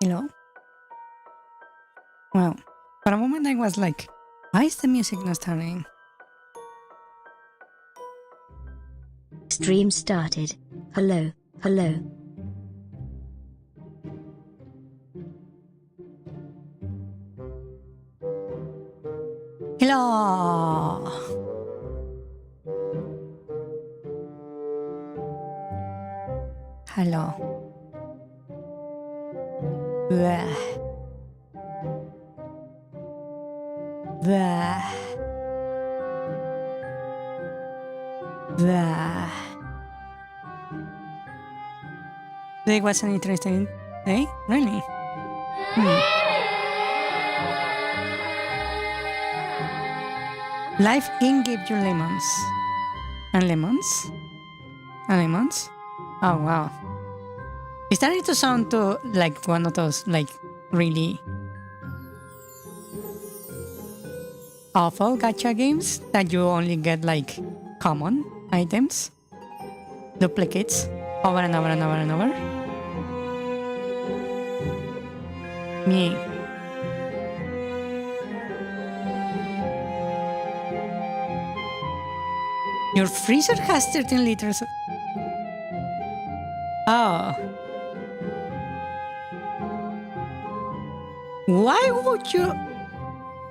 Hello? Well, for a moment I was like, why is the music not starting? Stream started. Hello, hello. Hello! Hello. Bleh. Bleh. Bleh. Today was an interesting day? Really? Life can give you lemons. And lemons? And lemons? Oh, wow. It's starting to sound to like one of those, like, really awful gacha games that you only get, like, common items. Duplicates. Over and over and over and over. Me. Your freezer has 13 liters. Oh. Why would you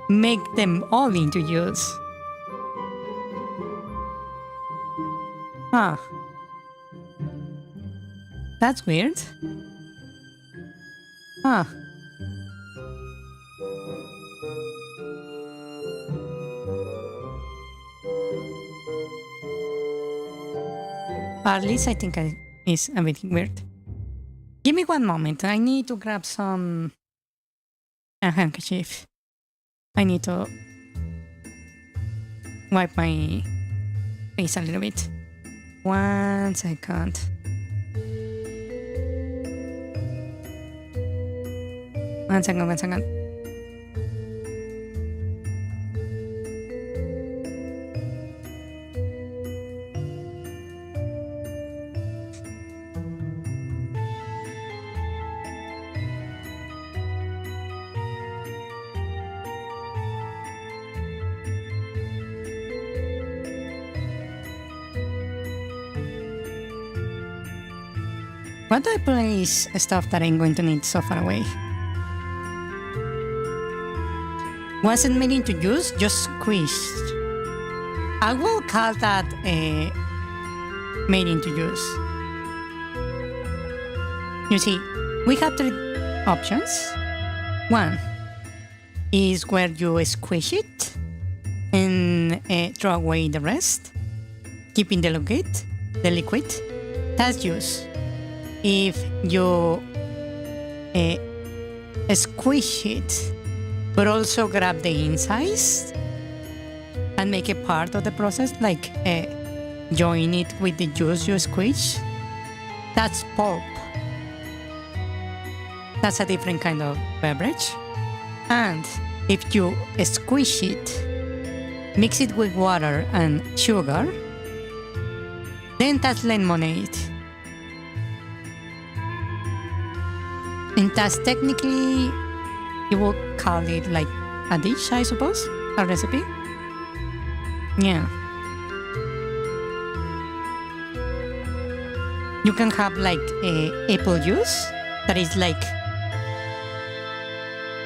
make them all into use? Huh. That's weird. Huh. At least I think it's a bit weird. Give me one moment. I need to grab a handkerchief. I need to wipe my face a little bit. 1 second. One second. What do I place stuff that I'm going to need so far away? Wasn't made into use, just squished. I will call that made into use. You see, we have 3 options. One is where you squish it and throw away the rest, keeping the liquid. That's use. If you squish it, but also grab the insides and make it part of the process, like join it with the juice you squish, that's pulp. That's a different kind of beverage. And if you squish it, mix it with water and sugar, then that's lemonade. And that's technically, you will call it like a dish, I suppose, a recipe. Yeah. You can have like apple juice that is like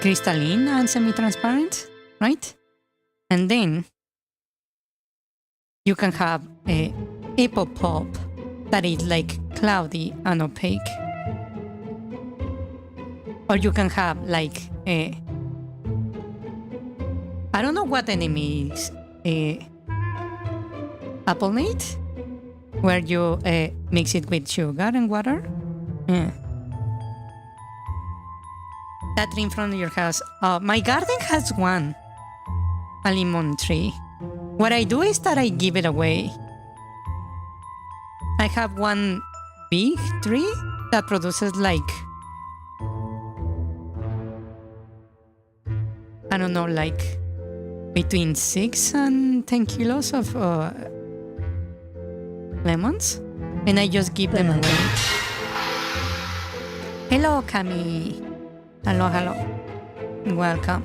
crystalline and semi-transparent, right? And then you can have apple pulp that is like cloudy and opaque. Or you can have like I don't know what the name is, appleade, where you mix it with sugar and water. Yeah. That tree in front of your house. My garden has one, a lemon tree. What I do is that I give it away. I have one big tree that produces like, I don't know, like between 6 and 10 kilos of lemons, and I just give them away. Hello, Cami. Hello, hello. Welcome.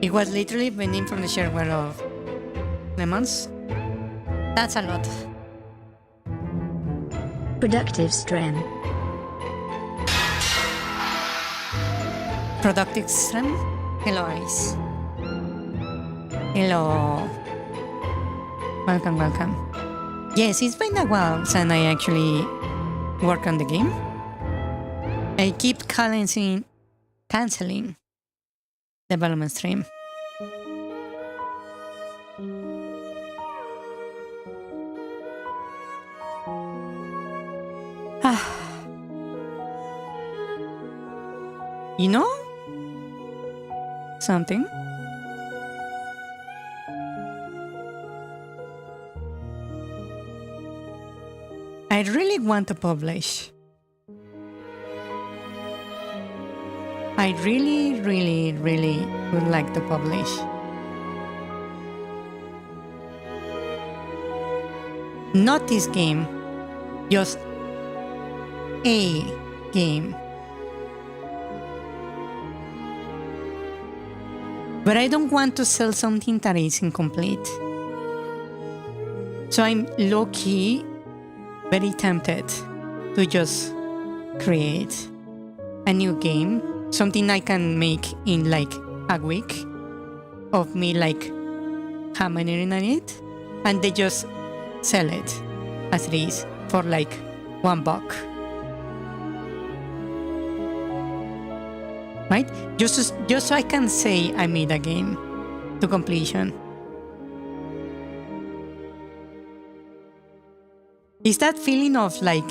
It was literally vending from the shareware of lemons. That's a lot. Productive stream. Productive stream. Hello, Alice. Hello. Welcome, welcome. Yes, it's been a while since I actually work on the game. I keep canceling development stream. You know something? I really want to publish. I really, really, really would like to publish. Not this game, just a game. But I don't want to sell something that is incomplete. So I'm low-key very tempted to just create a new game, something I can make in like a week of me like hammering on it, and they just sell it as it is for like $1. Right? Just so I can say I made a game to completion. Is that feeling of like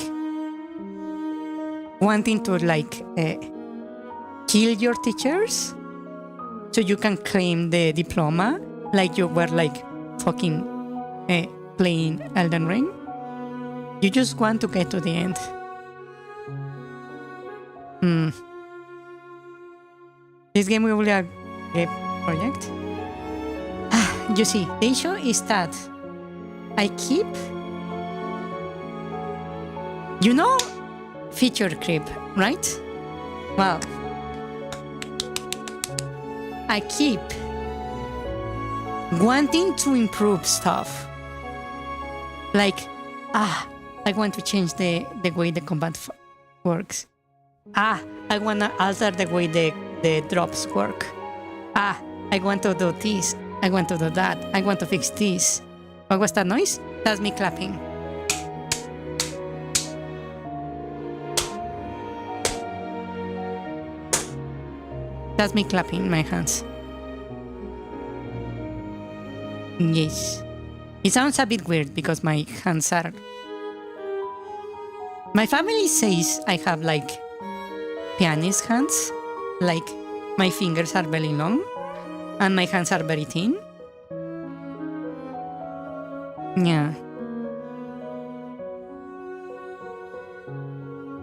wanting to like kill your teachers so you can claim the diploma like you were like fucking playing Elden Ring? You just want to get to the end. This game will be a great project. You see, the issue is that I keep, you know, feature creep, right? Well, I keep wanting to improve stuff. Like, I want to change the way the combat works. I want to alter the way the drops work. I want to do this. I want to do that. I want to fix this. What was that noise? That's me clapping. That's me clapping my hands. Yes. It sounds a bit weird because my hands are... My family says I have like pianist hands. Like my fingers are very long and my hands are very thin. Yeah.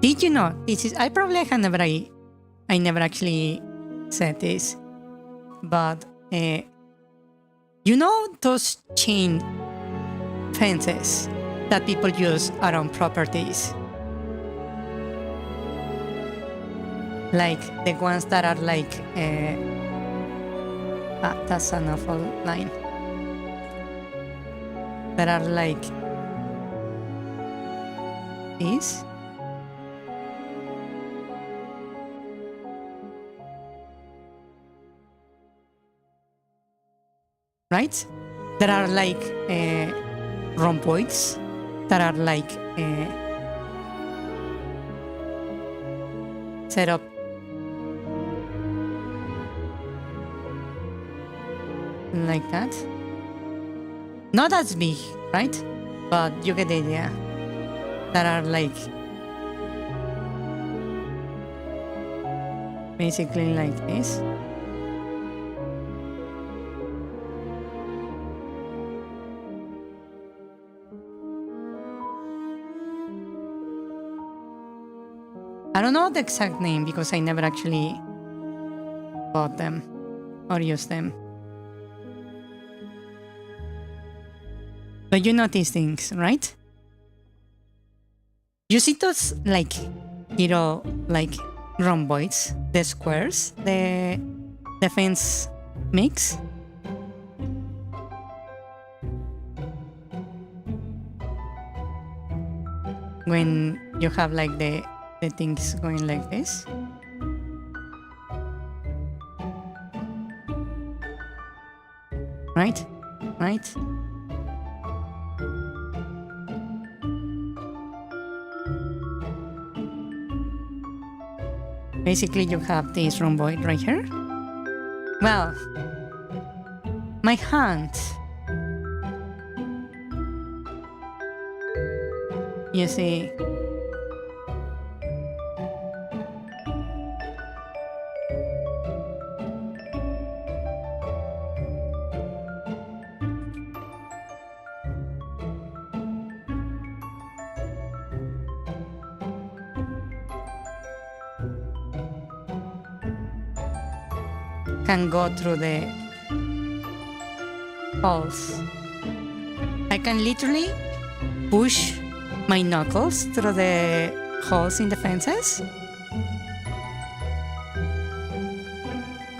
Did you know this is? I never actually said this, but you know those chain fences that people use around properties, like the ones that are like that's an awful line. That are like this. Right? There are like rhomboids that are like set up like that. Not as big, right? But you get the idea. That are like basically like this. I don't know the exact name because I never actually bought them or used them. But you know these things, right? You see those like like rhomboids, the squares, the fence mix? When you have like the things going like this. Right? Right? Basically, you have this rhomboid right here. Well, my hand. You see, can go through the holes. I can literally push my knuckles through the holes in the fences.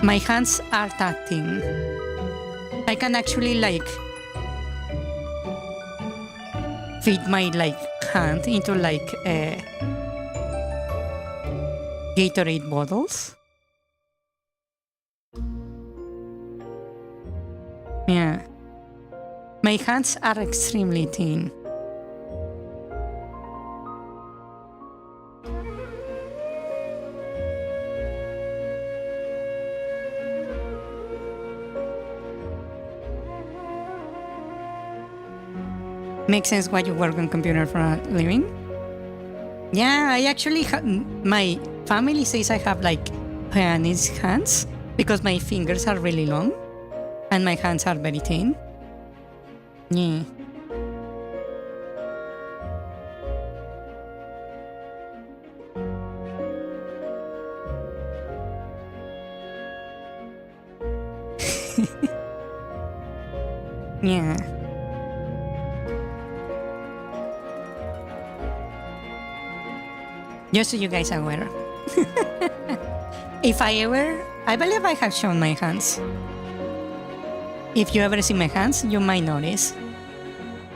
My hands are touching. I can actually like fit my like hand into like Gatorade bottles. Yeah. My hands are extremely thin. Makes sense why you work on computer for a living. Yeah, I actually my family says I have like pianist hands because my fingers are really long and my hands are very thin. Yeah. Yeah. Just so you guys are aware. I believe I have shown my hands. If you ever see my hands, you might notice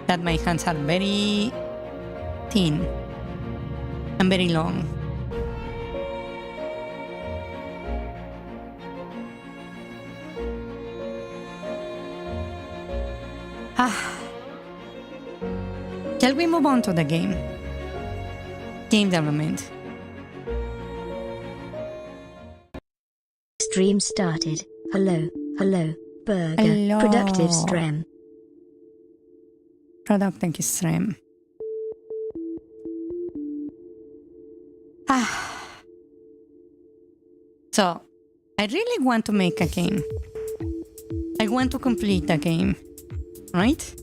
that my hands are very thin and very long. Shall we move on to the game? Game development. Stream started. Hello, hello, burger. Hello. Productive stream. Productive stream. So, I really want to make a game. I want to complete the game, right?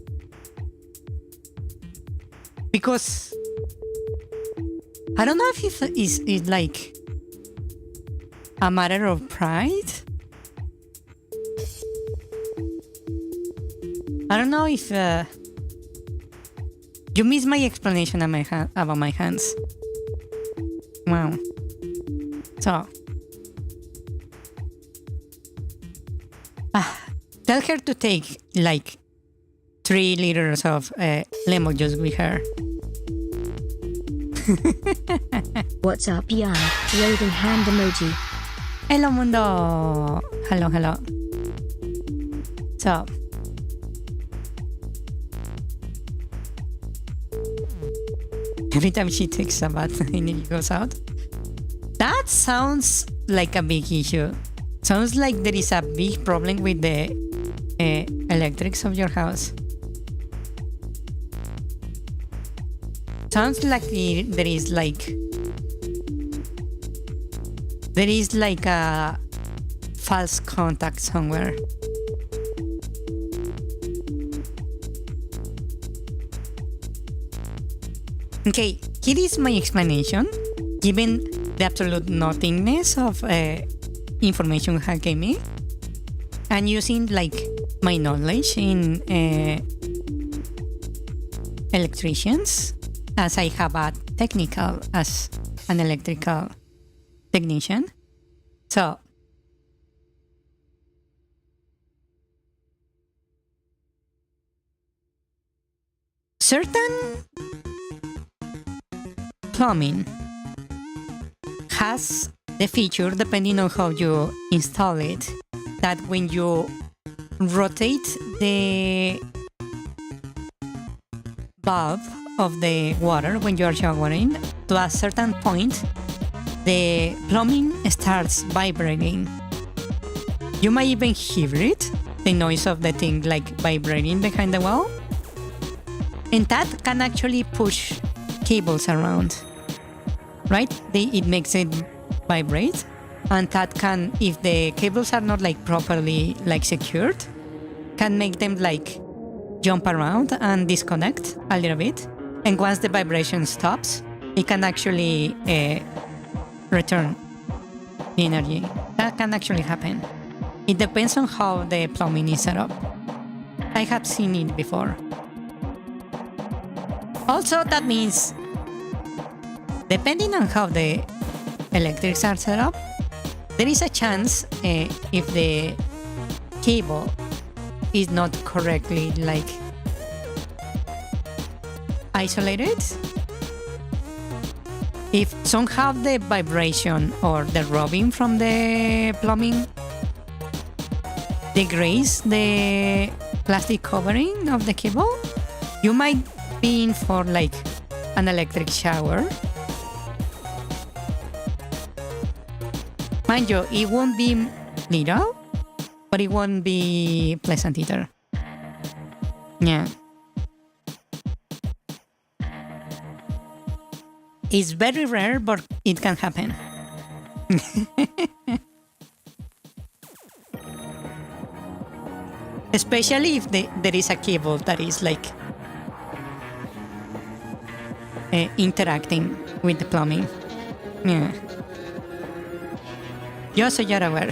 Because I don't know if it's like a matter of pride. I don't know if you missed my explanation about my hands. Wow. So, tell her to take like 3 liters of lemon juice with her. What's up, Jan? Waving hand emoji. Hello, mundo. Hello, hello. So, every time she takes a bath and it goes out. That sounds like a big issue. Sounds like there is a big problem with the electrics of your house. Sounds like there is like a false contact somewhere. Okay, here is my explanation, given the absolute nothingness of information you gave me, and using like my knowledge in electricians, as I have technical as an electrical technician. So certain plumbing has the feature, depending on how you install it, that when you rotate the valve of the water when you are showering to a certain point, the plumbing starts vibrating. You might even hear it, the noise of the thing like vibrating behind the wall. And that can actually push cables around, right? It makes it vibrate. And that can, if the cables are not like properly like secured, can make them like jump around and disconnect a little bit. And once the vibration stops, it can actually return the energy. That can actually happen. It depends on how the plumbing is set up. I have seen it before. Also, that means, depending on how the electrics are set up, there is a chance if the cable is not correctly like isolated, if somehow the vibration or the rubbing from the plumbing degrades the plastic covering of the cable, you might be in for like an electric shower. Mind you, it won't be little, but it won't be pleasant either. Yeah. It's very rare, but it can happen. Especially if there is a cable that is like interacting with the plumbing. Yeah. Just so you're aware.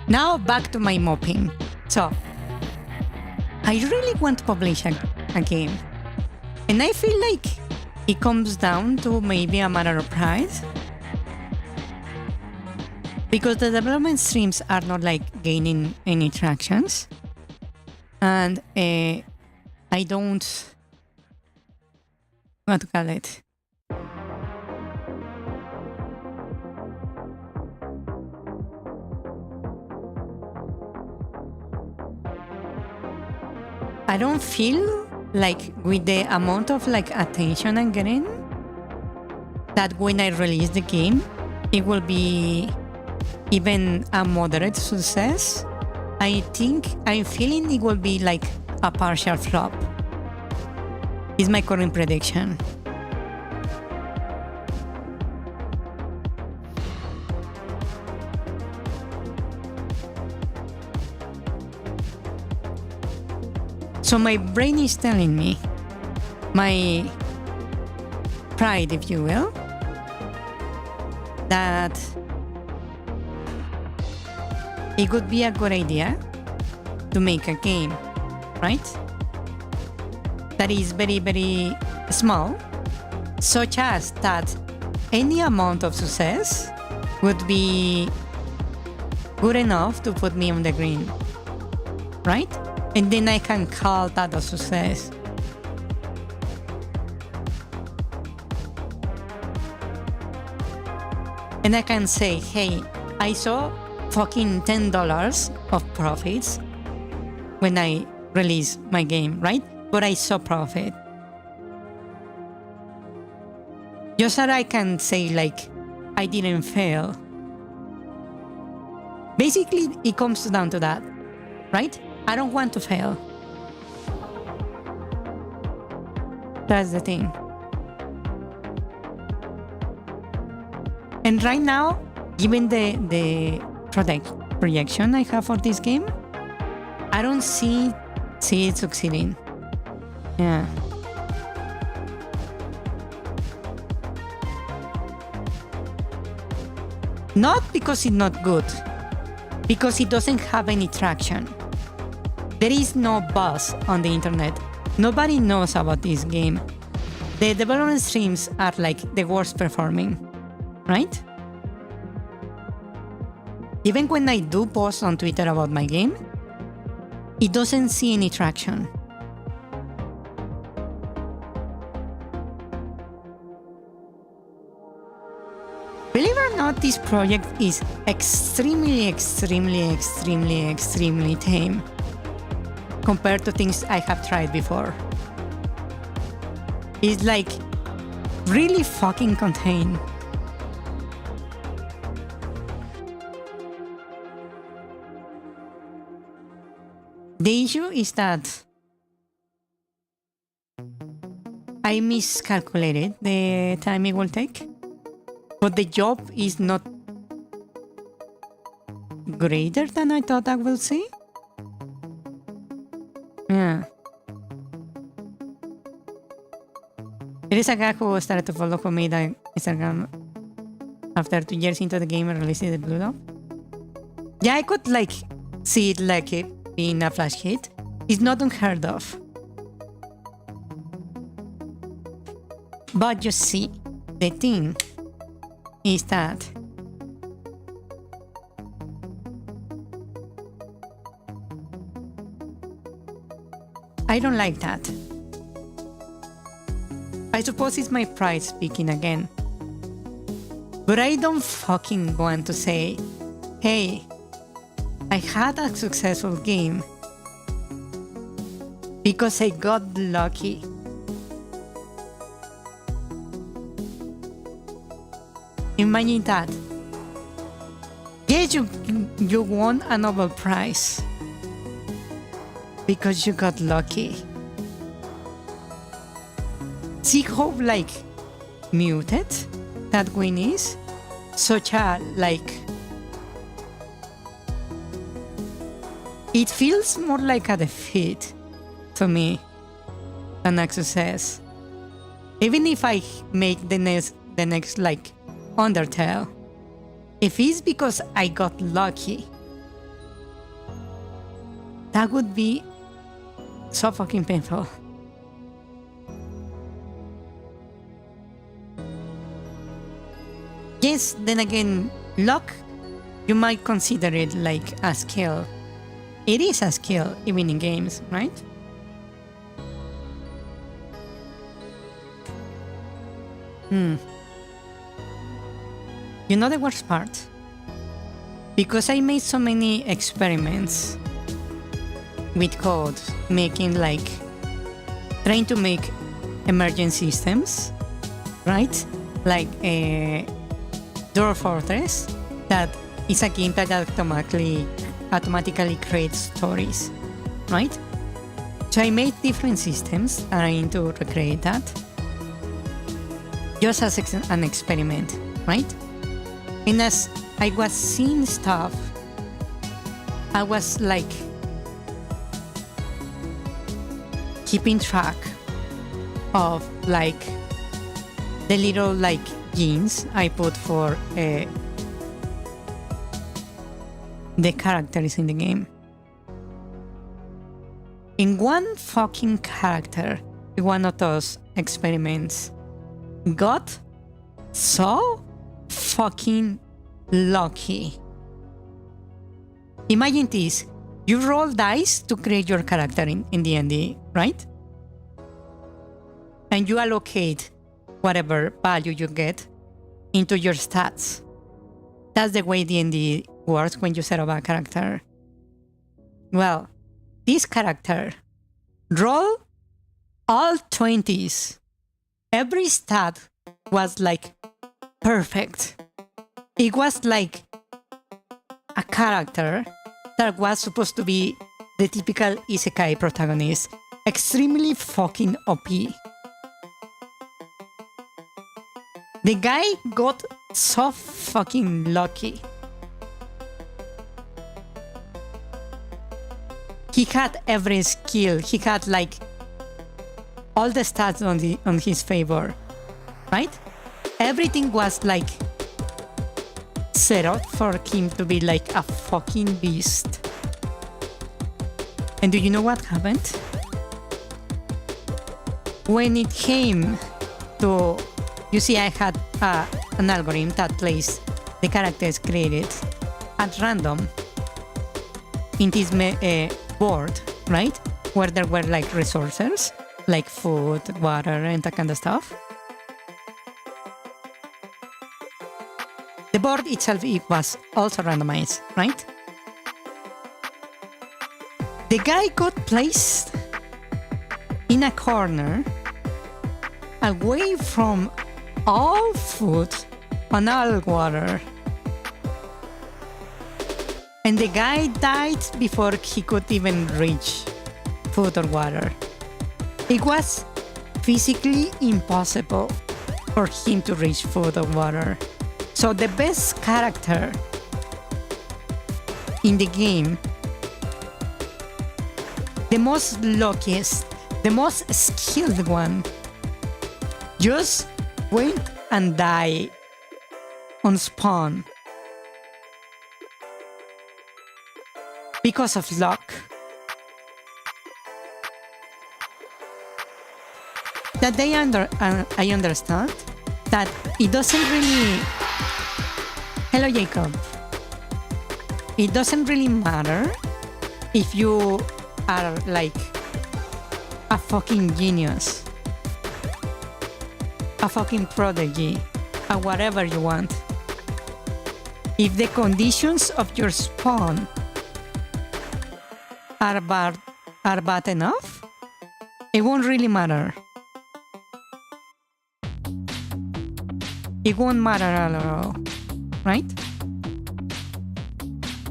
Now back to my mopping. So, I really want to publish a game. And I feel like it comes down to maybe a matter of pride. Because the development streams are not like gaining any tractions. And I don't... what to call it? I don't feel like with the amount of like attention I'm getting that when I release the game, it will be even a moderate success. I think I'm feeling it will be like a partial flop. Is my current prediction. So my brain is telling me, my pride, if you will, that it would be a good idea to make a game, right? That is very, very small, such as that any amount of success would be good enough to put me on the green, right? And then I can call that a success. And I can say, hey, I saw fucking $10 of profits when I released my game, right? But I saw profit. Just that I can say, like, I didn't fail. Basically, it comes down to that, right? I don't want to fail. That's the thing. And right now, given the projection I have for this game, I don't see it succeeding. Yeah. Not because it's not good, because it doesn't have any traction. There is no buzz on the internet. Nobody knows about this game. The development streams are like the worst performing, right? Even when I do post on Twitter about my game, it doesn't see any traction. Believe it or not, this project is extremely tame compared to things I have tried before. It's like really fucking contained. The issue is that I miscalculated the time it will take, but the job is not greater than I thought I will see. Yeah. There is a guy who started to follow who made an Instagram after 2 years into the game and released the blue dog. Yeah, I could like see it like it being a flash hit. It's not unheard of. But you see, the thing is that I don't like that. I suppose it's my pride speaking again. But I don't fucking want to say, hey, I had a successful game because I got lucky. Imagine that. Yes, you won a Nobel Prize because you got lucky. See how like muted that win is? Such a like... It feels more like a defeat to me than a success. Even if I make the next like Undertale, if it's because I got lucky, that would be so fucking painful. Yes, then again, luck, you might consider it like a skill. It is a skill, even in games, right? You know the worst part? Because I made so many experiments with code, trying to make emergent systems, right? Like Dwarf Fortress, that is a game that automatically creates stories, right? So I made different systems trying to recreate that, just as an experiment, right? And as I was seeing stuff, I was like keeping track of like the little like genes I put for the characters in the game. In one fucking character, one of those experiments got so fucking lucky. Imagine this. You roll dice to create your character in D&D, right? And you allocate whatever value you get into your stats. That's the way D&D works when you set up a character. Well, this character roll all 20s. Every stat was like perfect. It was like a character that was supposed to be the typical isekai protagonist. Extremely fucking OP. The guy got so fucking lucky. He had every skill. He had like all the stats on his favor, right? Everything was like set up for him to be like a fucking beast. And do you know what happened? When it came to, you see, I had an algorithm that plays the characters created at random in this board, right? Where there were like resources, like food, water, and that kind of stuff. The board itself, it was also randomized, right? The guy got placed in a corner away from all food and all water. And the guy died before he could even reach food or water. It was physically impossible for him to reach food or water. So the best character in the game, the most luckiest, the most skilled one, just went and died on spawn because of luck. That I understand that it doesn't really. Hello, Jacob. It doesn't really matter if you are like a fucking genius, a fucking prodigy, or whatever you want. If the conditions of your spawn are bad enough, it won't really matter. It won't matter at all, right?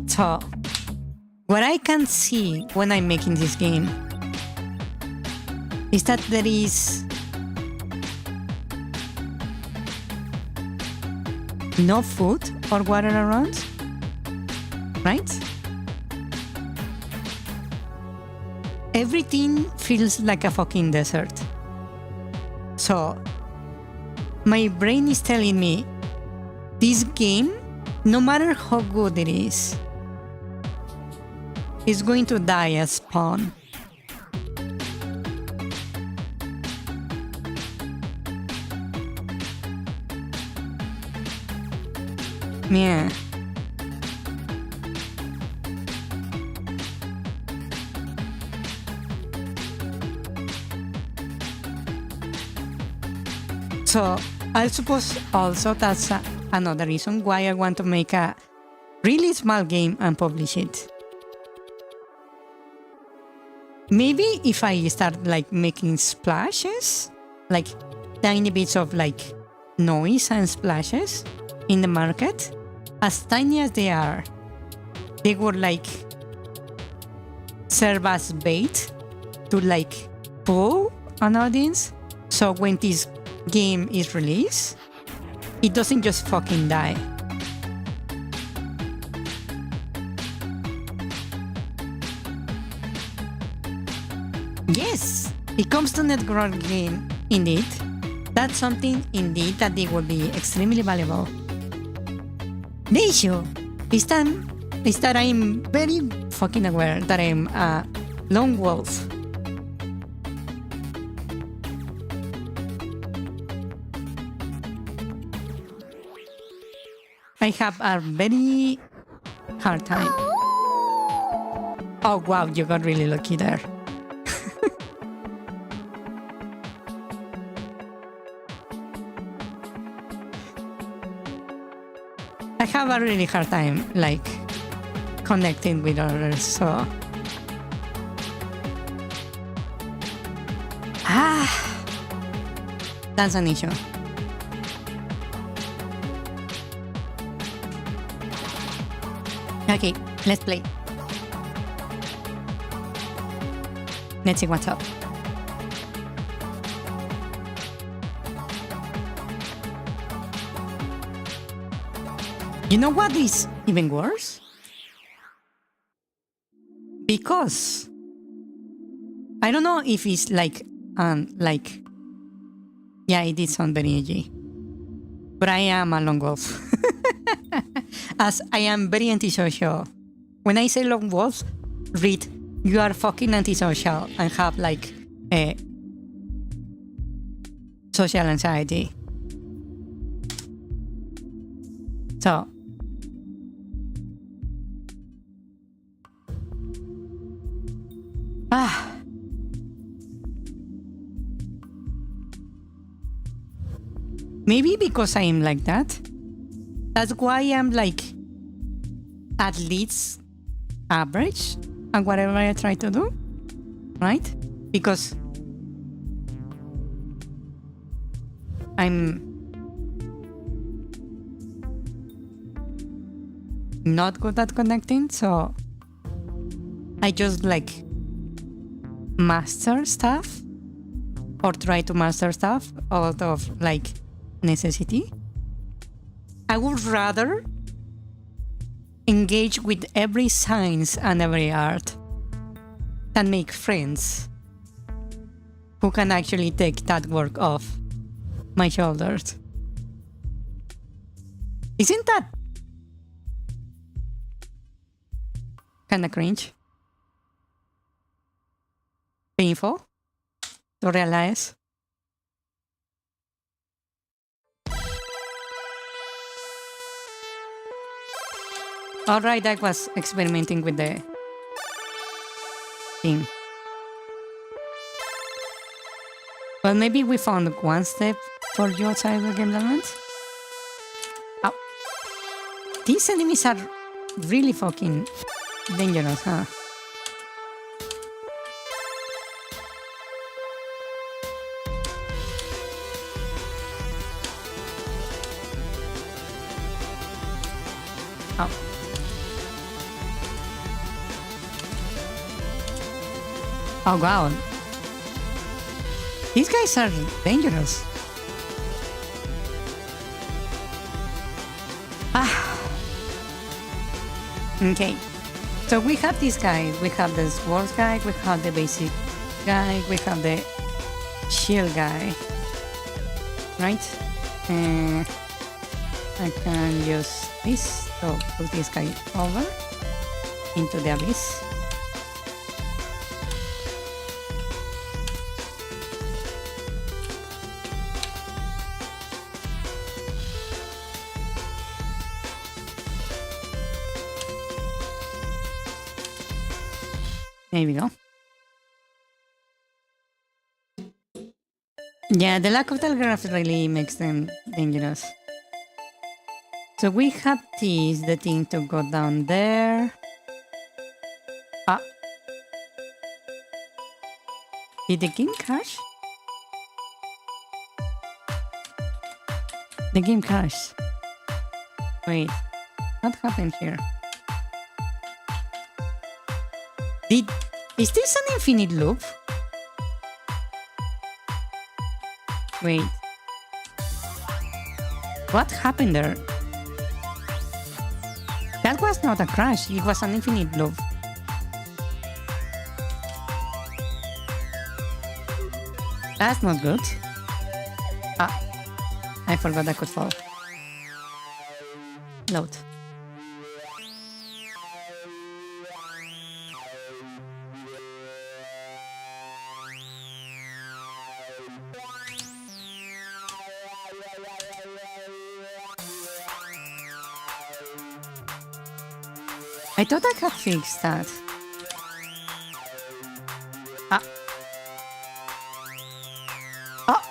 So, what I can see when I'm making this game is that there is no food or water around, right? Everything feels like a fucking desert. So, my brain is telling me this game, no matter how good it is going to die at spawn. Yeah. So, I suppose also that's another reason why I want to make a really small game and publish it. Maybe if I start like making splashes, like tiny bits of like noise and splashes in the market, as tiny as they are, they would like serve as bait to like pull an audience. So when this game is released, it doesn't just fucking die. Yes, it comes to networking indeed. That's something indeed that it would be extremely valuable. The issue is that I'm very fucking aware that I'm a lone wolf. I have a very hard time. Oh wow, you got really lucky there. I have a really hard time, like, connecting with others, so... That's an issue. Okay, let's play. Let's see what's up. You know what is even worse? Because I don't know if it's like yeah, it did sound very edgy, but I am a lone wolf. as I am very antisocial. When I say lone wolf, read, you are fucking antisocial and have like a social anxiety. So, maybe because I am like that. That's why I'm like at least average at whatever I try to do, right? Because I'm not good at connecting, so I just like master stuff or try to master stuff out of like necessity. I would rather engage with every science and every art than make friends who can actually take that work off my shoulders. Isn't that kind of cringe? Painful to realize? Alright, I was experimenting with the theme. Well, maybe we found one step for you outside the game element. Oh. These enemies are really fucking dangerous, huh? Oh. Oh god. These guys are dangerous. Okay. So we have these guys. We have the swords guy, we have the basic guy, we have the shield guy. Right? I can use this to put this guy over into the abyss. There we go. Yeah, the lack of telegraph really makes them dangerous. So we have this, the thing to go down there. Ah. Did the game crash? The game crashed. Wait, what happened here? Is this an infinite loop? Wait. What happened there? That was not a crash, it was an infinite loop. That's not good. Ah, I forgot I could fall. Load. I thought I had fixed that. Ah. Oh!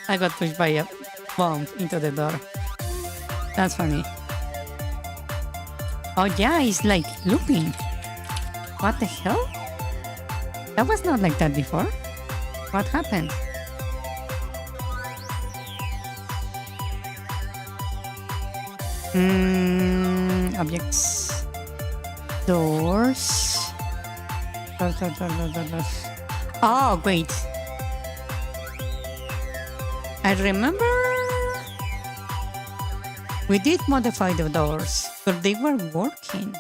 I got pushed by a bomb into the door. That's funny. Oh yeah, it's like looping. What the hell? That was not like that before. What happened? Objects. Doors. Oh, wait. I remember we did modify the doors, but they were working.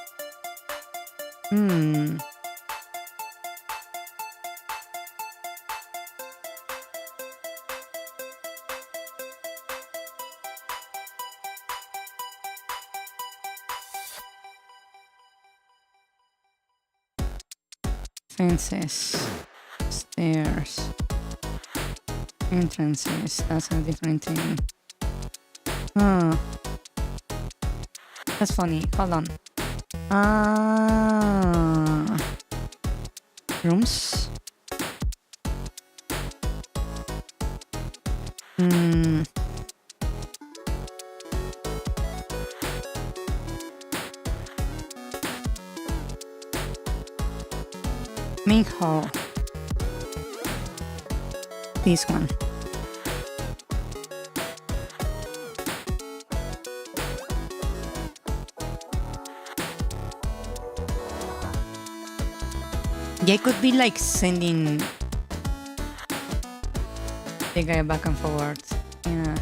Fences, stairs, entrances. That's a different thing. Oh, that's funny. Hold on. Rooms. Main hall. This one. Yeah, it could be like sending the guy back and forward. Yeah.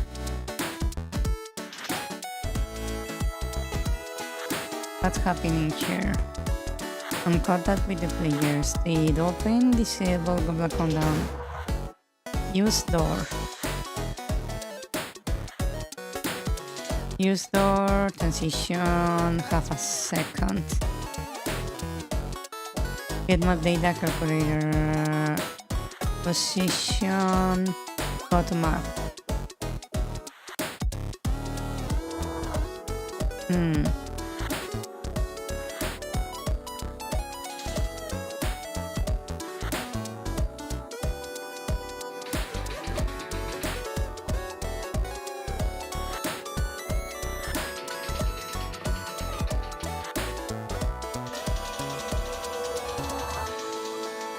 What's happening here? On contact with the players. They open, disable, go back on down. Use door. Use door, transition, half a second. Get map data calculator. Position, go to map.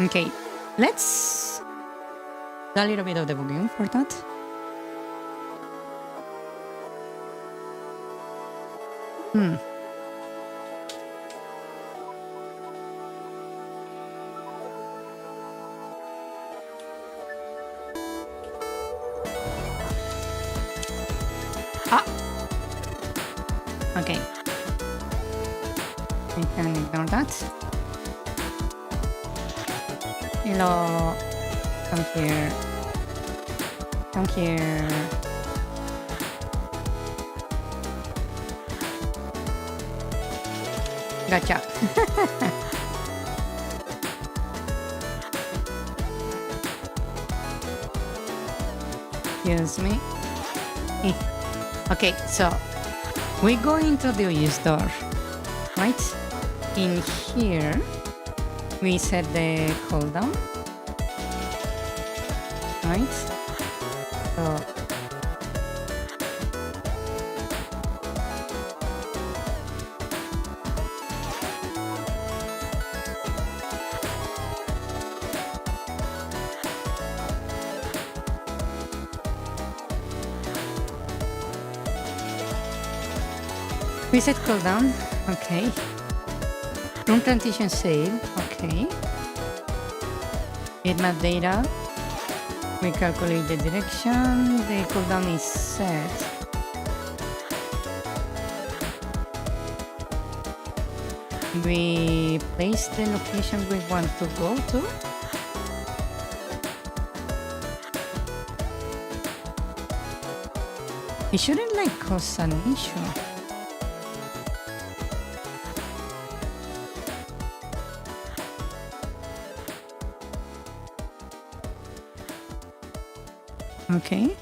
Okay, let's do a little bit of debugging for that. Okay. We can ignore that. Hello. Come here. Come here. Gotcha. Excuse me. Okay, so we're going to the use door, right? In here, we set the cooldown, right? So we set cooldown, okay. Room transition save, okay. Get map data. We calculate the direction. The cooldown is set. We place the location we want to go to. It shouldn't like cause an issue. Okay.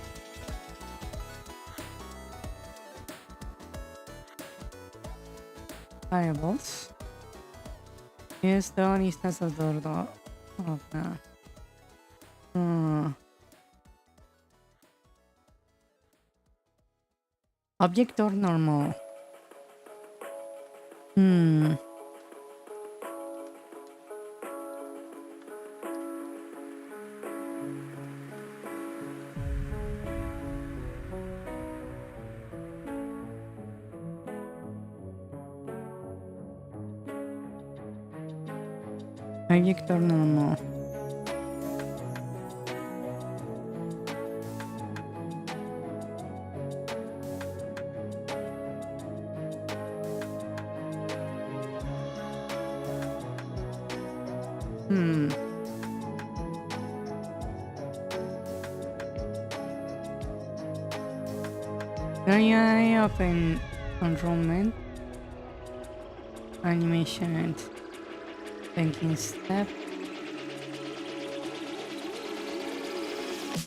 Variables. Use door instance of door. Oh no. Object or normal. Object or normal. Area open enrollment. Animation. Banking step.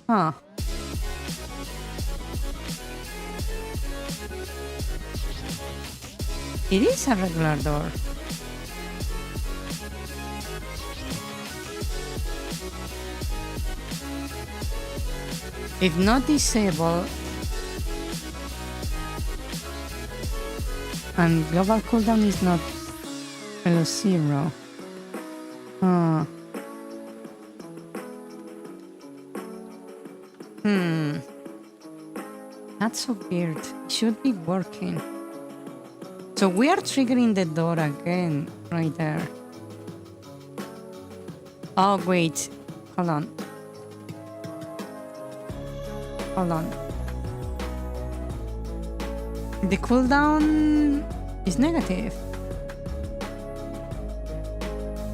Huh. It is a regular door. If not disabled, and global cooldown is not below 0. That's so weird. It should be working. So we are triggering the door again right there. Oh, wait. Hold on. Hold on. The cooldown is negative.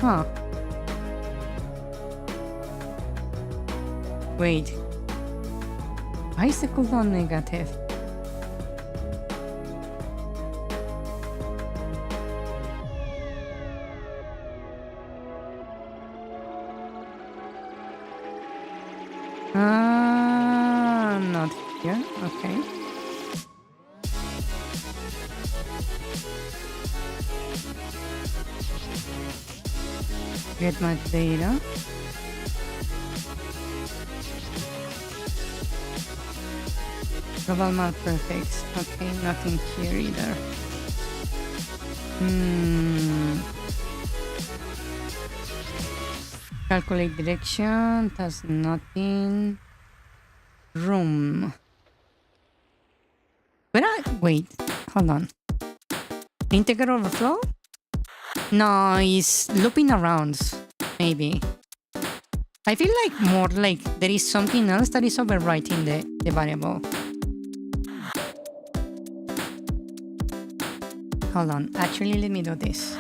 Huh. Wait. Why is the cooldown negative? Not here. Okay. Get my data. Global map perfect. Okay, nothing here either. Calculate direction. That's nothing. Room. Wait, hold on. Integer overflow? No, it's looping around. Maybe. I feel like more like there is something else that is overwriting the variable. Hold on. Actually, let me do this.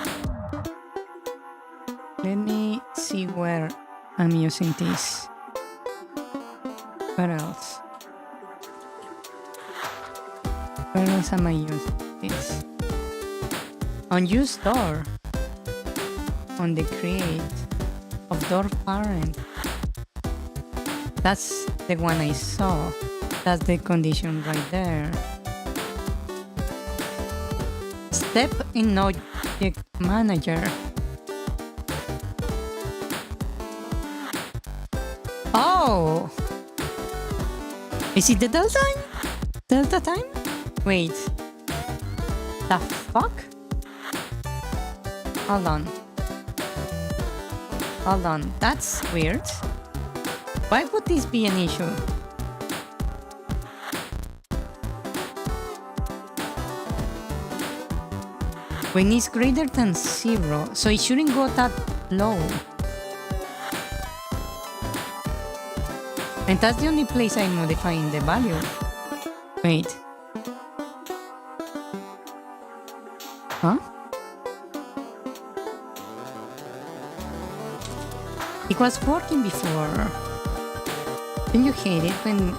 Let me see where I'm using this. Where else? Where else am I using this? On use door. On the create of door parent. That's the one I saw. That's the condition right there. Step in object manager. Oh! Is it the delta time? Delta time? Wait. The fuck? Hold on. Hold on. That's weird. Why would this be an issue? When it's greater than 0, so it shouldn't go that low. And that's the only place I'm modifying the value. Wait. Huh? It was working before. Don't you hate it when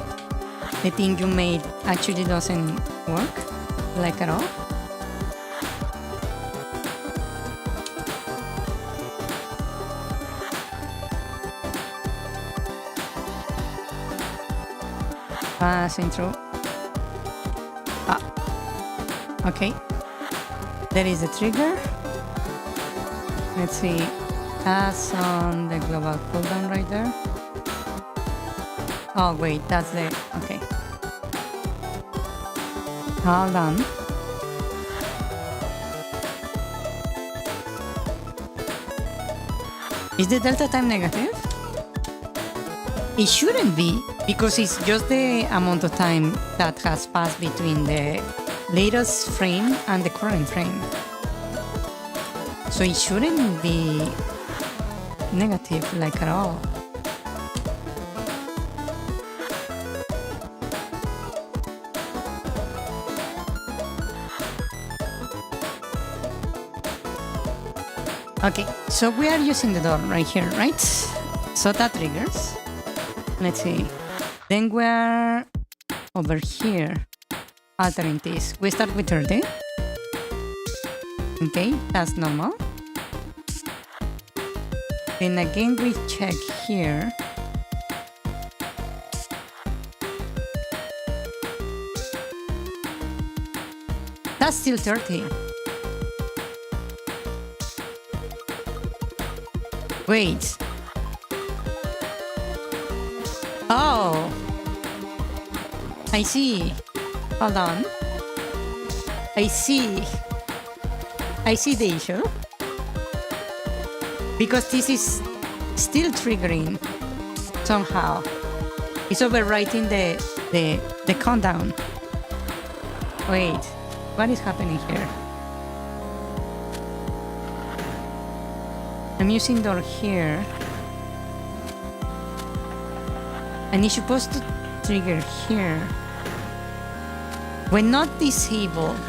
the thing you made actually doesn't work? Like at all? Passing through. Okay. There is a trigger. Let's see. That's on the global cooldown right there. Oh wait, that's the okay. Hold on. Is the delta time negative? It shouldn't be, because it's just the amount of time that has passed between the latest frame and the current frame. So it shouldn't be negative like at all. Okay, so we are using the door right here, right? So that triggers. Let's see. Then we're over here altering this. We start with 30. Okay, that's normal. Then again we check here. That's still 30. Wait. Oh. I see. Hold on. I see the issue. Because this is still triggering somehow. It's overwriting the countdown. Wait, what is happening here? I'm using door here. And it's supposed to trigger here. When not disabled,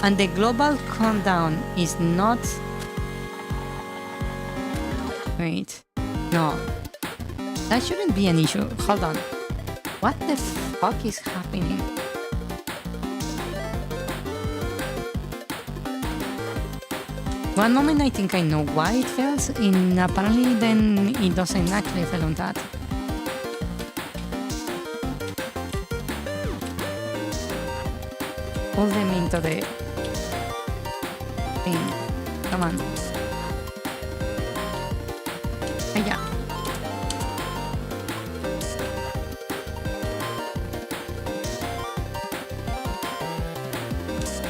and the global countdown is not... Wait, no. That shouldn't be an issue. Hold on. What the fuck is happening? One moment I think I know why it fails, and apparently then it doesn't actually fail on that. Pull them into the thing. Come on. Yeah.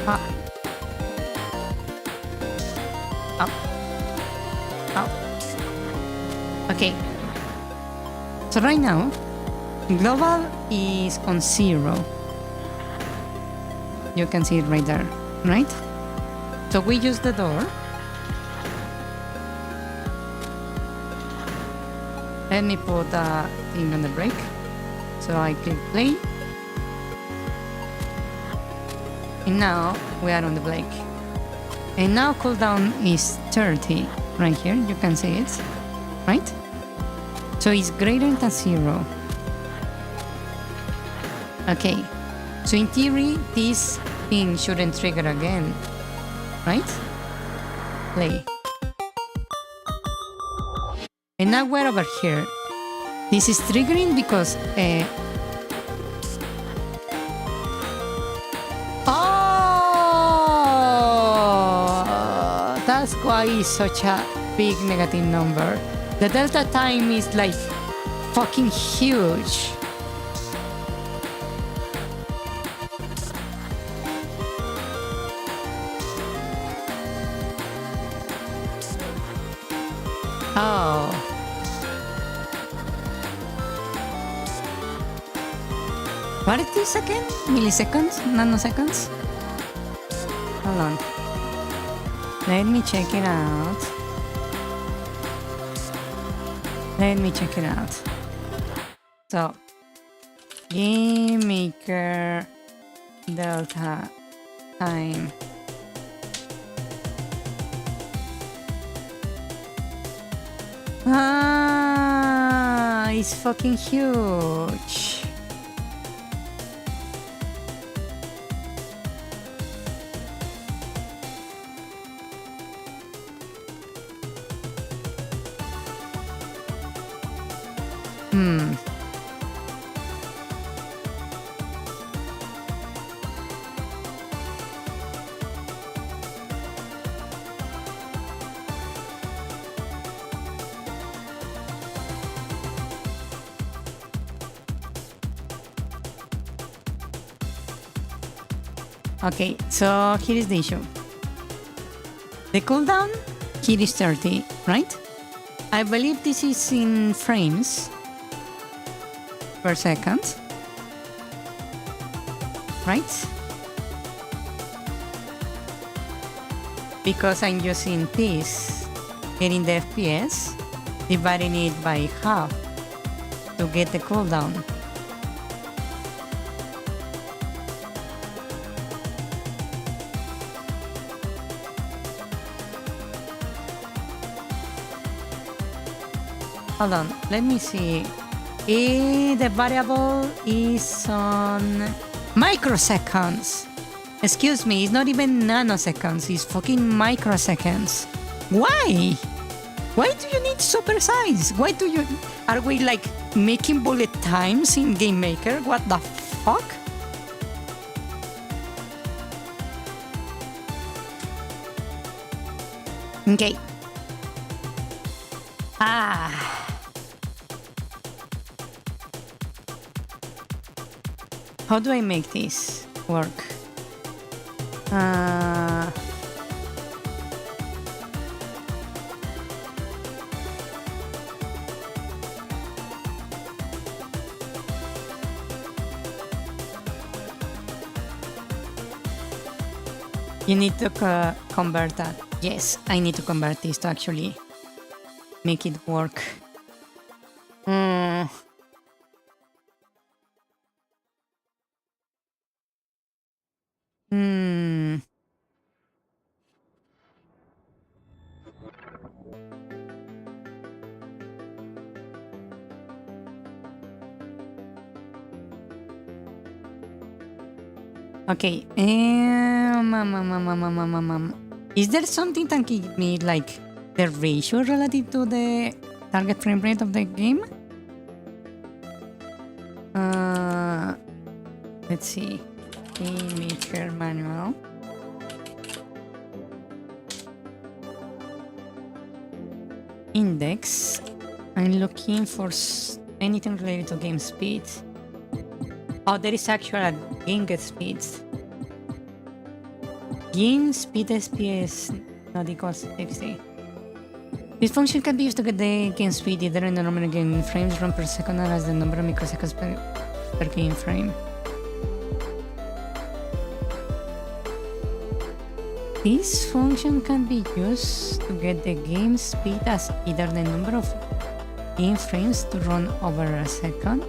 Up. Up. Up. Okay. So right now, global is on 0. You can see it right there, right? So we use the door. Let me put a thing on the brake. So I click play. And now we are on the brake. And now cooldown is 30 right here. You can see it, right? So it's greater than 0. Okay. So in theory, this thing shouldn't trigger again, right? Play. And now we're over here. This is triggering because... Oh! That's why it's such a big negative number. The delta time is like fucking huge. Oh. What is this again? Milliseconds? Nanoseconds? Hold on. Let me check it out. So, game maker delta time. Ah, it's fucking huge. Okay, so here is the issue. The cooldown here is 30, right? I believe this is in frames per second, right? Because I'm using this, getting the FPS, dividing it by half to get the cooldown. Hold on, let me see. The variable is on microseconds. Excuse me, it's not even nanoseconds, it's fucking microseconds. Why? Why do you need super size? Why do you... Are we like making bullet times in Game Maker? What the fuck? Okay. Ah. How do I make this work? You need to convert that. Yes, I need to convert this to actually make it work. Okay. Is there something that can give me like the ratio relative to the target frame rate of the game? Let's see. Maker manual. Index. I'm looking for anything related to game speed. Oh, there is actual game get speeds. Game speed SPS not equals to 60. This function can be used to get the game speed either in the number of game frames run per second or as the number of microseconds per game frame. This function can be used to get the game speed as either the number of game frames to run over a second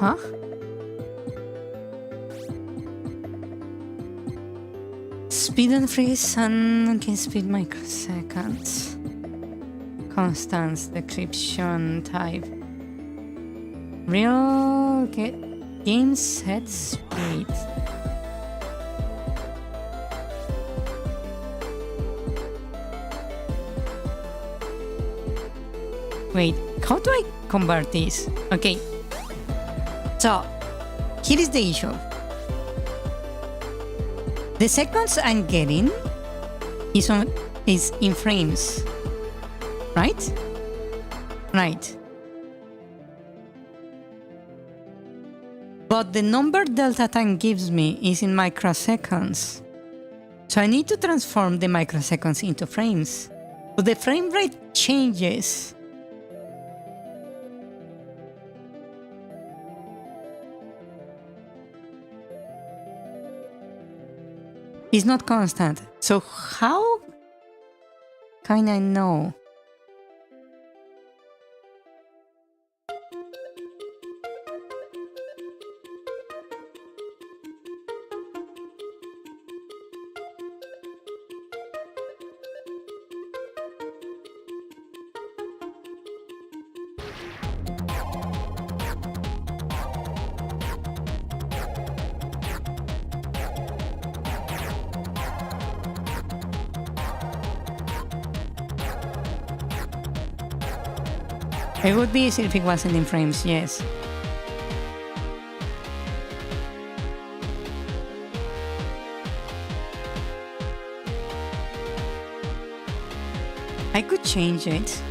Huh? Speed and freeze and game speed microseconds. Constants, description type. Real game set speed. Wait, how do I convert this? Okay. So, here is the issue. The seconds I'm getting is in frames, right? Right. But the number delta time gives me is in microseconds. So I need to transform the microseconds into frames. But the frame rate changes. It's not constant. So how can I know? It would be easy if it wasn't in frames, yes. I could change it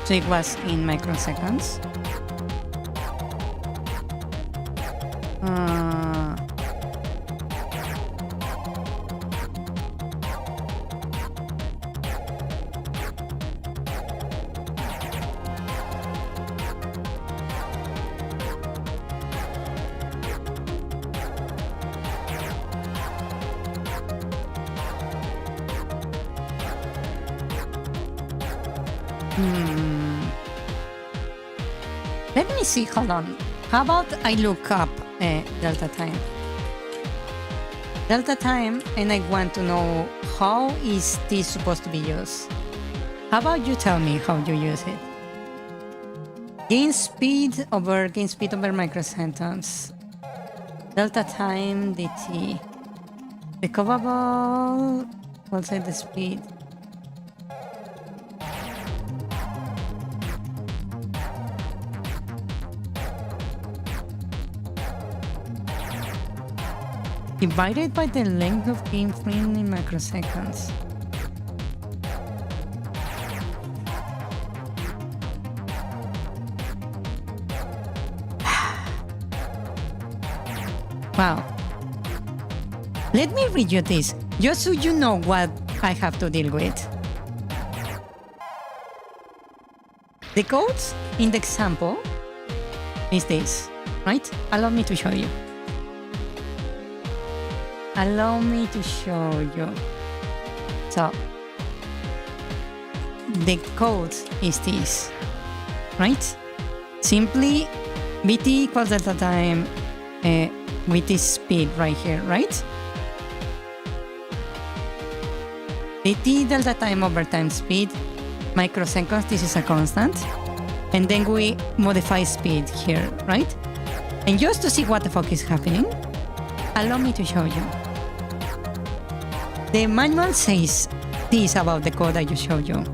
so it was in microseconds. Let me see, hold on. How about I look up delta time? Delta time, and I want to know how is this supposed to be used. How about you tell me how you use it? Gain speed over microseconds. Delta time dt. The cover ball will set the speed. Divided by the length of game frame in microseconds. Wow. Let me read you this, just so you know what I have to deal with. The codes in the example is this, right? Allow me to show you. Allow me to show you. So, the code is this, right? Simply Vt equals delta time with this speed right here, right? Vt delta time over time speed, microseconds, this is a constant. And then we modify speed here, right? And just to see what the fuck is happening, allow me to show you. The manual says this about the code I just showed you.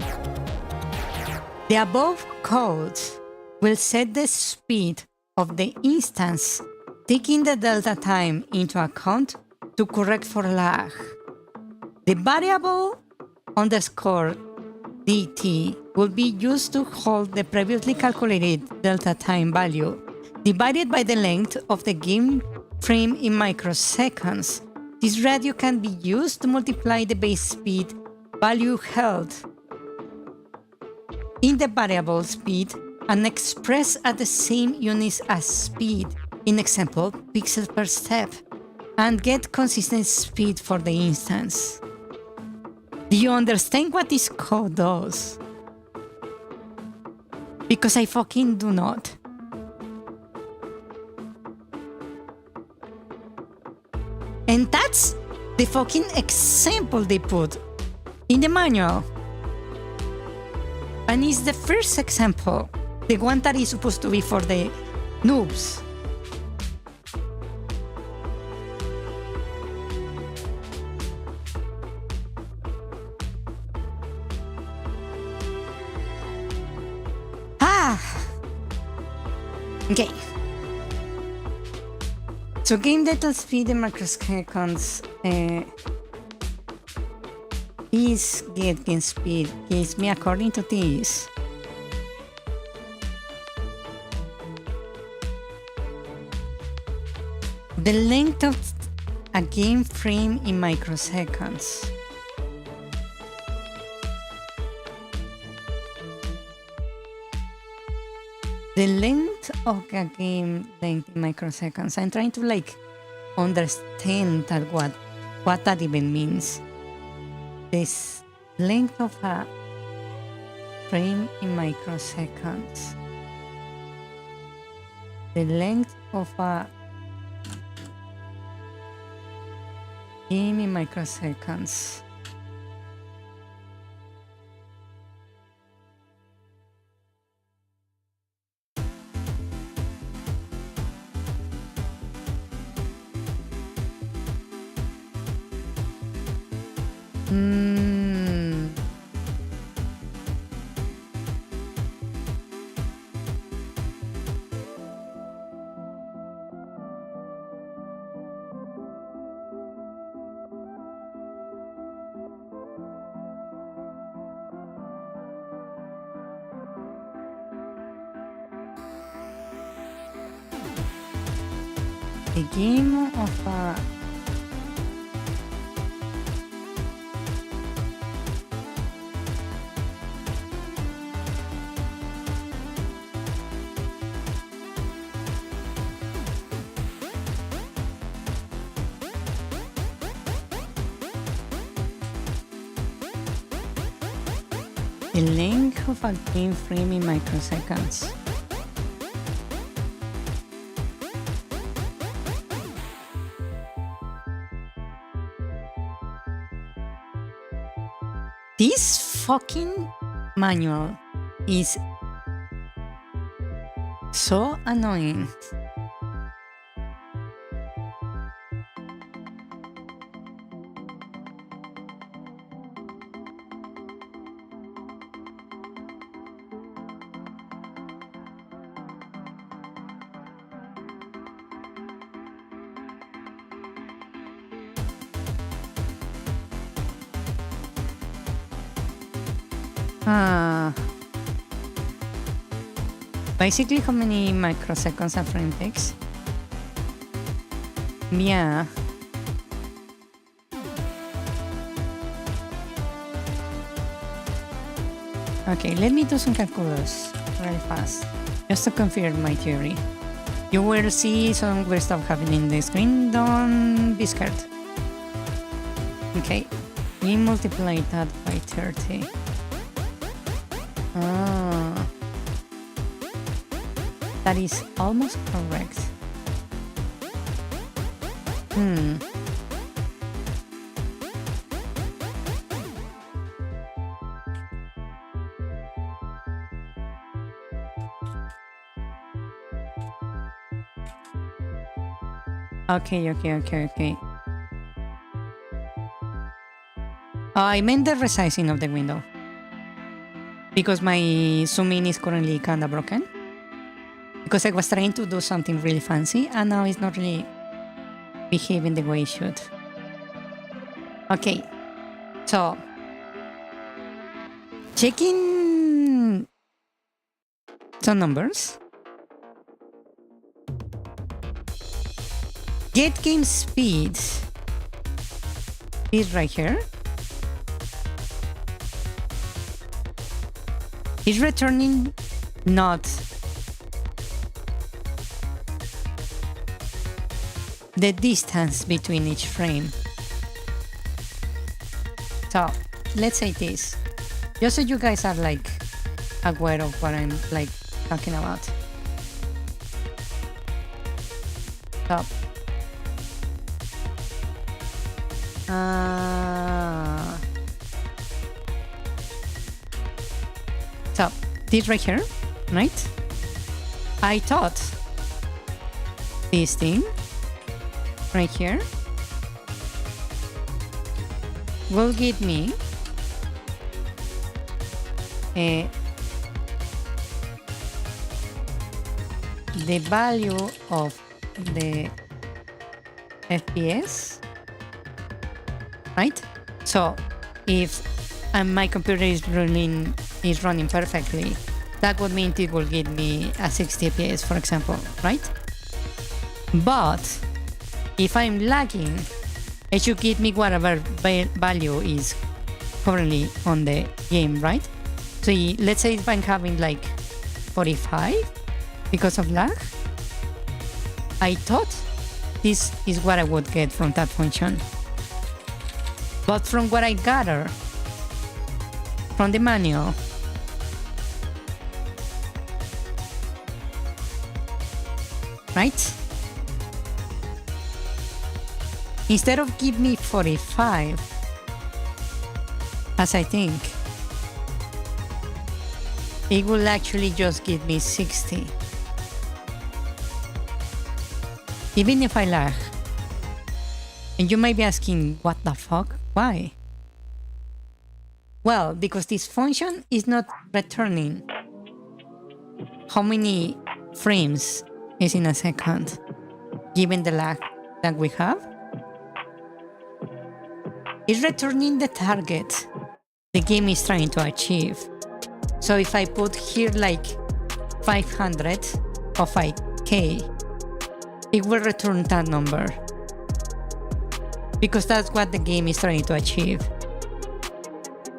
The above codes will set the speed of the instance, taking the delta time into account to correct for lag. The variable underscore dt will be used to hold the previously calculated delta time value divided by the length of the game frame in microseconds. This radio can be used to multiply the base speed value held in the variable speed and express at the same units as speed, in example, pixels per step, and get consistent speed for the instance. Do you understand what this code does? Because I fucking do not. And that's the fucking example they put in the manual. And it's the first example, the one that is supposed to be for the noobs. Okay. So game data speed in microseconds is getting speed gives me according to this. The length of a game frame in microseconds. The length of a game length in microseconds. I'm trying to understand that what that even means. This length of a frame in microseconds. The length of a game in microseconds. The game of a the length of a game frame in microseconds. This fucking manual is so annoying. Basically, how many microseconds a frame takes? Yeah. Okay, let me do some calculus really fast, just to confirm my theory. You will see some weird stuff happening in the screen, don't be scared. Okay, we multiply that by 30. That is almost correct. Okay. I meant the resizing of the window, because my zoom in is currently kinda broken, because I was trying to do something really fancy and now it's not really behaving the way it should. Okay, so checking some numbers. Get game speed is right here. It's returning not the distance between each frame. So let's say this, just so you guys are like aware of what I'm like talking about. So so this right here, right? I thought this thing right here will give me the value of the FPS, right? So if my computer is running perfectly, that would mean it will give me a 60 FPS, for example, right? But if I'm lagging, it should give me whatever value is currently on the game, right? So let's say if I'm having like 45 because of lag, I thought this is what I would get from that function. But from what I gather from the manual, right? Instead of give me 45, as I think, it will actually just give me 60. Even if I lag. And you might be asking, what the fuck? Why? Well, because this function is not returning how many frames is in a second, given the lag that we have. It's returning the target the game is trying to achieve. So if I put here like 500 or 5K, it will return that number, because that's what the game is trying to achieve.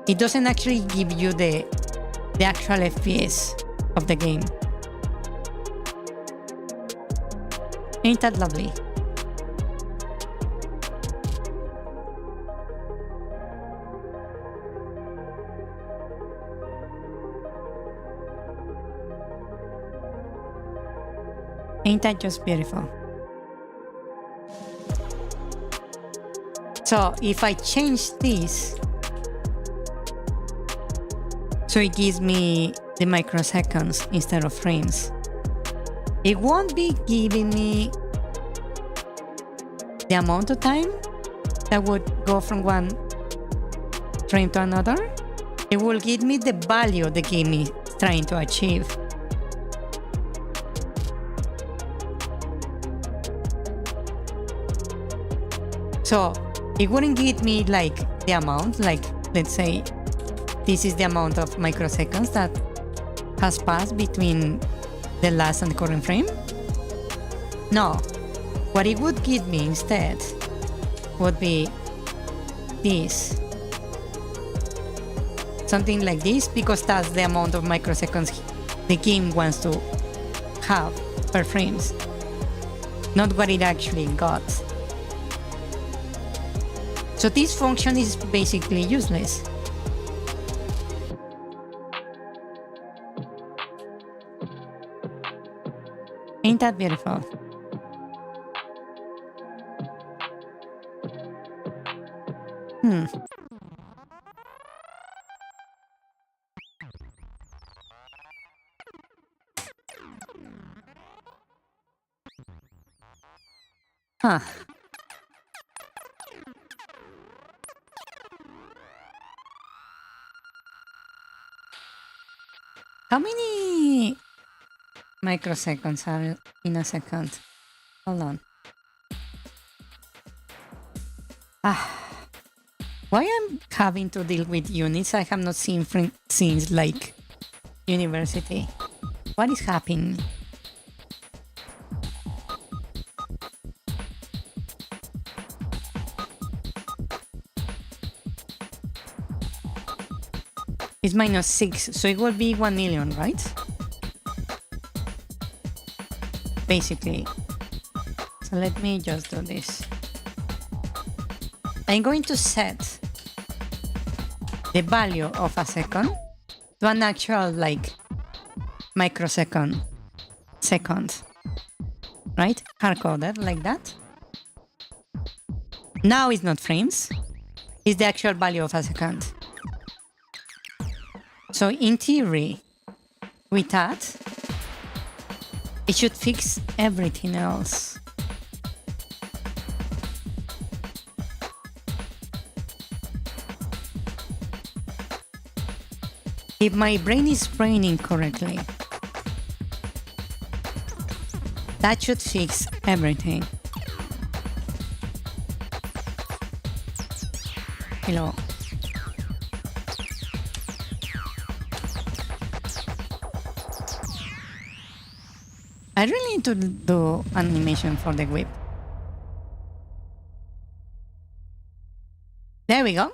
It doesn't actually give you the actual FPS of the game. Ain't that lovely? Ain't that just beautiful? So if I change this, so it gives me the microseconds instead of frames, it won't be giving me the amount of time that would go from one frame to another. It will give me the value the game is trying to achieve. So it wouldn't give me like the amount, like let's say this is the amount of microseconds that has passed between the last and the current frame. No, what it would give me instead would be this. Something like this, because that's the amount of microseconds the game wants to have per frames, not what it actually got. So this function is basically useless. Ain't that beautiful? Huh. How many microseconds are in a second? Hold on. Why I'm having to deal with units I have not seen since like university? What is happening? It's -6, so it will be 1 million, right? Basically. So let me just do this. I'm going to set the value of a second to an actual like microsecond second, right? Hard-coded like that. Now it's not frames, it's the actual value of a second. So in theory, with that, it should fix everything else. If my brain is braining correctly, that should fix everything. Hello. I really need to do animation for the whip. There we go.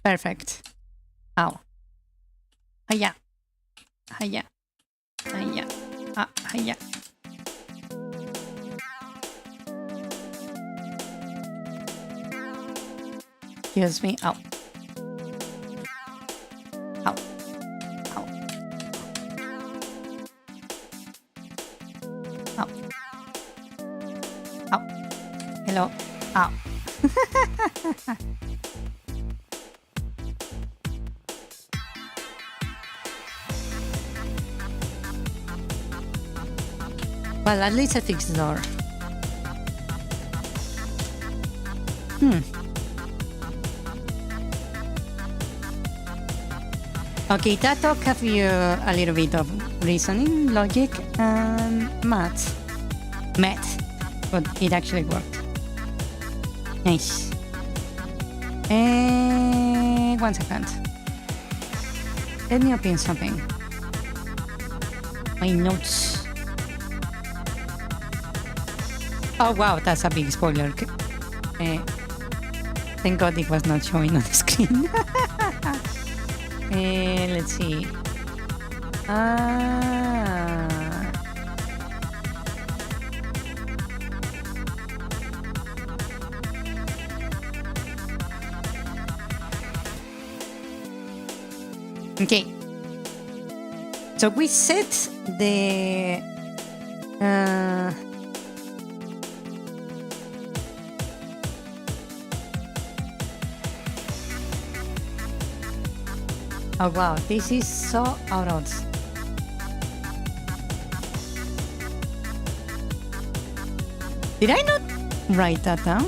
Perfect. Ow. Hiya. Hiya. Hiya. Hiya. Excuse me. Ow. Ow. Ow. Ow. Ow. Hello. Ow. Well, at least I fixed the door. Okay, that took a little bit of reasoning, logic, and math, but it actually worked. Nice. 1 second. Let me open something. My notes. Oh wow, that's a big spoiler. Thank God it was not showing on the screen. Let's see. Okay. So we set the oh wow, this is so out of. Did I not write that down?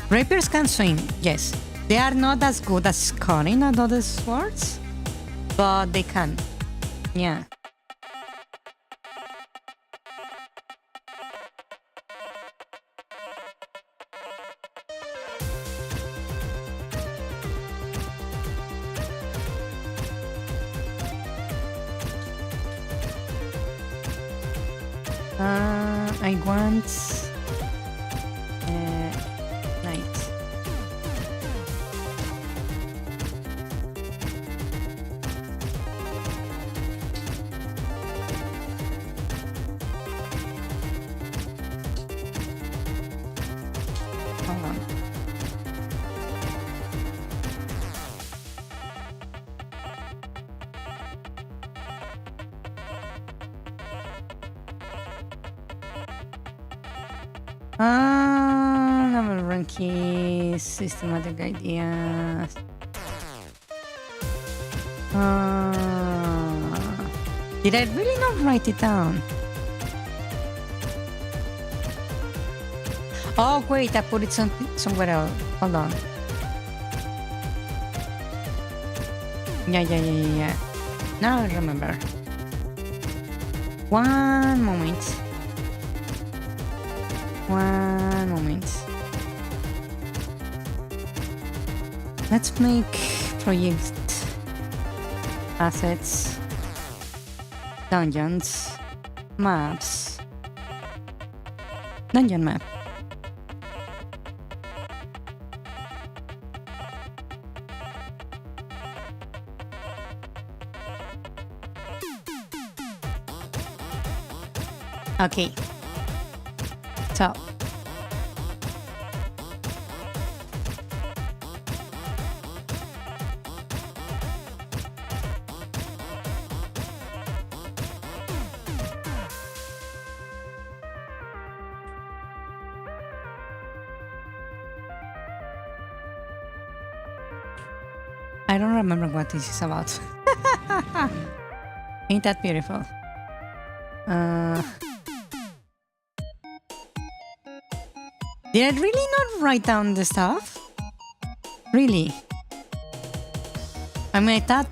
Rapiers can swing, yes. They are not as good as cutting at other swords, but they can. Yeah. I want night. Hold on. Number run keys, systematic ideas. Did I really not write it down? Oh wait, I put it somewhere else. Hold on. Yeah. Now I remember. One moment. Let's make project assets, dungeons, maps, dungeon map. Okay. So I don't remember what this is about. Ain't that beautiful? Did I really not write down the stuff? Really? I mean, I thought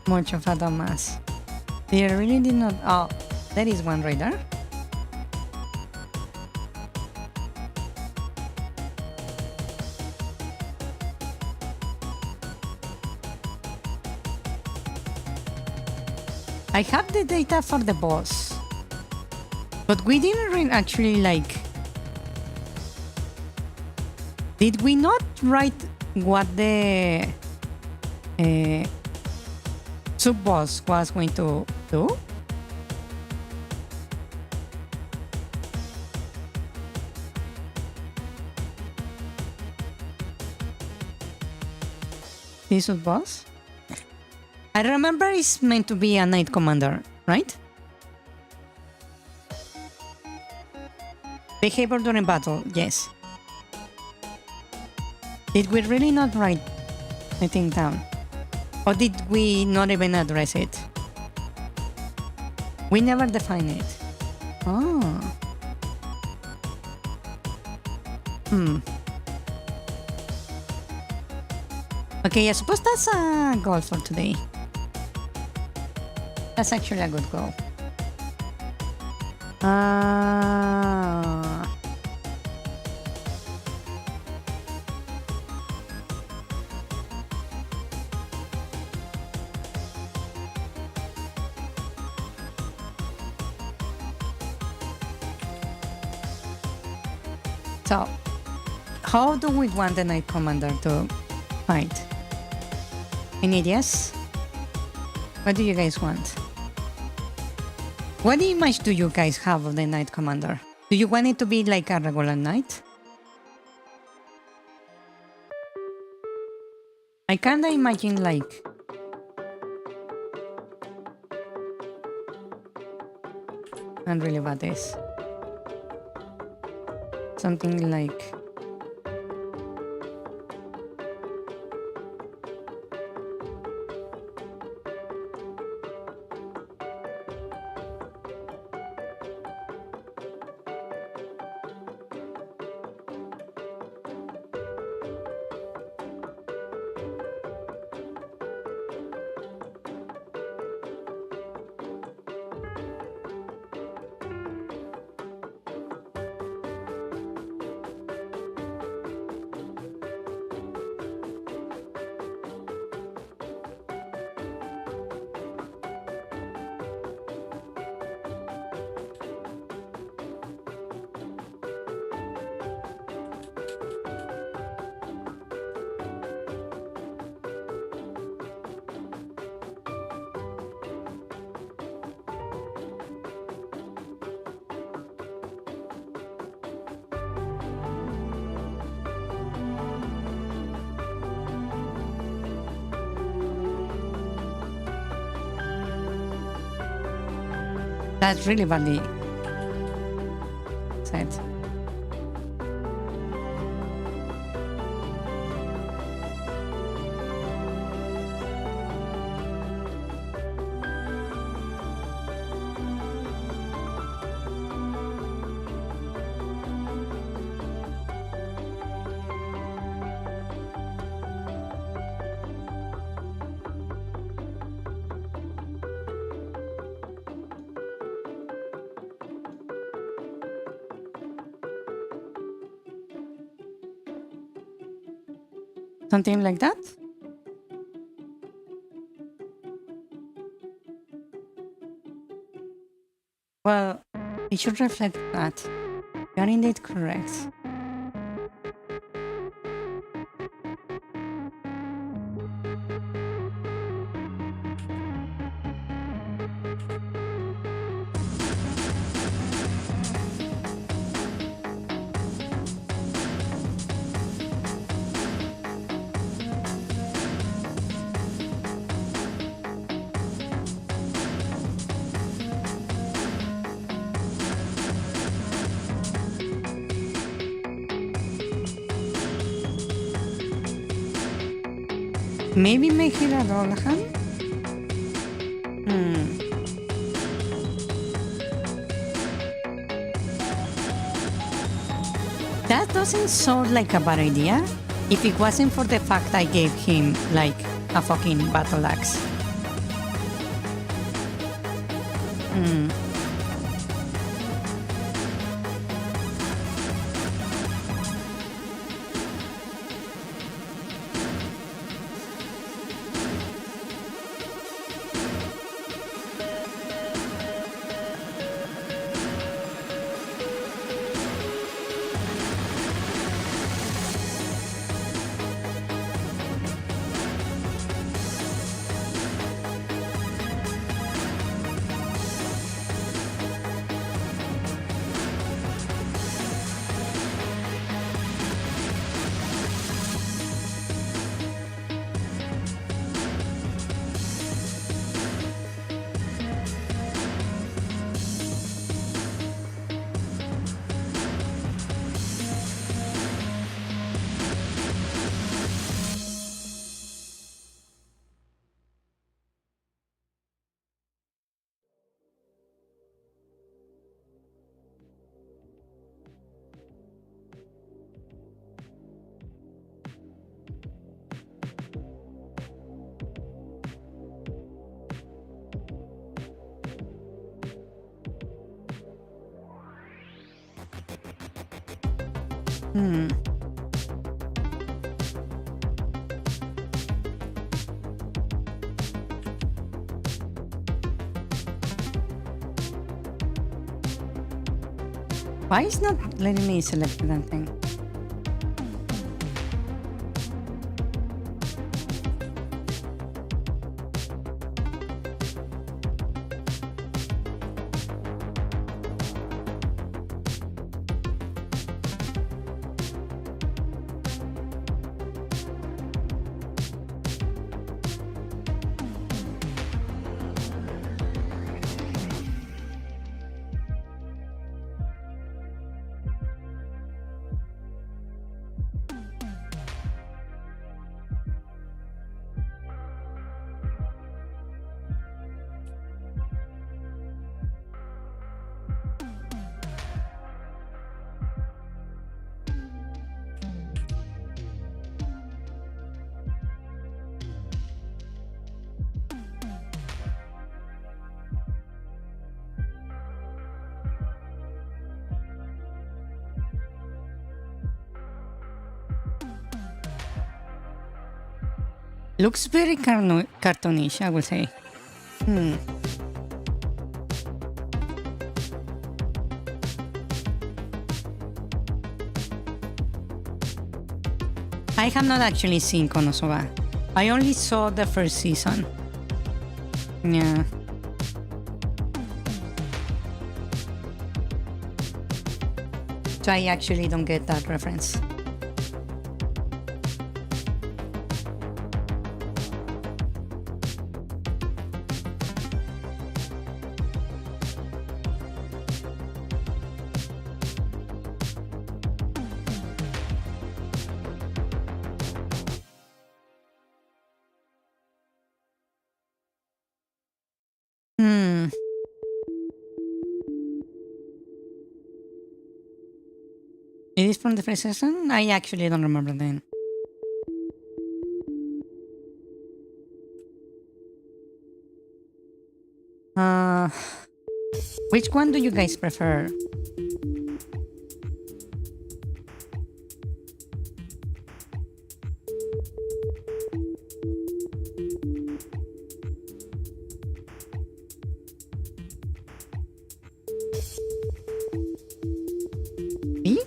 much of a dumbass. Did I really did not? Oh, there is one right there. I have the data for the boss, but we didn't really actually like. Did we not write what the sub-boss was going to do? This sub-boss? I remember it's meant to be a knight commander, right? Behavior during battle, yes. Did we really not write anything down? Or did we not even address it? We never define it. Oh. Okay, I suppose that's a goal for today. That's actually a good goal. So, how do we want the Knight Commander to fight? Any ideas? What do you guys want? What image do you guys have of the Knight Commander? Do you want it to be like a regular knight? I kinda imagine like... Not really about this. Something like... That's really badly said. Something like that? Well, it should reflect that. You are indeed correct. Maybe make it a Rolahan? That doesn't sound like a bad idea if it wasn't for the fact I gave him, like, a fucking battle axe. Why is not letting me select that thing? Looks very cartoonish, I would say. I have not actually seen Konosuba. I only saw the first season. Yeah. So I actually don't get that reference. It is from the first season? I actually don't remember then. Which one do you guys prefer? Me?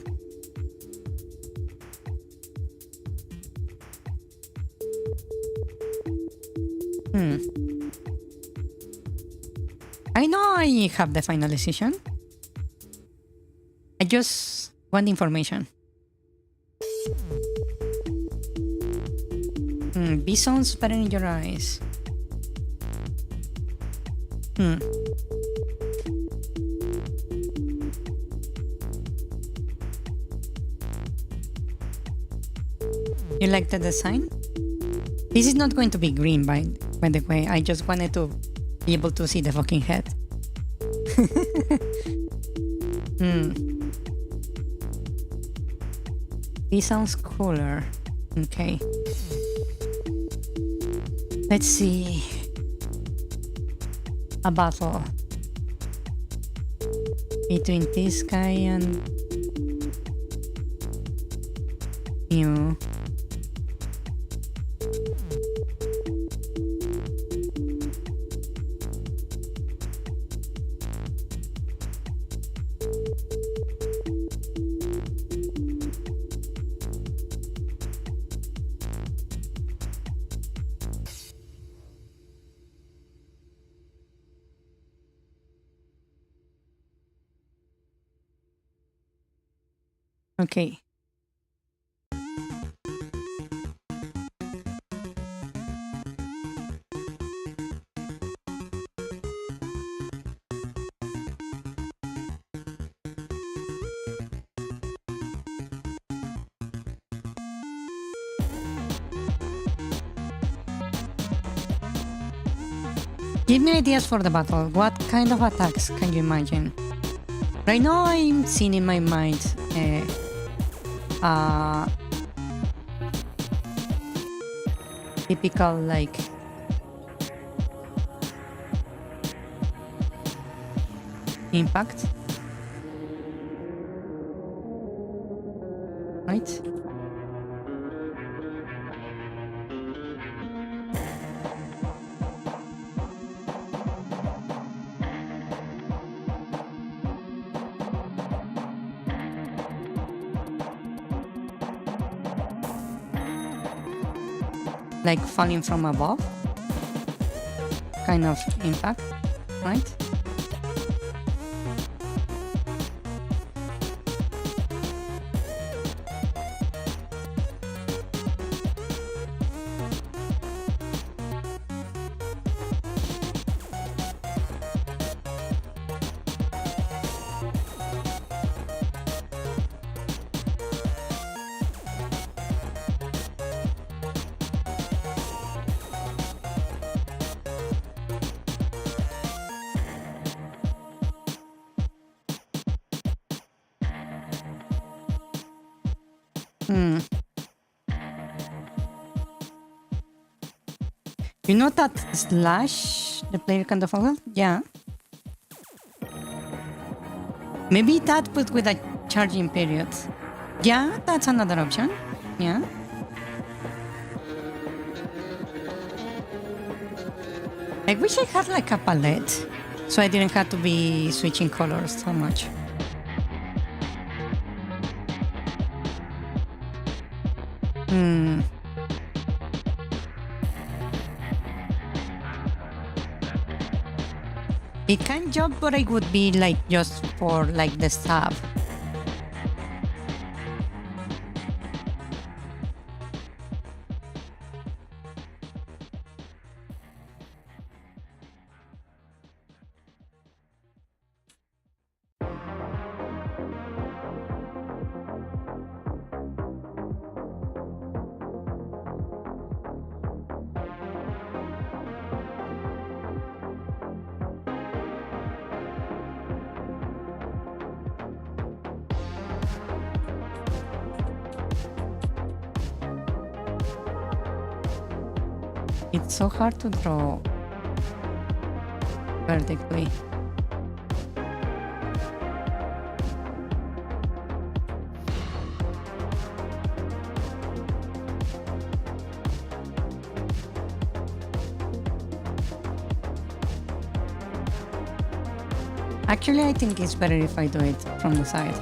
I know I have the final decision. I just want information. B sounds better in your eyes. You like the design? This is not going to be green, by the way. I just wanted to be able to see the fucking head. This sounds cooler. Okay. Let's see. A battle between this guy and you. Okay. Give me ideas for the battle. What kind of attacks can you imagine? Right now I'm seeing in my mind typical like impact, right? Like falling from above kind of impact, right? You know that slash the player can follow? Yeah. Maybe that but with a charging period. Yeah, that's another option. Yeah. I wish I had like a palette so I didn't have to be switching colors so much. It can jump, but it would be like just for like the stab. It's so hard to draw vertically. Actually, I think it's better if I do it from the side.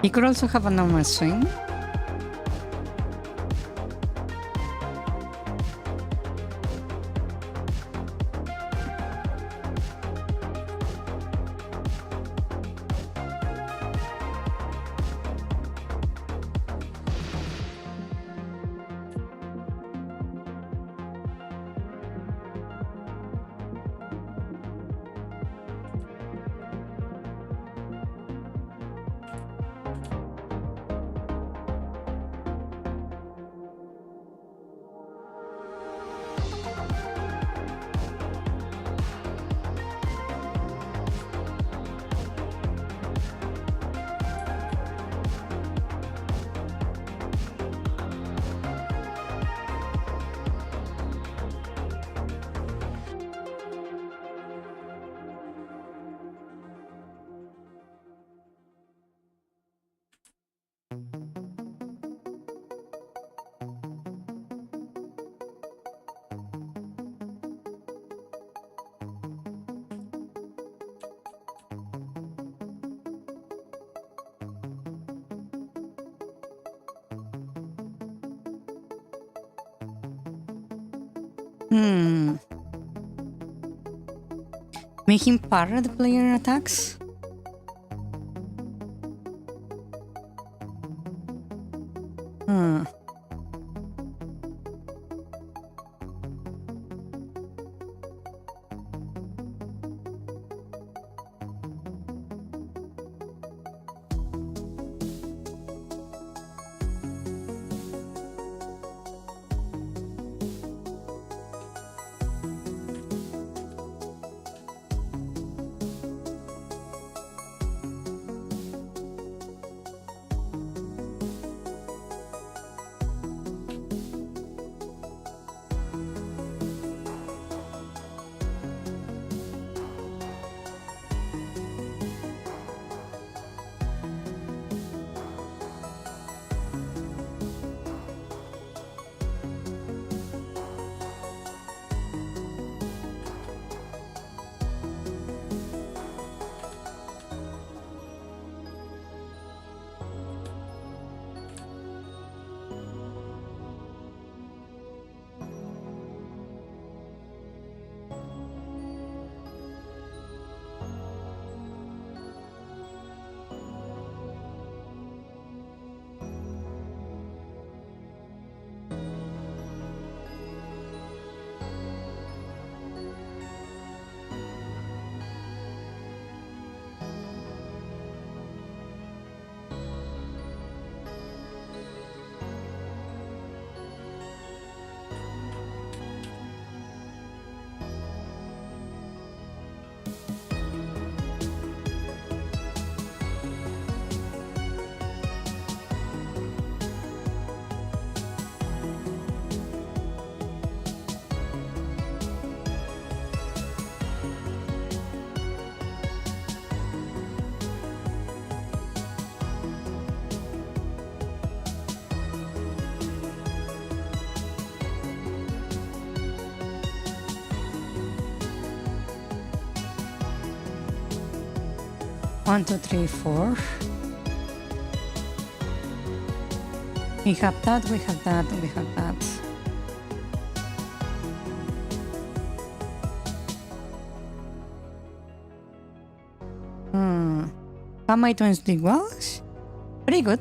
You could also have a normal swing. Make him parry the player attacks. 1, 2, 3, 4. We have that, we have that, we have that. How my twins did well? Pretty good.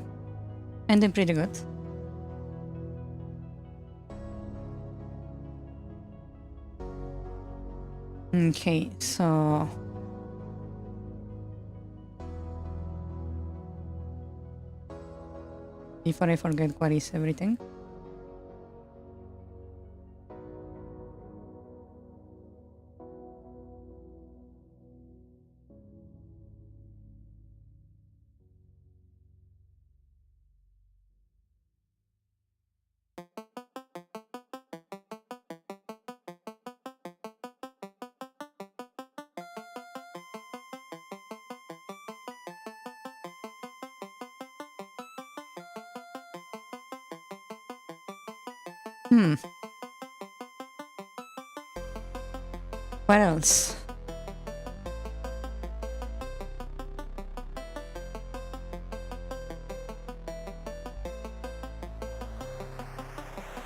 I'm doing pretty good. Okay, so before I forget what is everything. What else?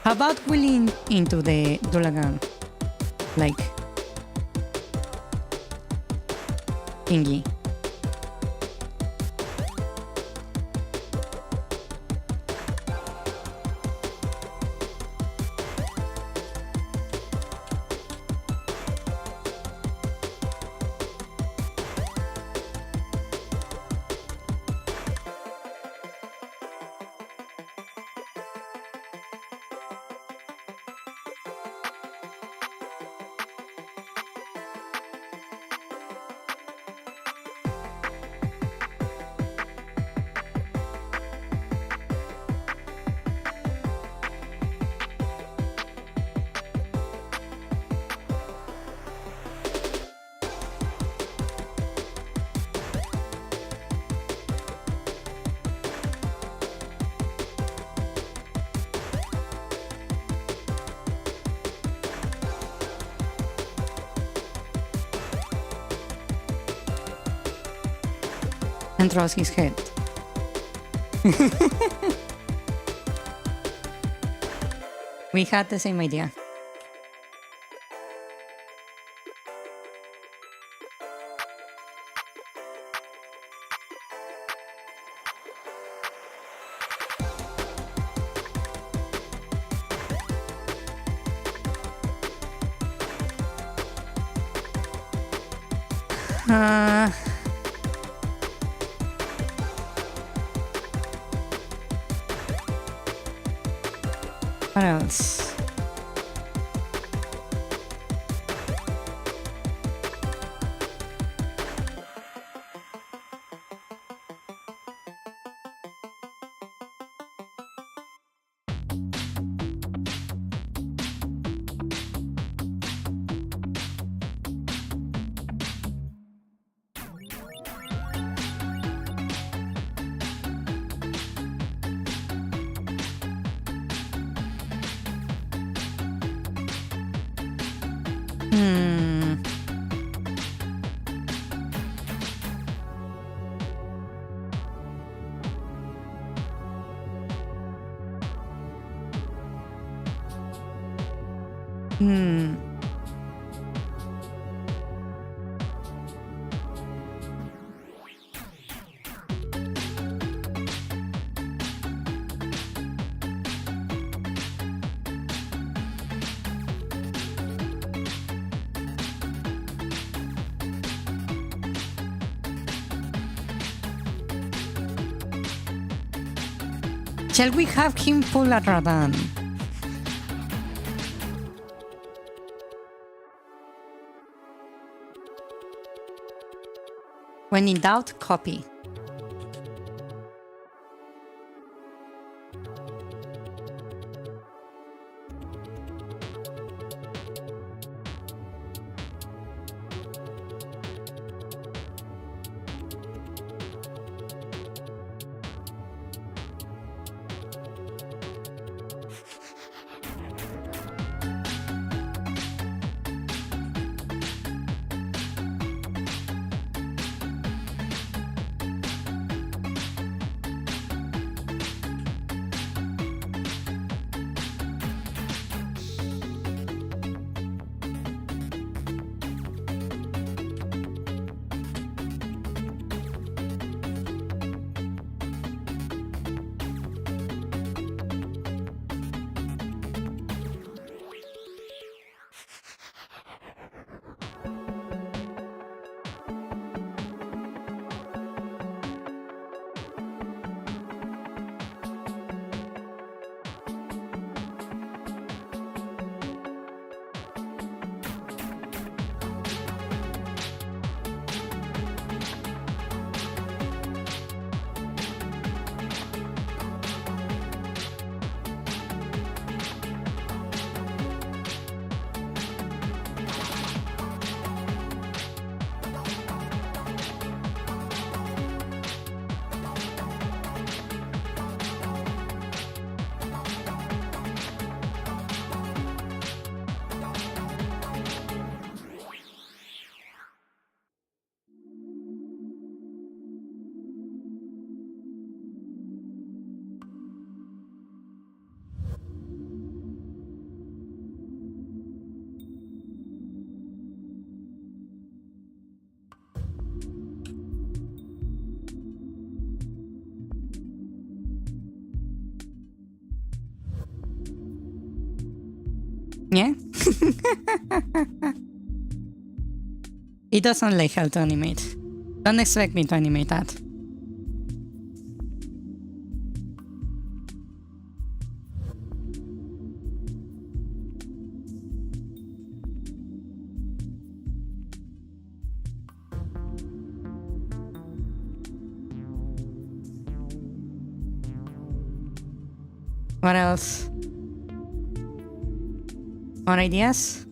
How about wheeling into the Dulagan? Like thingy. And throws his head. We had the same idea. What else? Shall we have him pull a Radan? When in doubt, copy. Yeah? It doesn't like how to animate. Don't expect me to animate that. What else? More ideas?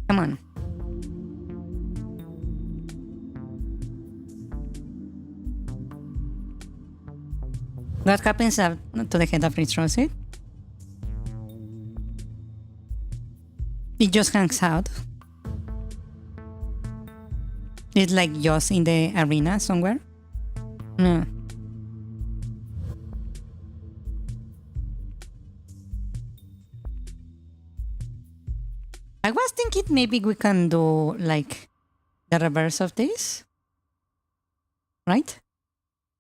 Come on. What happens to the head of throws it? It just hangs out. It's like just in the arena somewhere. Yeah. I was thinking maybe we can do like the reverse of this, right?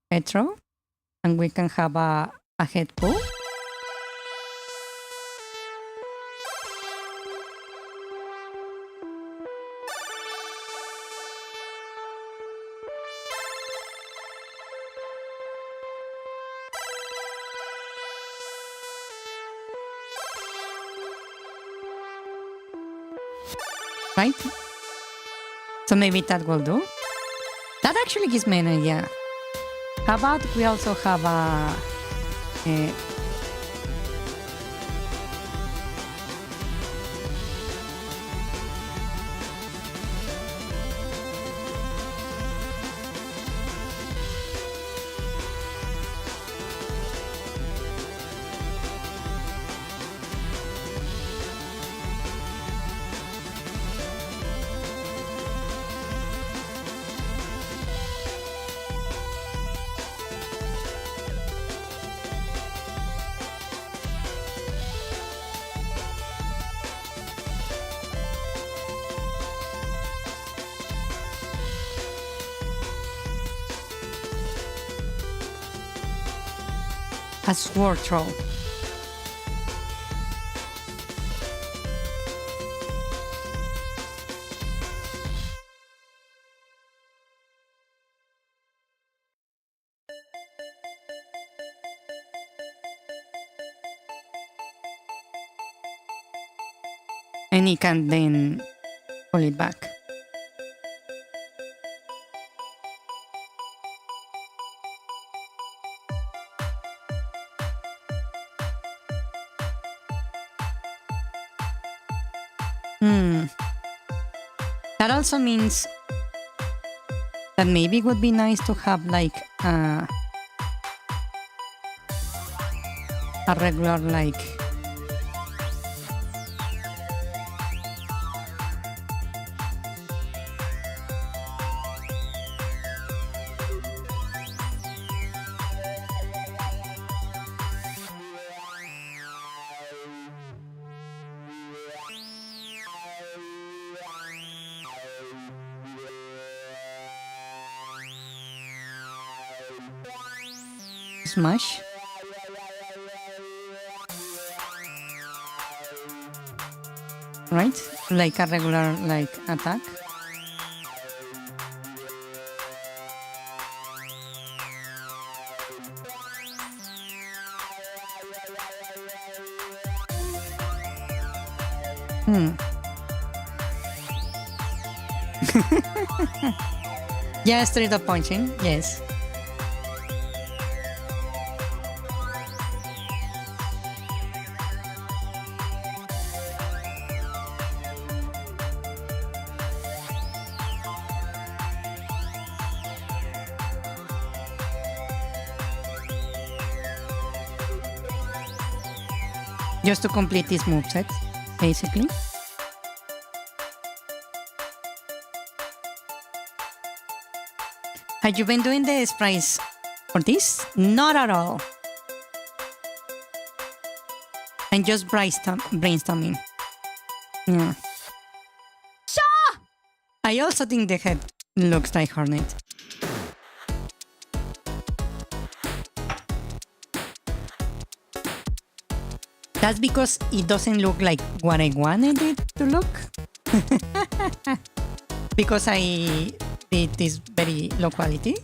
Head throw, and we can have a head pull. Right? So maybe that will do. That actually gives me an idea. How about we also have a sword throw. And he can then pull it back. That also means that maybe it would be nice to have like a regular like smash. Right? Like a regular like attack. Yeah, straight up punching. Yes. Just to complete this moveset, basically. Have you been doing the sprites for this? Not at all. I'm just brainstorming. Yeah. I also think the head looks like Hornet. That's because it doesn't look like what I wanted it to look. Because I did this very low quality.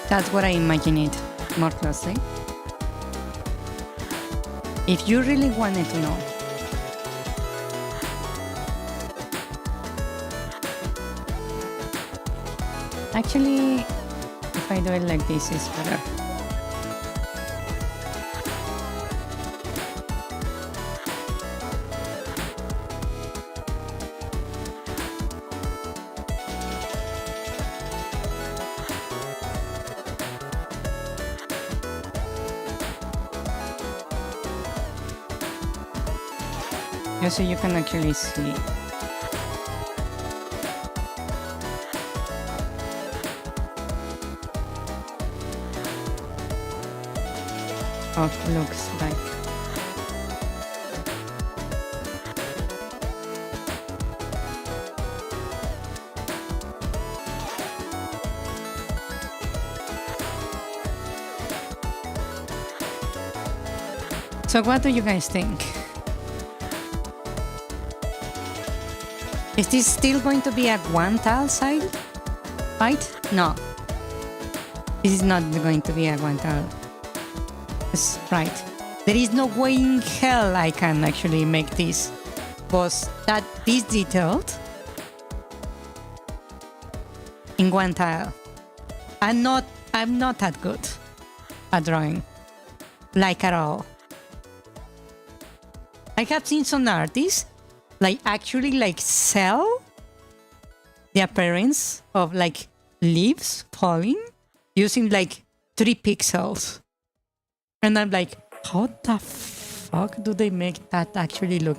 That's what I imagine it more closely. If you really wanted to know. Actually, if I do it like this, it's better. Yeah, so you can actually see. How it looks like. So what do you guys think? Is this still going to be a one tile side fight? No. This is not going to be a one tile. That's right. There is no way in hell I can actually make this boss this detailed in one tile. I'm not that good at drawing. Like at all. I have seen some artists actually sell the appearance of leaves falling using 3 pixels. And I'm like, how the fuck do they make that actually look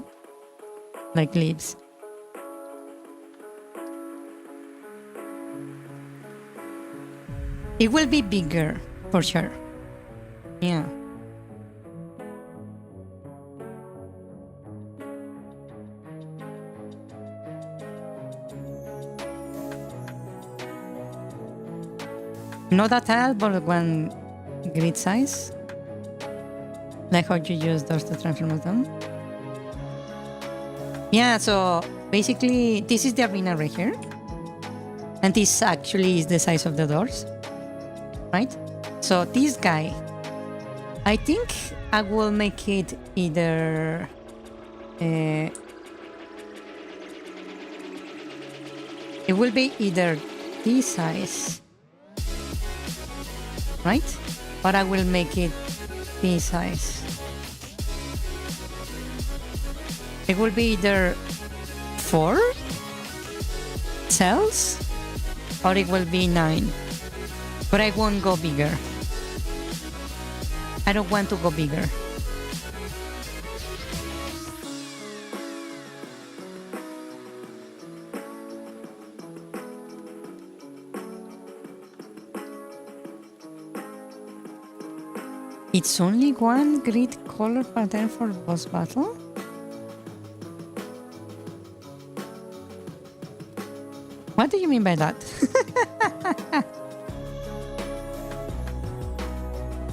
like leaves? It will be bigger for sure. Yeah. Not a tile, but one grid size. Like how you use those to transform them. Yeah, so basically this is the arena right here. And this actually is the size of the doors. Right? So this guy, I think I will make it either... it will be either this size, right? but I will make it this size. It will be either 4 cells or it will be 9, but I won't go bigger. I don't want to go bigger. It's only one grid color pattern for boss battle? What do you mean by that?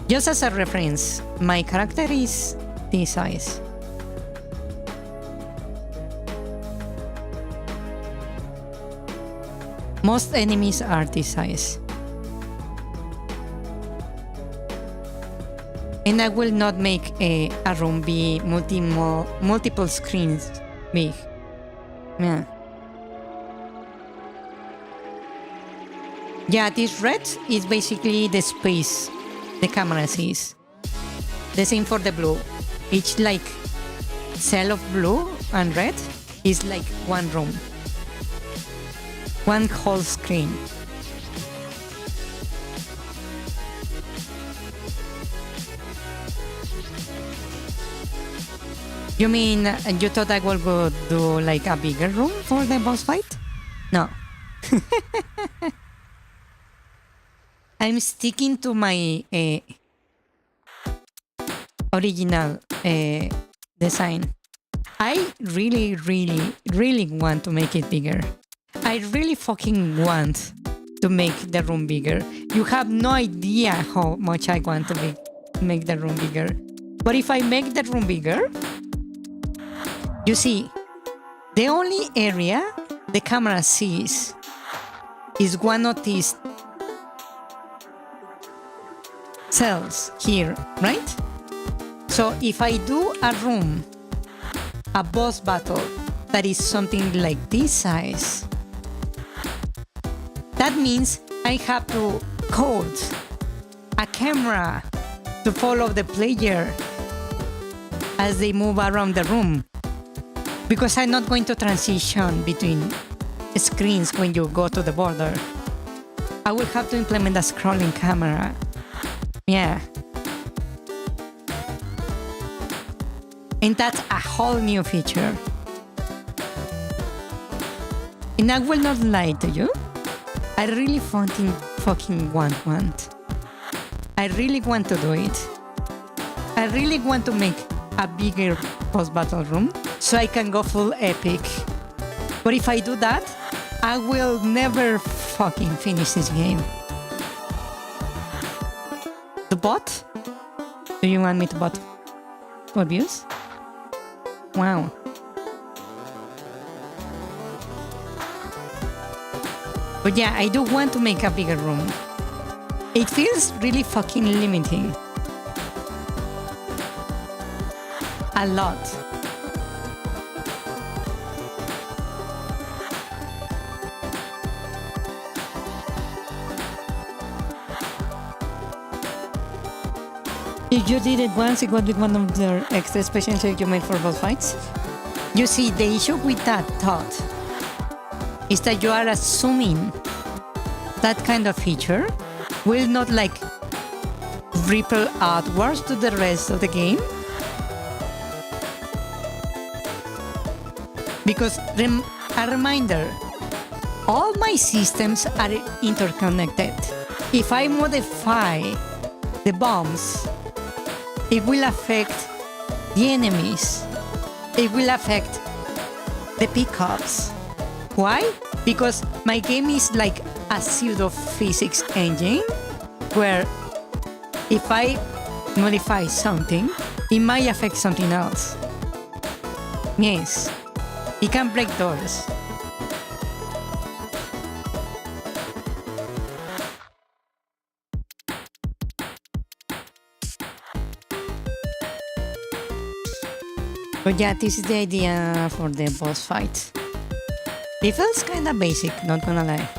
Just as a reference, my character is this size. Most enemies are this size. And I will not make a room be multiple screens big. Yeah. Yeah, this red is basically the space the camera sees. The same for the blue. Each like cell of blue and red is like one room. One whole screen. You mean you thought I will go do like a bigger room for the boss fight? No. I'm sticking to my original design. I really want to make it bigger. I really fucking want to make the room bigger. You have no idea how much I want to make the room bigger. But if I make the room bigger, you see, the only area the camera sees is one of these cells here, right? So if I do a room, a boss battle that is something like this size, that means I have to code a camera to follow the player as they move around the room. Because I'm not going to transition between screens when you go to the border. I will have to implement a scrolling camera. Yeah. And that's a whole new feature. And I will not lie to you. I really fucking want. I really want to do it. I really want to make a bigger post-battle room so I can go full epic. But if I do that, I will never fucking finish this game. The bot? Do you want me to bot for views? Wow. But yeah, I do want to make a bigger room. It feels really fucking limiting. A lot. If you did it once, it would be one of the extra special effects you made for boss fights. You see, the issue with that thought is that you are assuming that kind of feature will not like ripple outwards to the rest of the game. Because a reminder, all my systems are interconnected. If I modify the bombs, it will affect the enemies. It will affect the pickups. Why? Because my game is like a pseudo-physics engine where if I modify something, it might affect something else. Yes, it can break doors. But yeah, this is the idea for the boss fight. It feels kinda basic, not gonna lie.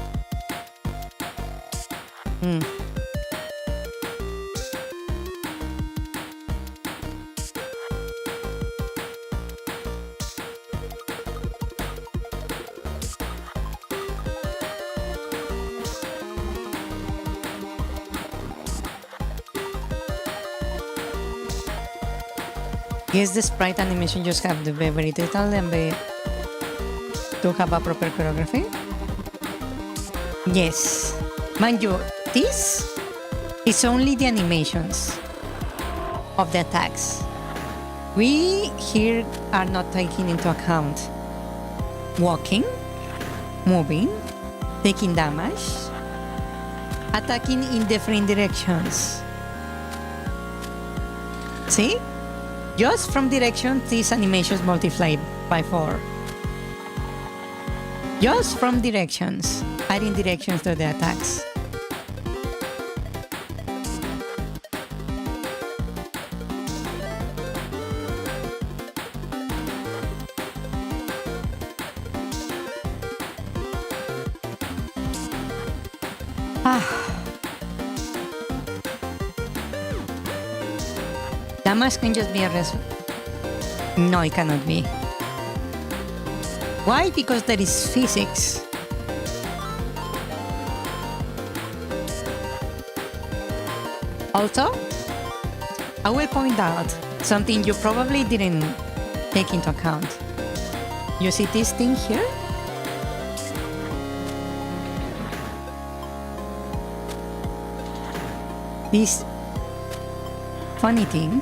Yes, the sprite animation just have to be very detailed and be to have a proper choreography. Yes. Mind you, this is only the animations of the attacks. We here are not taking into account walking, moving, taking damage, attacking in different directions. See? Just from direction, these animations multiply by 4. Just from directions, adding directions to the attacks. Damage can just be a No, it cannot be. Why? Because there is physics. Also, I will point out something you probably didn't take into account. You see this thing here? This funny thing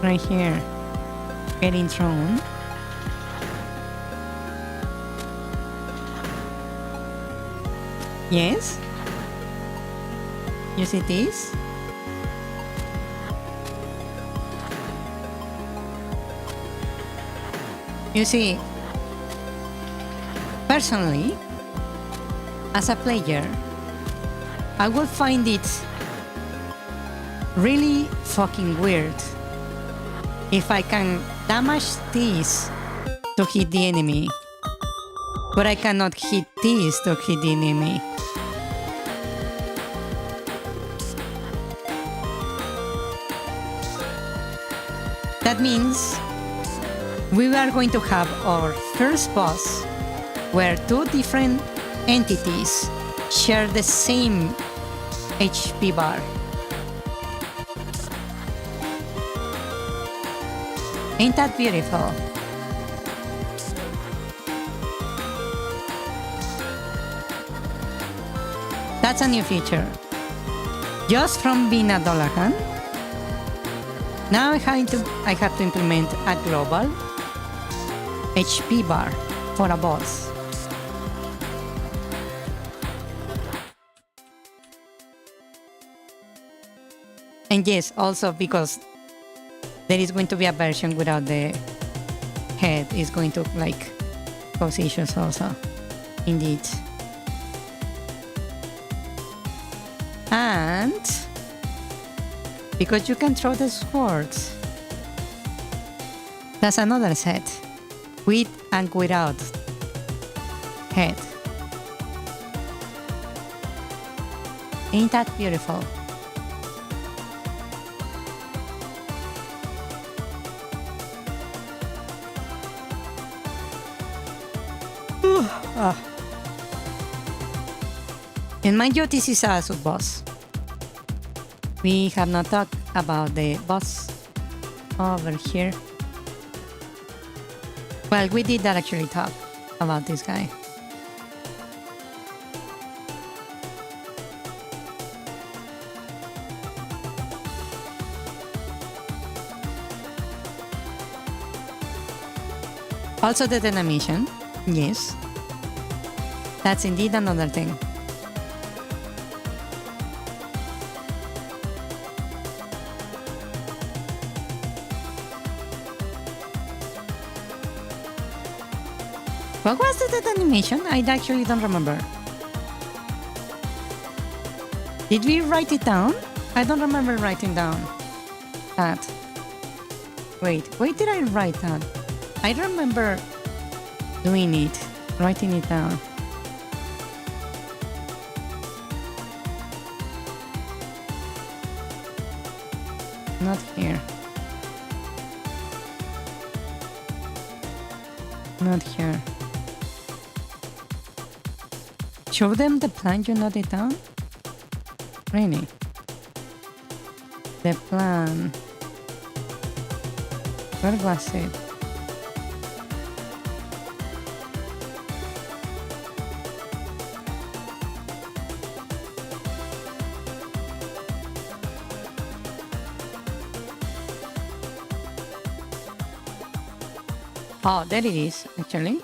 right here, getting thrown. Yes? You see this? You see, personally, as a player, I would find it really fucking weird if I can damage this to hit the enemy, but I cannot hit this to hit the enemy. That means we are going to have our first boss where two different entities share the same HP bar. Ain't that beautiful? That's a new feature. Just from being a Dullahan, now I have to implement a global HP bar for a boss. And yes, also because there is going to be a version without the head, is going to cause issues also. Indeed. And because you can throw the swords, that's another set, with and without head. Ain't that beautiful? And mind you, this is a sub-boss. We have not talked about the boss over here. Well, we did actually talk about this guy. Also the animation, yes. That's indeed another thing. What was that animation? I actually don't remember. Did we write it down? I don't remember writing down that. Wait, did I write that? I remember doing it, writing it down. Not here. Not here. Show them the plan, you note it down? Really? The plan. Where was it? Oh, there it is, actually.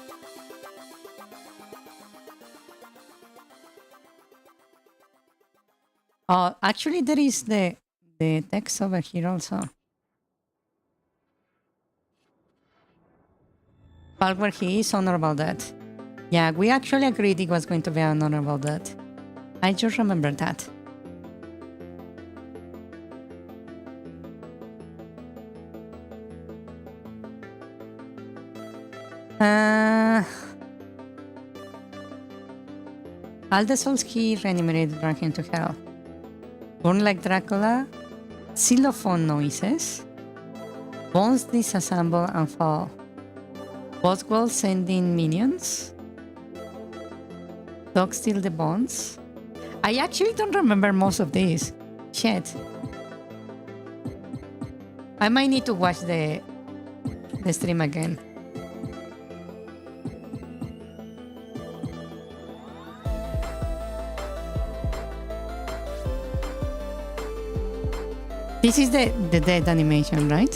Oh, actually, there is the text over here also. Part where he is honorable death. Yeah, we actually agreed it was going to be an honorable death. I just remember that. All the souls he reanimated drank into hell. Born like Dracula, xylophone noises, bones disassemble and fall. Boswell sending minions. Dog steal the bones. I actually don't remember most of these. Shit. I might need to watch the stream again. This is the dead animation, right?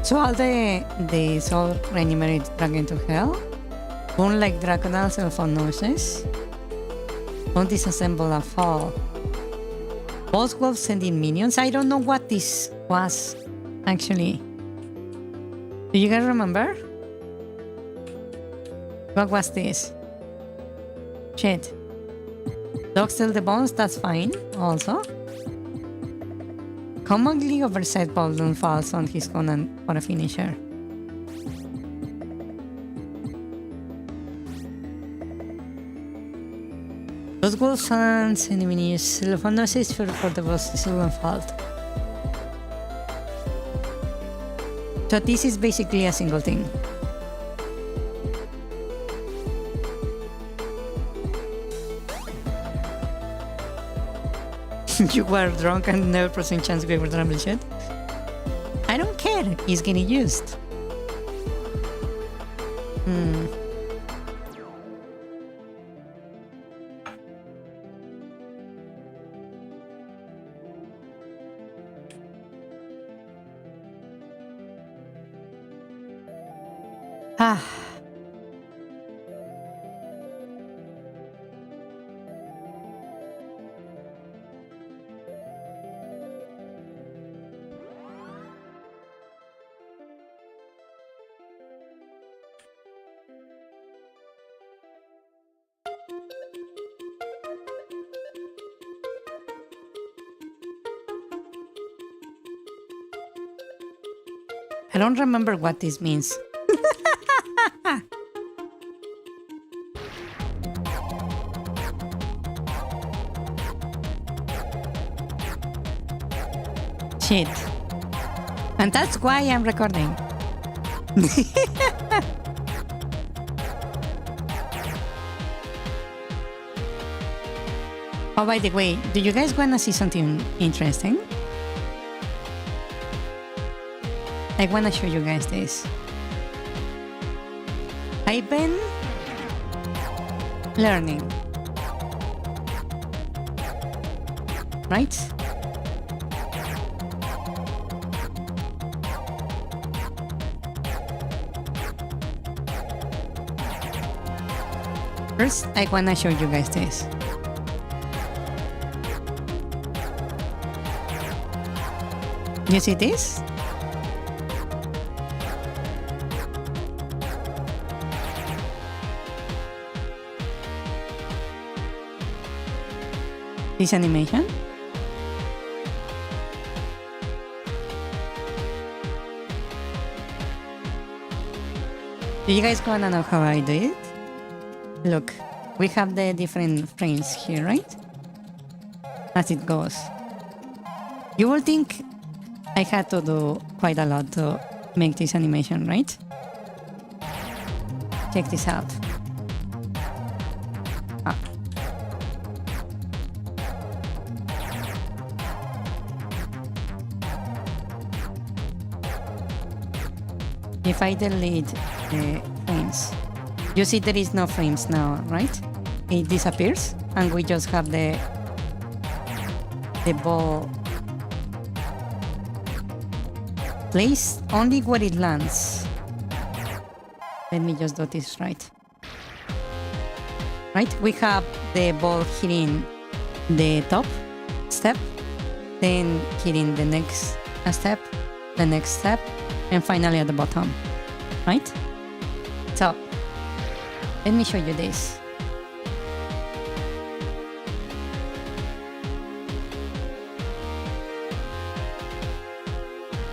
So all the soul reanimated drag into hell. Born like Dracula, cell phone noises. Don't disassemble and fall. Both wolves sending minions. I don't know what this was, actually. Do you guys remember? What was this? Shit. Dog steal the bones, that's fine, also. Commonly oversized balloon falls on his Conan for a finisher. Those wolves and enemies cell noises for the boss silver fault. So this is basically a single thing. You were drunk and 9% chance we were drunk shit. I don't care, it's getting used. Ah. I don't remember what this means. Shit. And that's why I'm recording. Oh, by the way, do you guys want to see something interesting? I want to show you guys this. I've been learning. Right? First, I want to show you guys this. You see this? This animation. Do you guys wanna know how I do it? Look, we have the different frames here, right? As it goes. You will think I had to do quite a lot to make this animation, right? Check this out. if I delete the frames, you see there is no frames now, right? It disappears and we just have the ball placed only where it lands. Let me just do this right. Right, we have the ball hitting the top step, then hitting the next step, the next step, and finally at the bottom, right? So, let me show you this.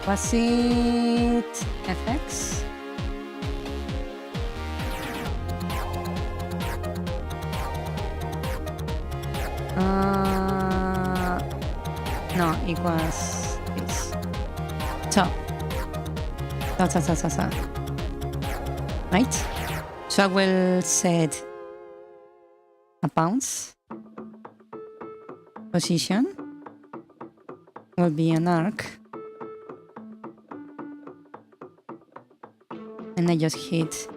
Was it FX? No, it was this. So, right? So I will set a bounce position will be an arc, and I just hit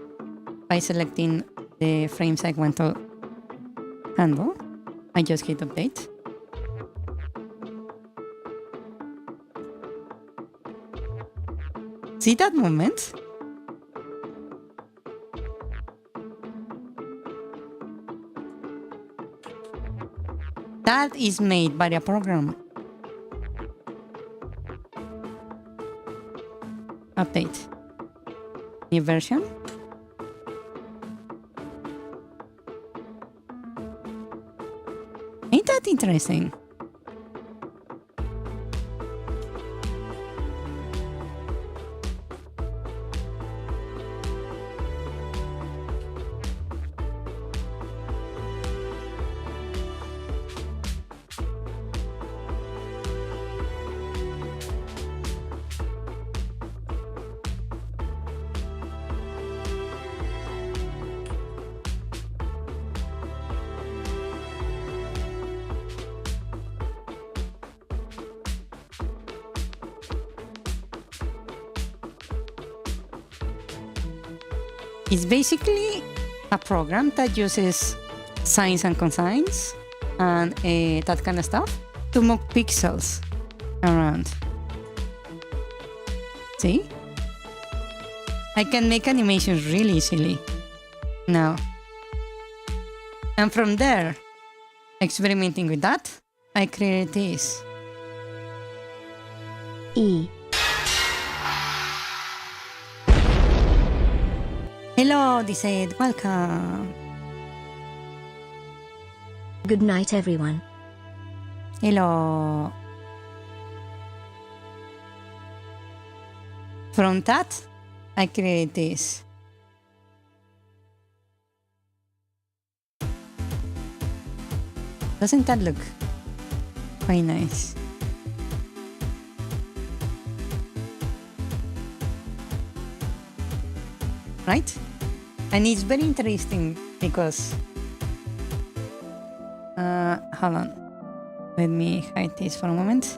by selecting the frames I want to handle. I just hit update. See that movement? That is made by a program. Update. New version. Ain't that interesting? It's basically a program that uses sines and cosines and that kind of stuff to move pixels around. See? I can make animations really easily now. And from there, experimenting with that, I created this. E. Hello, they said, welcome. Good night, everyone. Hello. From that, I created this. Doesn't that look quite nice? Right? And it's very interesting because hold on, let me hide this for a moment.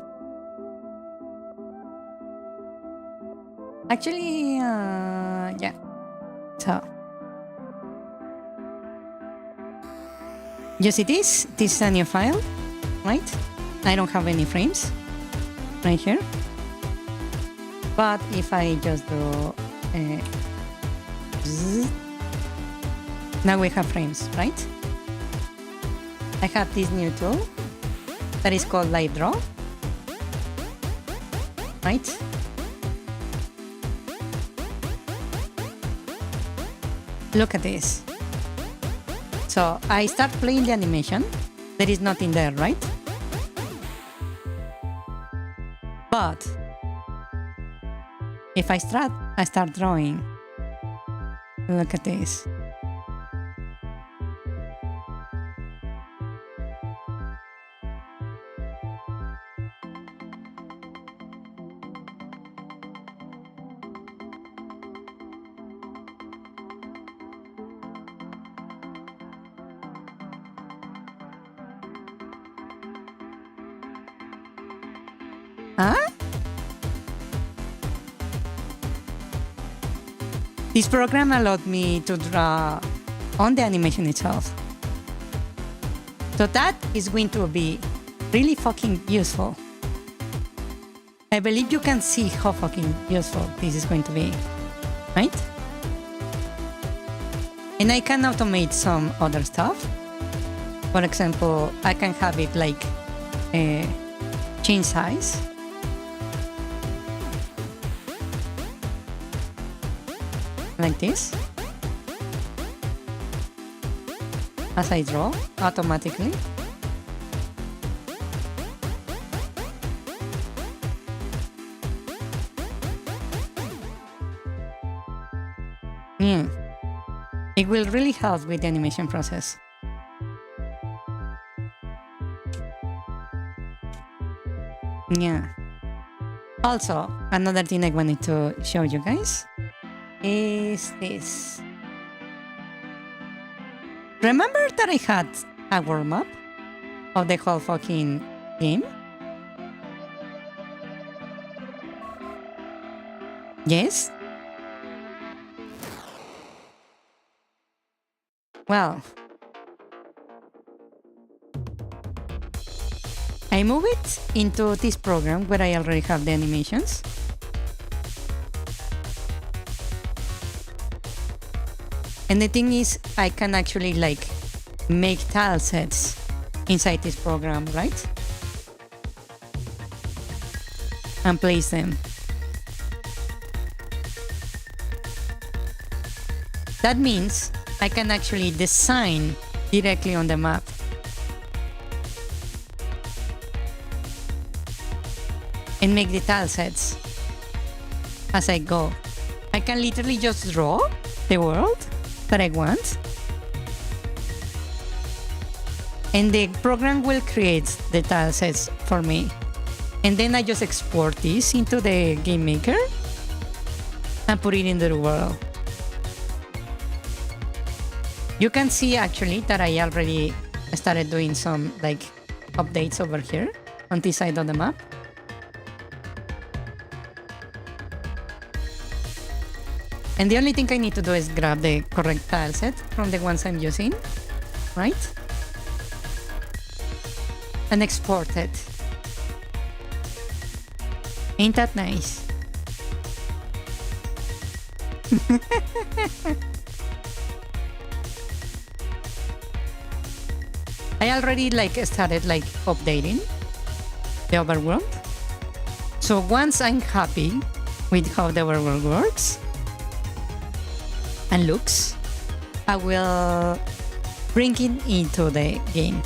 Actually, yeah. So you see this? This is a new file, right? I don't have any frames right here. But if I just do now we have frames, right? I have this new tool that is called Live Draw, right? Look at this. So I start playing the animation. There is nothing there, right? But if I start drawing. Look at this. Huh? This program allowed me to draw on the animation itself. So that is going to be really fucking useful. I believe you can see how fucking useful this is going to be, right? And I can automate some other stuff. For example, I can have it like change size. Like this. As I draw automatically. Yeah. It will really help with the animation process. Yeah. Also, another thing I wanted to show you guys is this. Remember that I had a warm-up of the whole fucking game? Yes? Well, I move it into this program where I already have the animations. And the thing is, I can actually like make tile sets inside this program, right? And place them. That means I can actually design directly on the map. And make the tile sets as I go. I can literally just draw the world that I want. And the program will create the tile sets for me. And then I just export this into the game maker and put it in the world. You can see actually that I already started doing some like updates over here on this side of the map. And the only thing I need to do is grab the correct tile set from the ones I'm using, right? And export it. Ain't that nice? I already like started like updating the overworld. So once I'm happy with how the overworld works and looks, I will bring it into the game.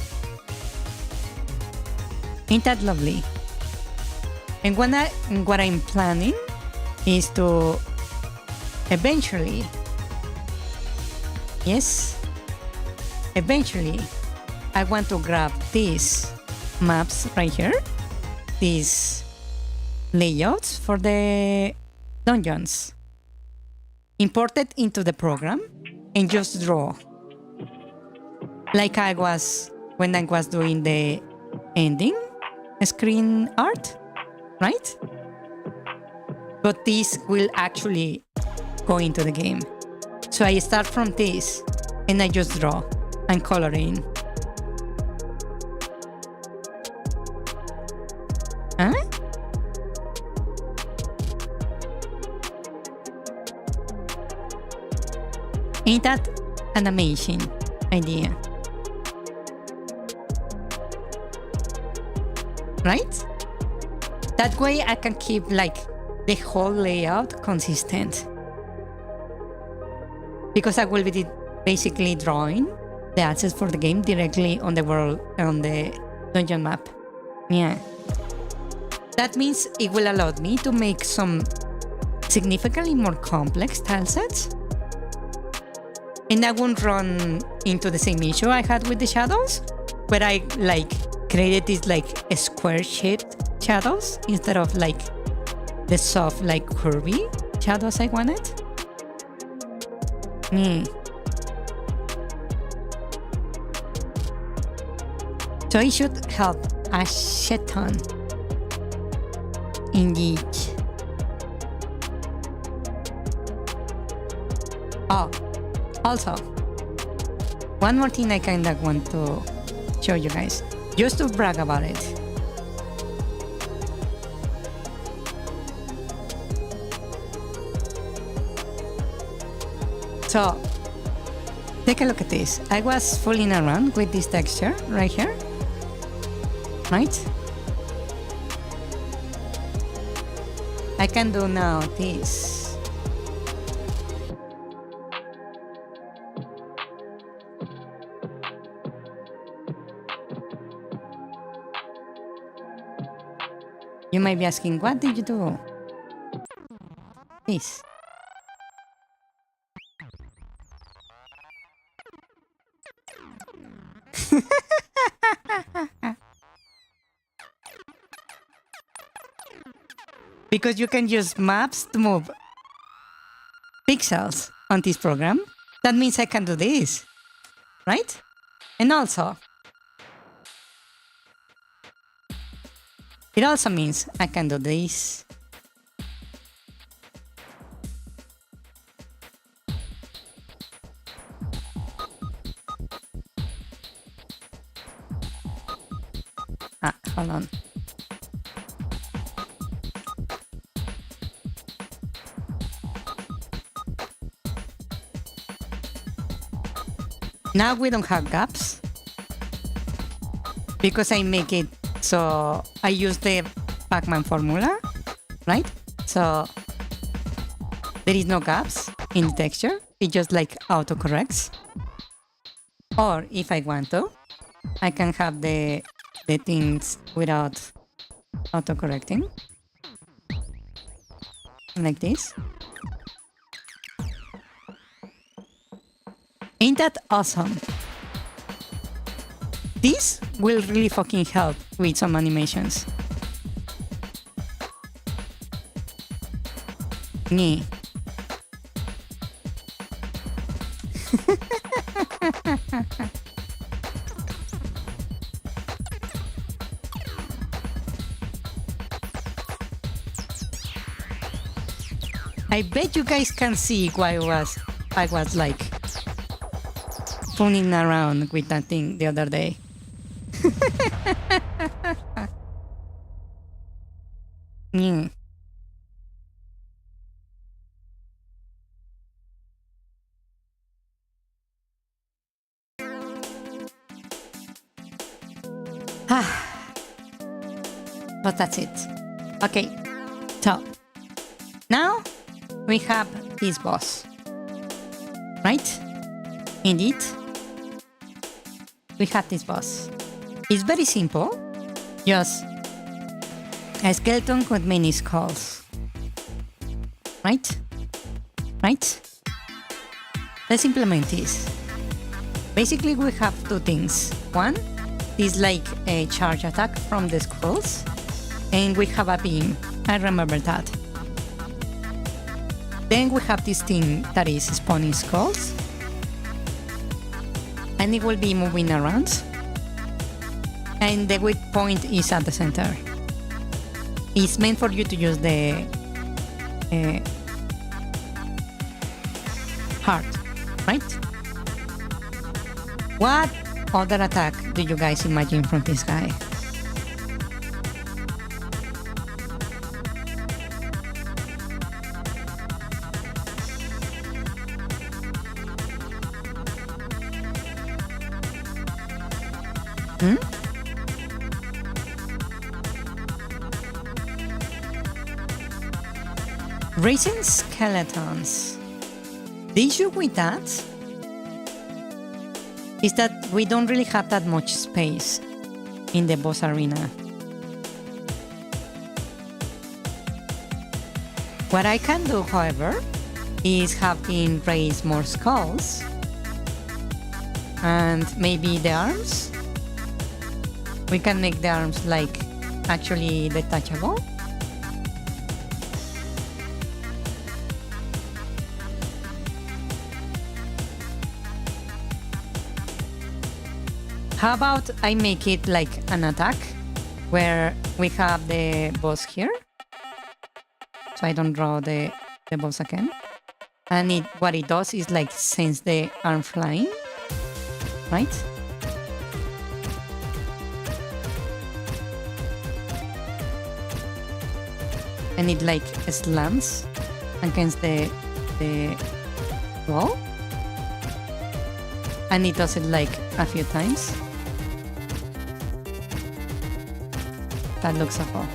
Ain't that lovely? And what I'm planning is to eventually, yes, eventually, I want to grab these maps right here, these layouts for the dungeons, import it into the program and just draw like I was when I was doing the ending screen art, right? But this will actually go into the game. So I start from this and I just draw and color in. Huh? Ain't that an amazing idea? Right? That way I can keep like the whole layout consistent. Because I will be basically drawing the assets for the game directly on the world, on the dungeon map. Yeah. That means it will allow me to make some significantly more complex tile sets. And I won't run into the same issue I had with the shadows, where I like created these like square shaped shadows instead of like the soft like curvy shadows I wanted. So it should help a shit ton. Indeed. Oh, also, one more thing I kind of want to show you guys, just to brag about it. So, take a look at this. I was fooling around with this texture right here, right? I can do now this. You might be asking, what did you do? This. Because you can use maps to move pixels on this program. That means I can do this, right? And also, it also means I can do this. Hold on. Now we don't have gaps because I make it so I use the Pac-Man formula, right? So there is no gaps in the texture. It just like autocorrects. Or if I want to, I can have the things without autocorrecting. Like this. Ain't that awesome? This will really fucking help with some animations. Yeah. I bet you guys can see why I was like fooling around with that thing the other day. Yeah. But that's it. Okay, so now we have this boss, right? Indeed, we have this boss. It's very simple, just a skeleton with many skulls, right? Right? Let's implement this. Basically, we have two things. One is like a charge attack from the skulls, and we have a beam. I remember that. Then we have this thing that is spawning skulls, and it will be moving around, and the weak point is at the center. It's meant for you to use the heart, right? What other attack do you guys imagine from this guy? Raising skeletons. The issue with that is that we don't really have that much space in the boss arena. What I can do, however, is have him raise more skulls and maybe the arms. We can make the arms like actually detachable. How about I make it like an attack where we have the boss here? So I don't draw the boss again. And what it does is like sends the arm flying, right? And it like slams against the wall. And it does it like a few times. That looks awful.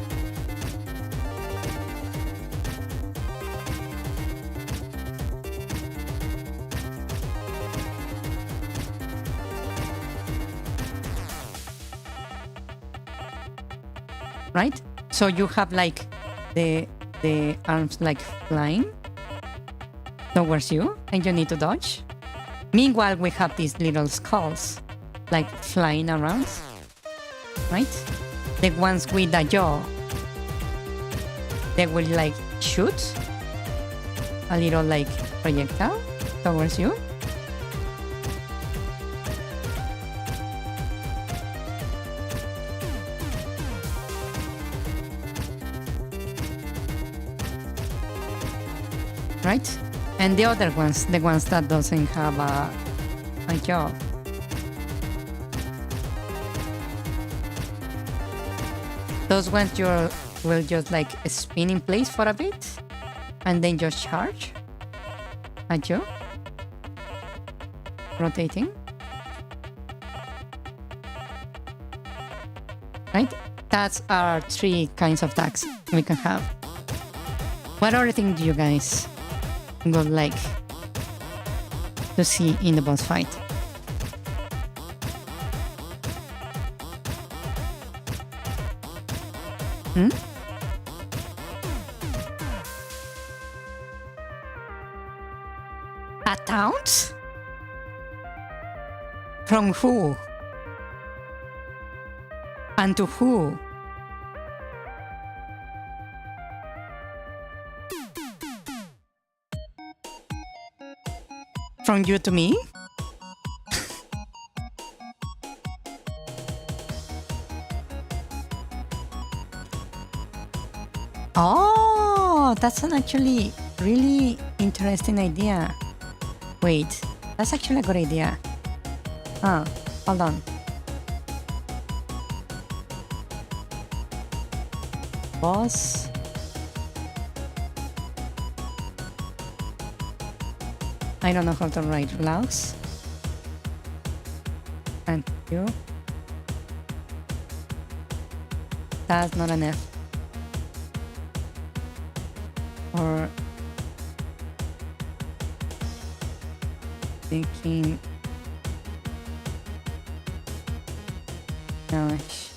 Right? So you have like the arms like flying towards you and you need to dodge. Meanwhile, we have these little skulls like flying around, right? The ones with the jaw, they will like shoot a little like projectile towards you. Right? And the other ones, the ones that doesn't have a jaw. Those ones you will just like spin in place for a bit and then just charge at you, rotating. Right? That's our 3 kinds of attacks we can have. What other thing do you guys would like to see in the boss fight? A taunt? From who? And to who? From you to me? Oh, that's an actually really interesting idea. Wait, that's actually a good idea. Hold on. Boss. I don't know how to write logs. And you. That's not an F. Or thinking. Gosh.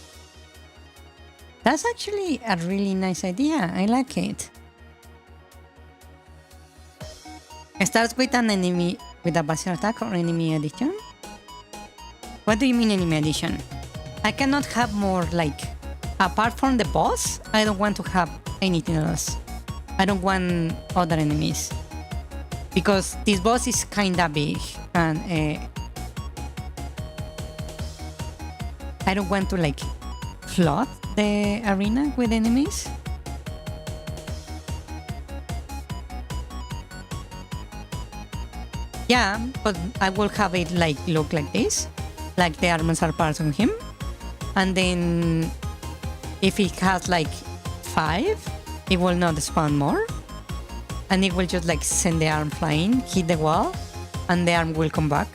That's actually a really nice idea. I like it. It starts with an enemy with a basic attack or enemy addition. What do you mean enemy addition? I cannot have more like, apart from the boss, I don't want to have anything else. I don't want other enemies. Because this boss is kinda big and I don't want to like flood the arena with enemies. Yeah, but I will have it like look like this, like the armors are part of him, and then if it has like 5, it will not spawn more, and it will just like send the arm flying, hit the wall, and the arm will come back.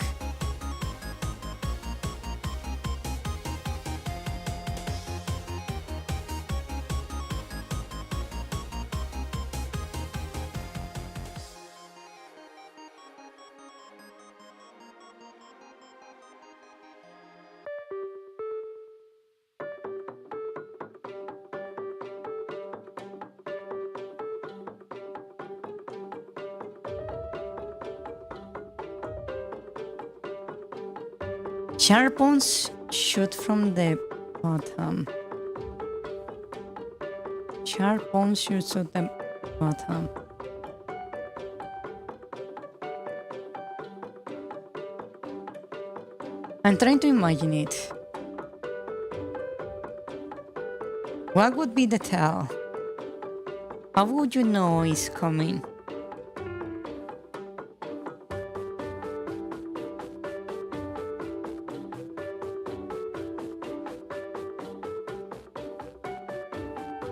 Sharp bones shoot from the bottom. Sharp bones shoots at the bottom. I'm trying to imagine it. What would be the tell? How would you know it's coming?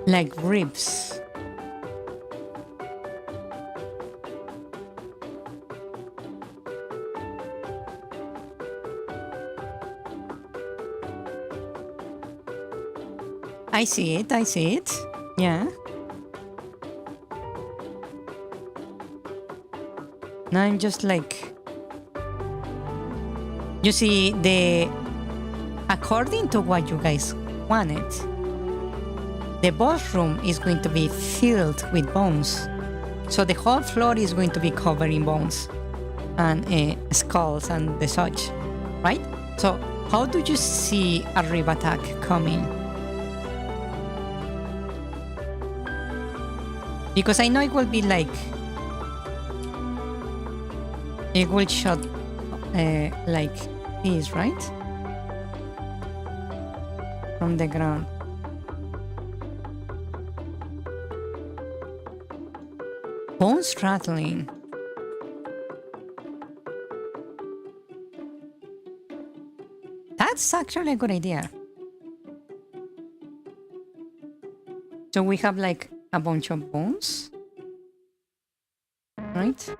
like ribs. I see it, I see it. Yeah. Now I'm just like, you see, according to what you guys wanted, the boss room is going to be filled with bones. So the whole floor is going to be covered in bones and skulls and the such, right? So how do you see a rib attack coming? Because I know it will be like, it will shot like this, right? From the ground. Bones rattling. That's actually a good idea. So we have like a bunch of bones, right?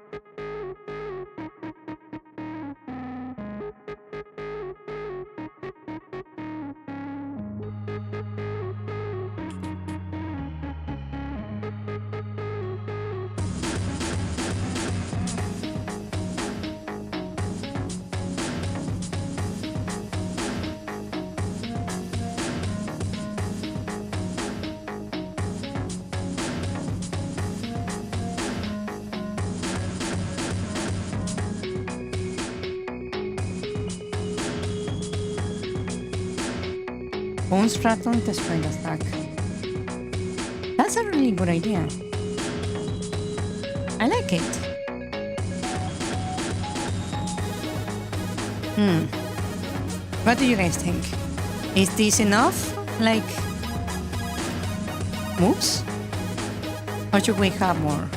Bones rattling to spring attack. That's a really good idea. I like it. What do you guys think? Is this enough, like, moves? Or should we have more?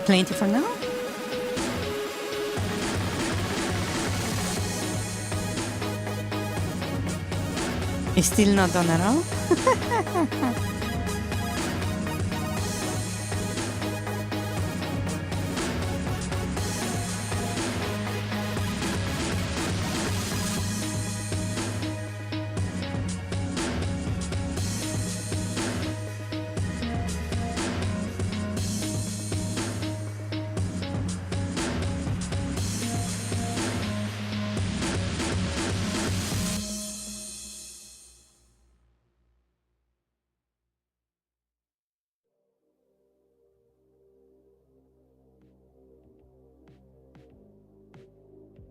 Plenty for now? It's still not done at all?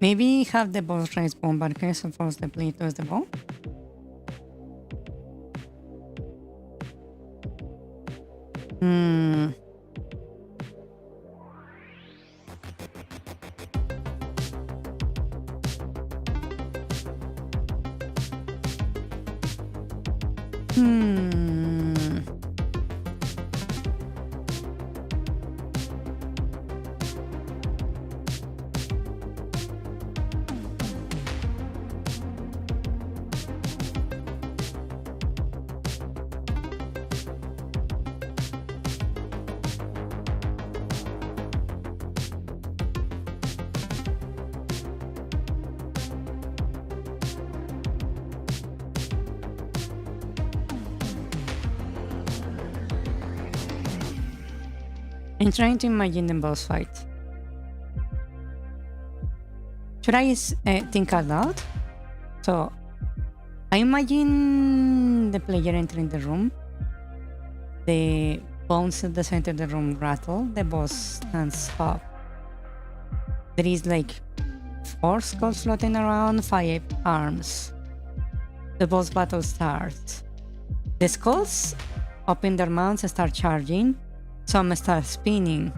Maybe have the boss raise bombardiers and force the blade towards the ball? I'm trying to imagine the boss fight. Should I think out loud? So, I imagine the player entering the room. The bones at the center of the room rattle. The boss stands up. There is like 4 skulls floating around, 5 arms. The boss battle starts. The skulls open their mouths and start charging. Some start spinning.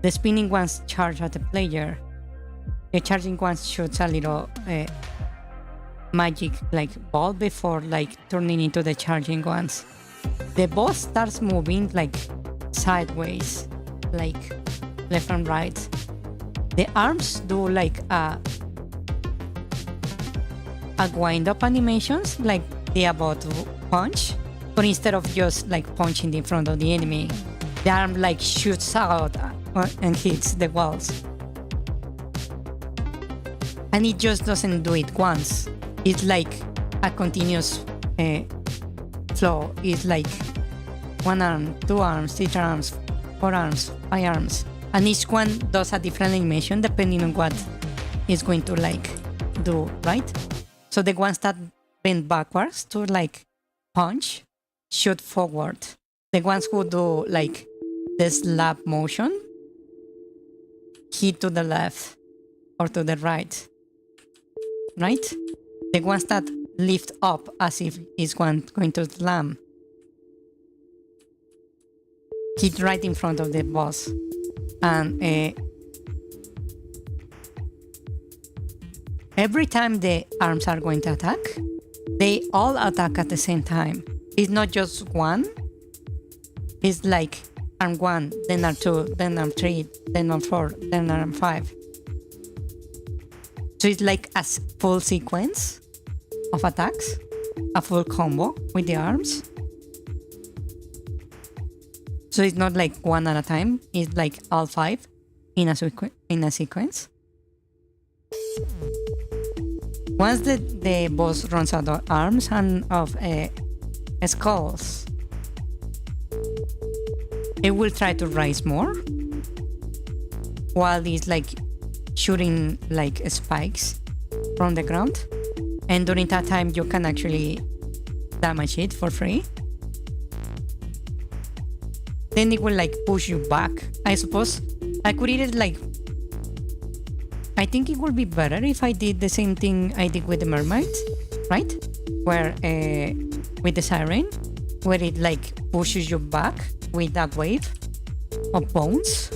The spinning ones charge at the player. The charging ones shoots a little magic like ball before like turning into the charging ones. The boss starts moving like sideways, like left and right. The arms do like a wind up animations, like they about to punch, but instead of just like punching in front of the enemy, the arm like shoots out and hits the walls. And it just doesn't do it once. It's like a continuous flow. It's like 1 arm, 2 arms, 3 arms, 4 arms, 5 arms. And each one does a different animation depending on what it's going to like do, right? So the ones that bend backwards to like punch, shoot forward. The ones who do like the slap motion, hit to the left or to the right. Right? The ones that lift up as if it's going to slam, hit right in front of the boss. And every time the arms are going to attack, they all attack at the same time. It's not just one. It's like arm 1, then arm 2, then arm 3, then arm 4, then arm 5. So it's like a full sequence of attacks, a full combo with the arms. So it's not like one at a time, it's like all 5 in a sequence. Once the boss runs out of arms and of skulls, it will try to rise more while it's like shooting like spikes from the ground, and during that time you can actually damage it for free. Then it will like push you back. I suppose I could eat it like, I think it would be better if I did the same thing I did with the mermaid, right? Where with the siren, where it like pushes you back with that wave of bones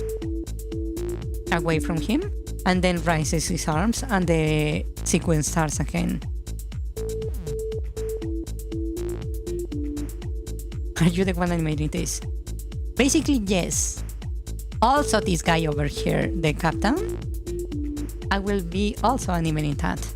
away from him, and then raises his arms and the sequence starts again. Are you the one animating this? Basically, yes. Also, this guy over here, the captain, I will be also animating that.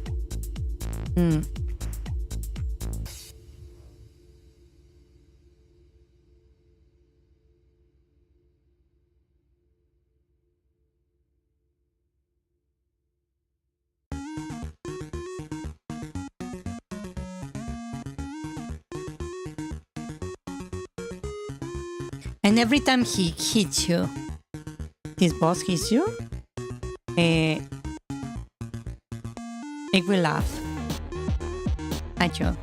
And every time he hits you, his boss hits you, it will laugh at you.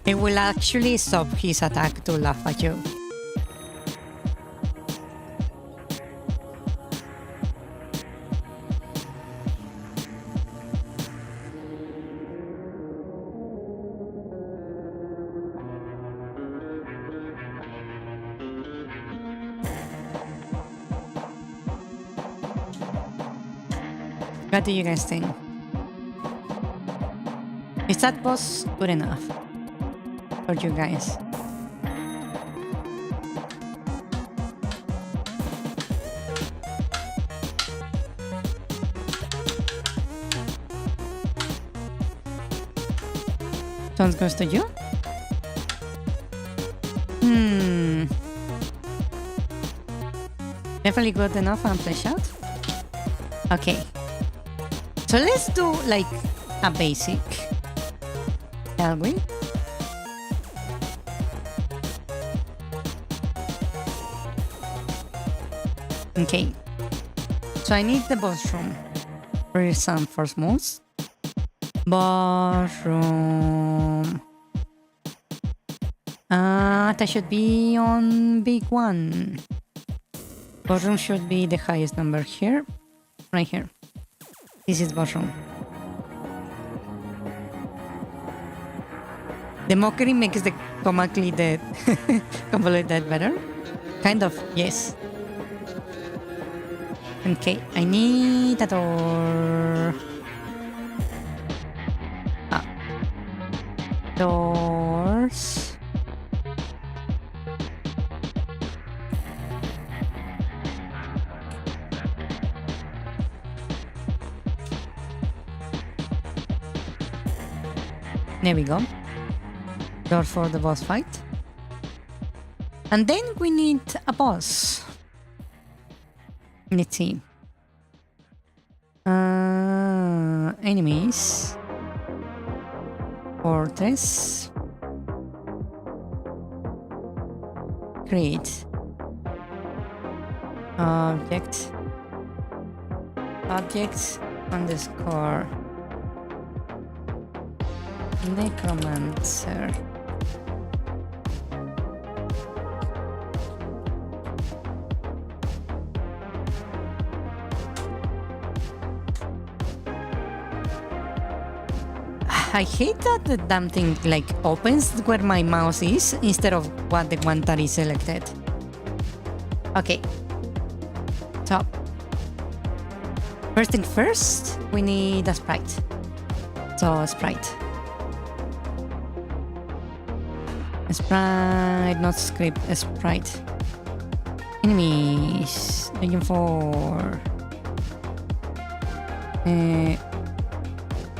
It will actually stop his attack to laugh at you. What do you guys think? Is that boss good enough for you guys? Sounds good to you? Definitely good enough and flesh out? Okay. So let's do like a basic, shall we? Okay. So I need the boss room. For some first moves. Boss room. That should be on big one. Boss room should be the highest number here. Right here. This is boss room. The mockery makes the completely that better. Kind of, yes. Okay, I need a door. Doors. There we go. Door for the boss fight. And then we need a boss. Let's see. Enemies. Fortress. Create. Object. Object underscore. Necromancer. I hate that the damn thing like opens where my mouse is instead of what the one that is selected. Okay. So first thing first, we need a sprite. So sprite. A sprite, not script, a sprite. Enemies. Region 4.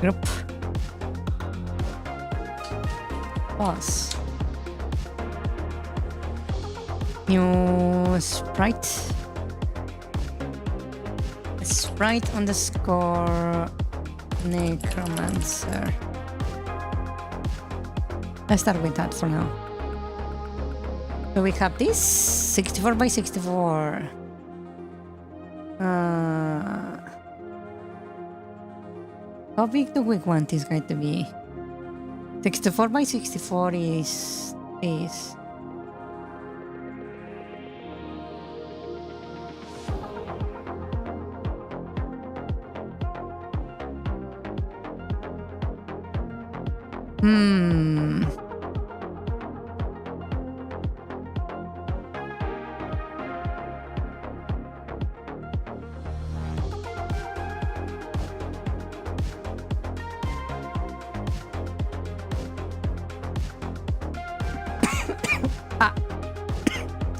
Group. Boss. New sprite. Sprite underscore necromancer. Let's start with that for now. So we have this 64 by 64. How big do we want this guy to be? 64 by 64 is this.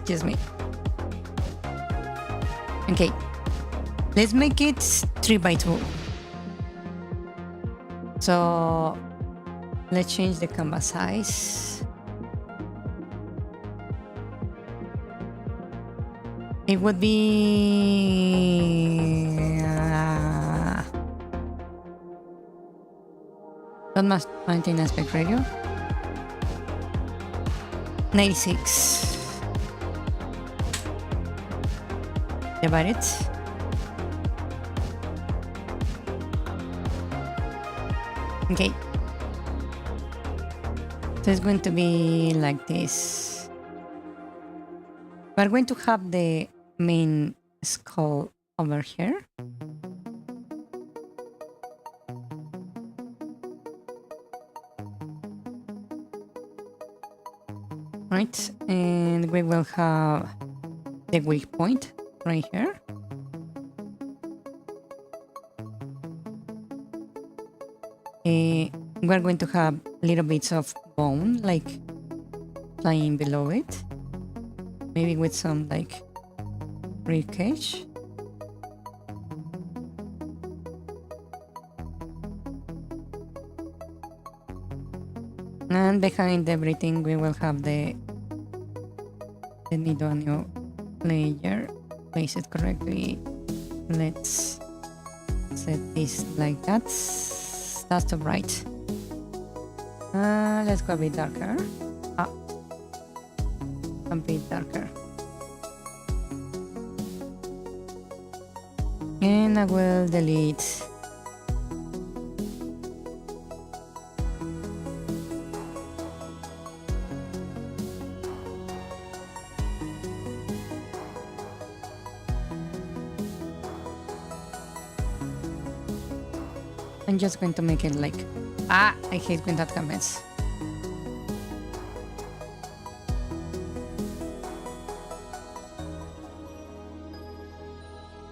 Excuse me. Okay, let's make it 3 by 2. So let's change the canvas size. It would be not must maintain aspect ratio 96. Divide it. Okay. So it's going to be like this. We're going to have the main skull over here. Right, and we will have the weak point right here. We're going to have little bits of bone like flying below it, maybe with some like ribcage. And behind everything we will have the need a new layer. Place it correctly. Let's set this like that. That's the right. Let's go a bit darker. A bit darker. And I will delete I'm just going to make it like I hate when that happens.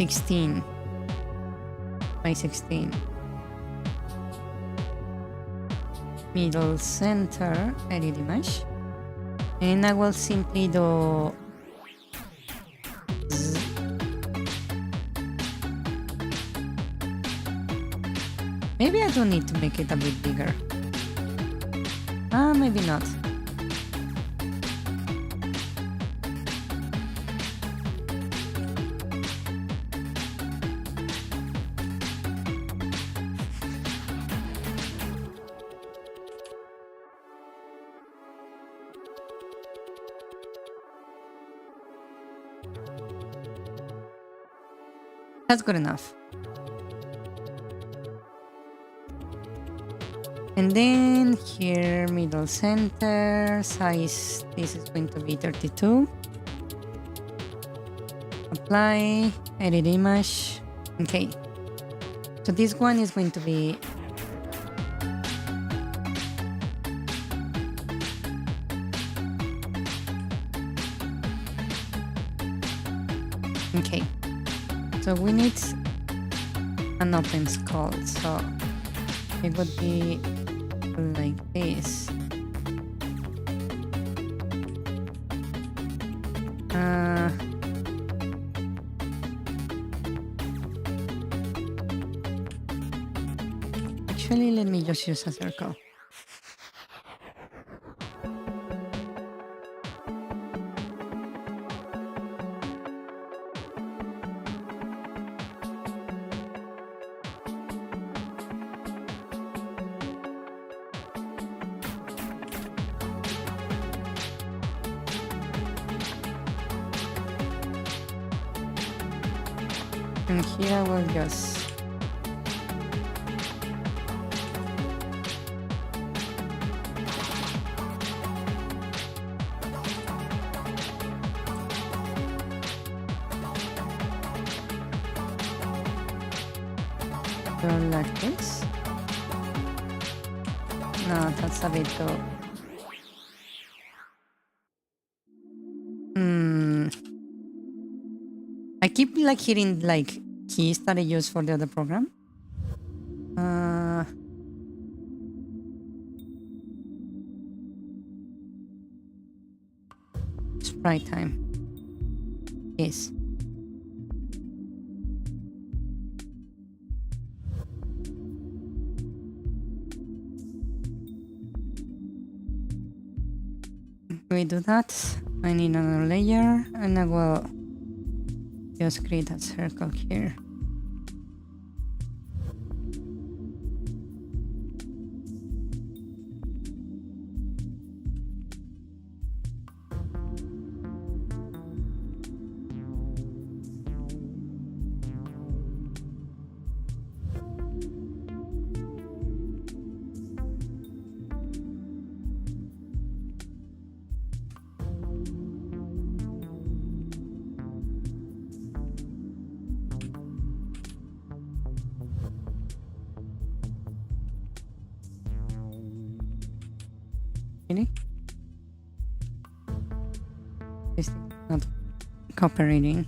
16 by 16. Middle center, edit image. And I will simply do maybe I don't need to make it a bit bigger. Maybe not. That's good enough. And then here, middle center, size, this is going to be 32. Apply, edit image. Okay. So this one is going to be okay. So we need an open skull. So it would be like this. Actually, let me just use a circle. And here I will just go like this. No, that's a bit too. I keep like hitting like keys that I use for the other program. Sprite time. Yes. We do that. I need another layer, and I will just create a circle here. Really? This is not cooperating.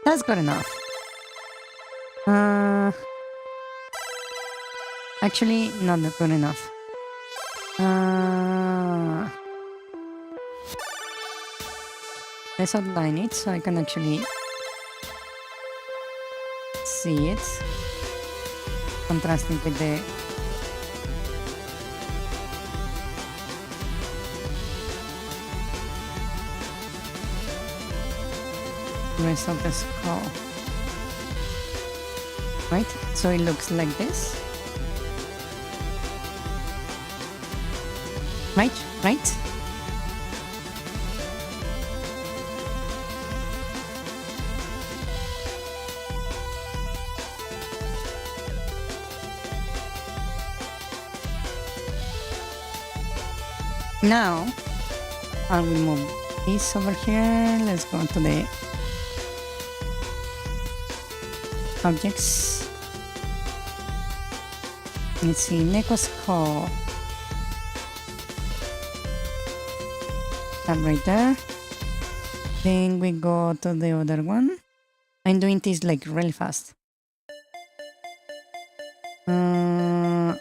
That's good enough. Actually, not good enough. Let's outline it so I can actually see it, contrasting with the rest of the skull. Right? So it looks like this. Right? Right? Now, I will move this over here. Let's go to the objects. Let's see, Necoscope. That right there. Then we go to the other one. I'm doing this like really fast. The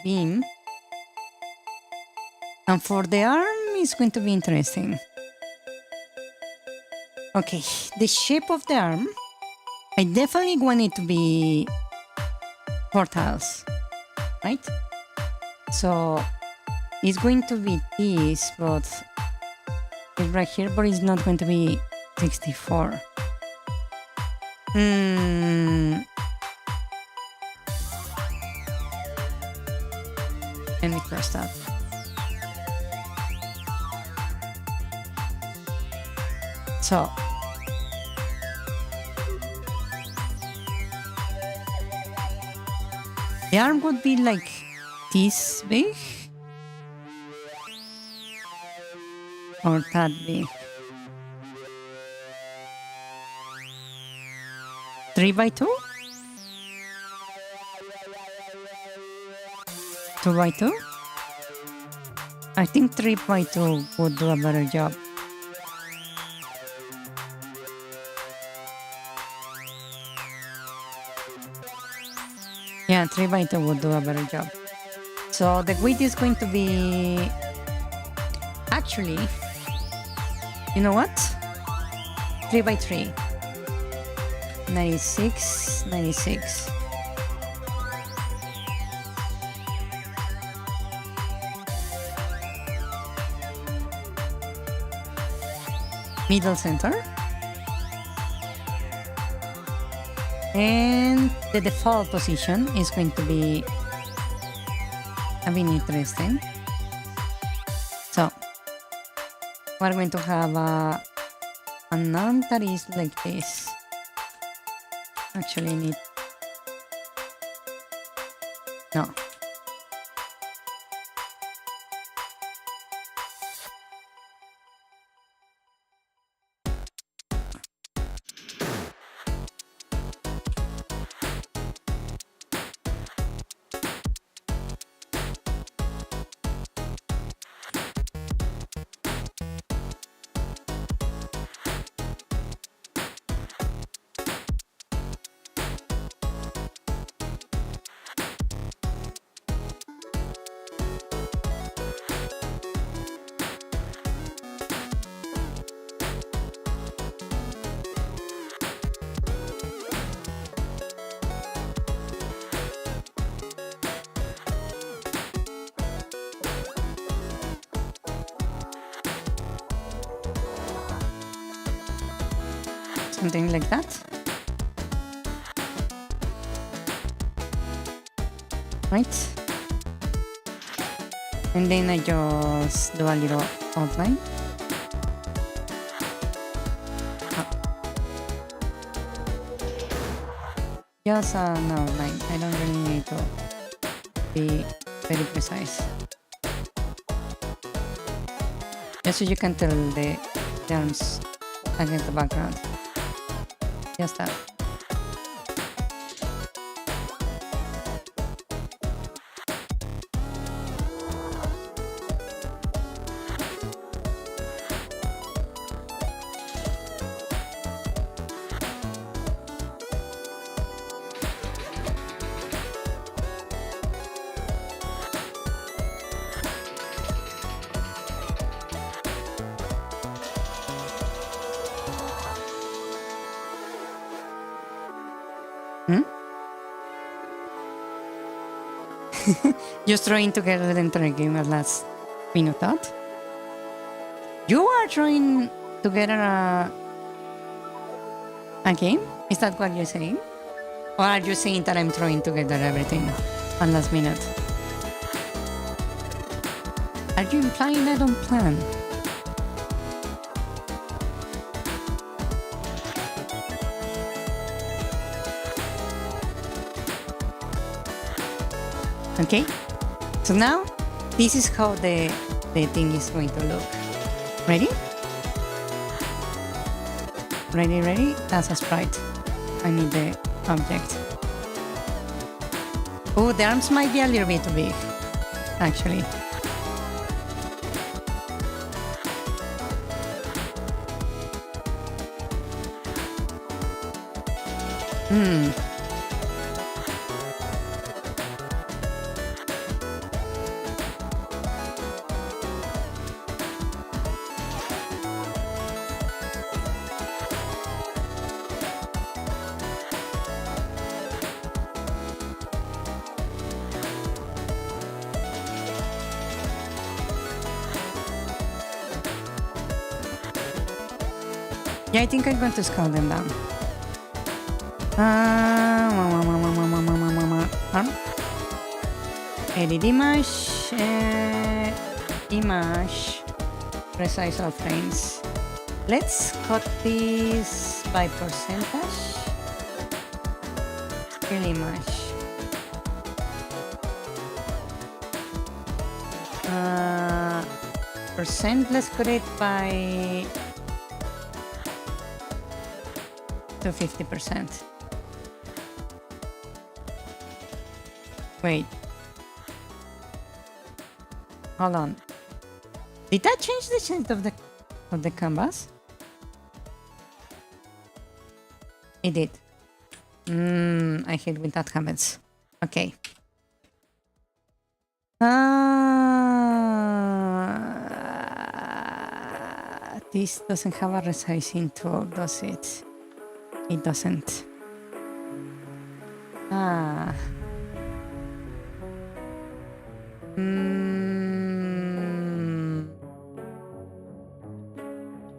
beam. And for the arm, it's going to be interesting. Okay, the shape of the arm, I definitely want it to be portals, right? So it's going to be this, but it's right here, but it's not going to be 64. Let me cross that. So the arm would be like this big or that big. 3 by 2? 2 by 2? I think 3 by 2 would do a better job. Yeah, 3 by 2 would do a better job. So the width is going to be... Actually, you know what? 3 by 3. 96, 96. Middle center. And the default position is going to be a bit interesting. So we're going to have an arm that is like this. Actually, I need... No. Something like that. Right. And then I just do a little outline. Just an outline. I don't really need to be very precise. Just so you can tell the arms against the background. Just that. Just throwing together the entire game at last minute thought. You are throwing together a game? Is that what you're saying? Or are you saying that I'm throwing together everything at last minute? Are you implying I don't plan? Okay, so now This is how the thing is going to look. Ready? Ready? That's a sprite. I need the object. Oh, the arms might be a little bit too big, actually. Yeah, I think I'm going to scale them down. Arm. Edit image. Image. Precise all frames. Let's cut this by percentage. Scale image. Percent. Let's cut it by to 50%. Wait. Hold on. Did that change the shape of the canvas? It did. I hate when that happens. Okay. This doesn't have a resizing tool, does it? It doesn't.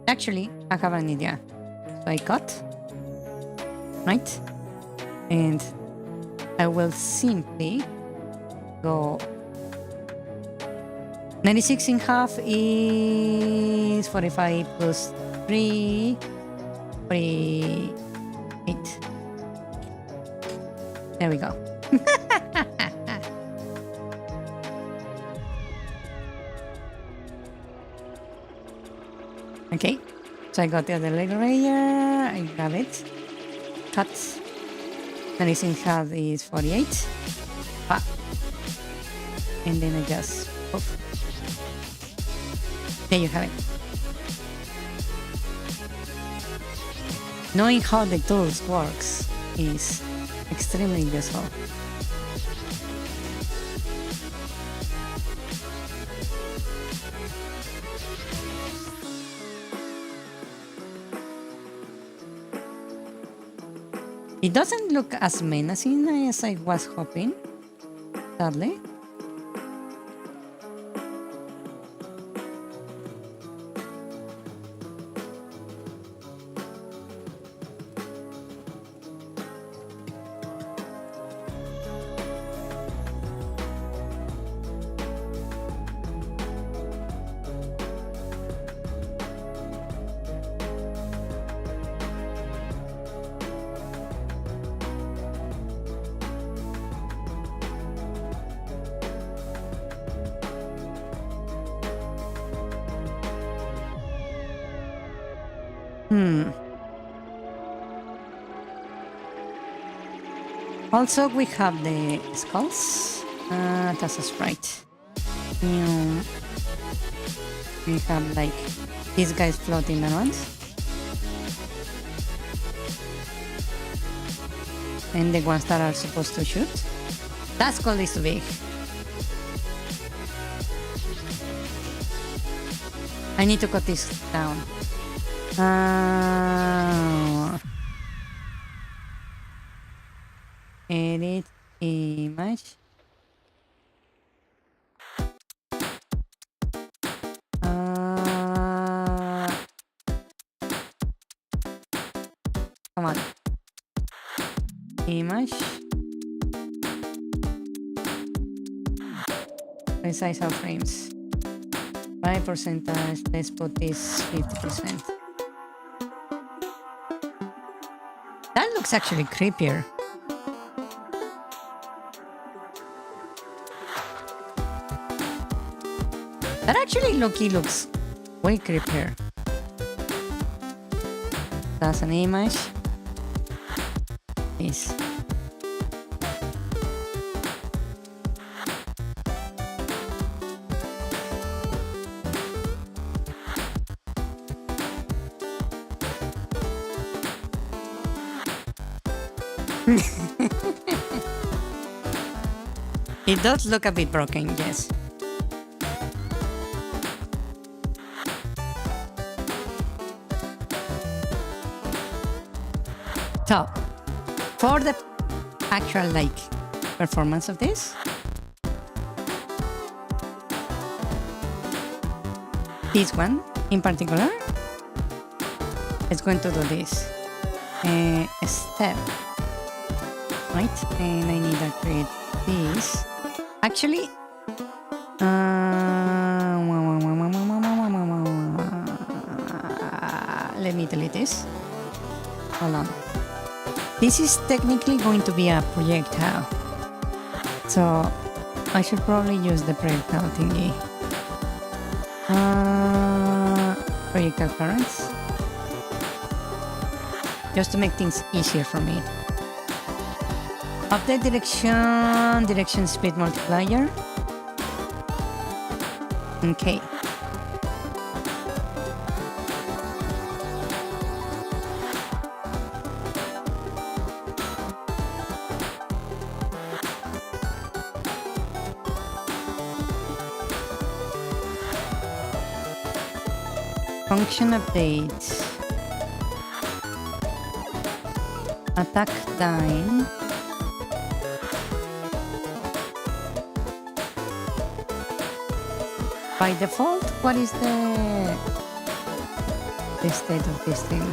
Actually, I have an idea. So I cut, right? And I will simply go 96 in half is 45 plus 3, 48. There we go. Okay, so I got the other layer, I grab it, cut, 96 in half is 48, and then I just poof. There you have it. Knowing how the tools works is extremely useful. It doesn't look as menacing as I was hoping, sadly. Also, we have the skulls. That's a sprite. We have like these guys floating around. And the ones that are supposed to shoot. That skull is too big. I need to cut this down. Edit image. Come on. Image. Resize our frames. By percentage, let's put this 50%. That looks actually creepier. That actually looks way creepier. That's an image. This. It does look a bit broken, yes. So, for the actual performance of this, this one in particular is going to do this step, right? And I need to create this. Actually, let me delete this. Hold on. This is technically going to be a projectile, so I should probably use the projectile thingy. Projectile currents, just to make things easier for me. Update direction speed multiplier. Okay. Function updates. Attack time. By default, what is the state of this thing?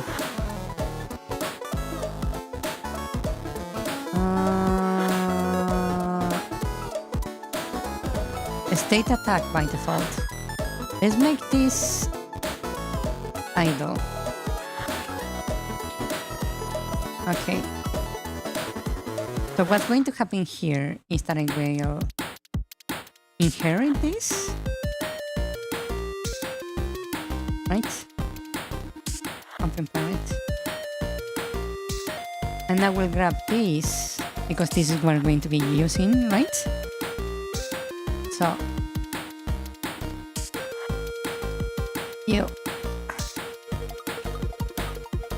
State attack by default. Let's make this idle. Okay. So what's going to happen here is that I will inherit this, right? Open parent. And I will grab this because this is what we're going to be using, right? So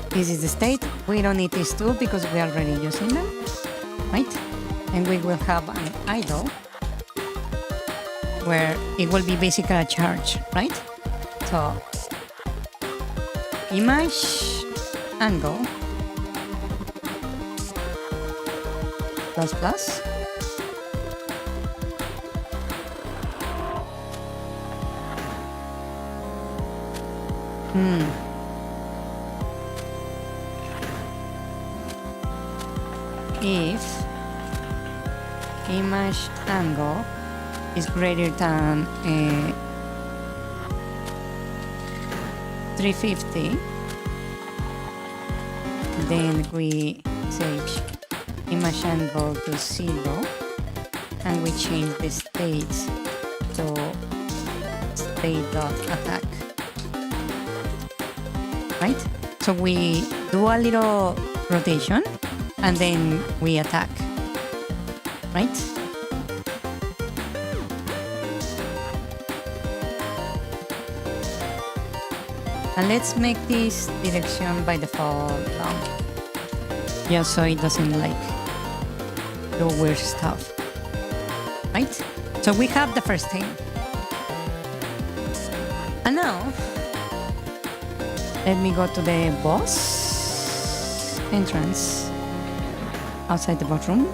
this is the state. We don't need these two because we are already using them, right? And we will have an idle where it will be basically a charge, right? So image angle plus plus if image angle is greater than 350, then we change image angle to 0 and we change the state to state.attack, right? So we do a little rotation and then we attack, right? And let's make this direction by default long, just so it doesn't do weird stuff, right? So we have the first thing. And now, let me go to the boss entrance outside the bathroom.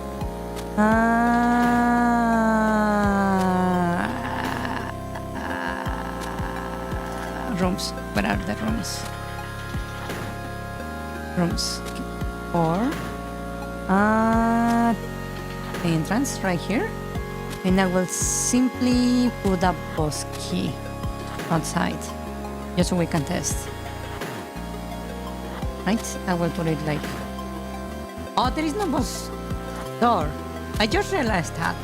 Rooms. Where are the rooms? Rooms. Or the entrance right here. And I will simply put a boss key outside, just so we can test. Right? I will put it oh, there is no boss door. I just realized that.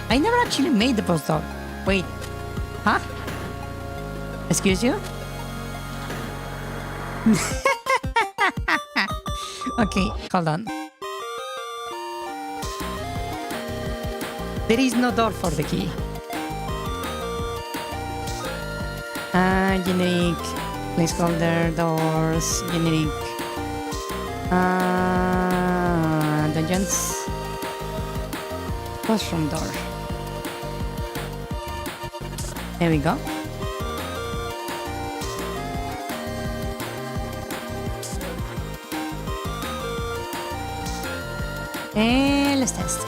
I never actually made the boss door. Wait. Huh? Excuse you? Okay, hold on. There is no door for the key. Generic placeholder doors, generic dungeons, washroom door. There we go. And let's test.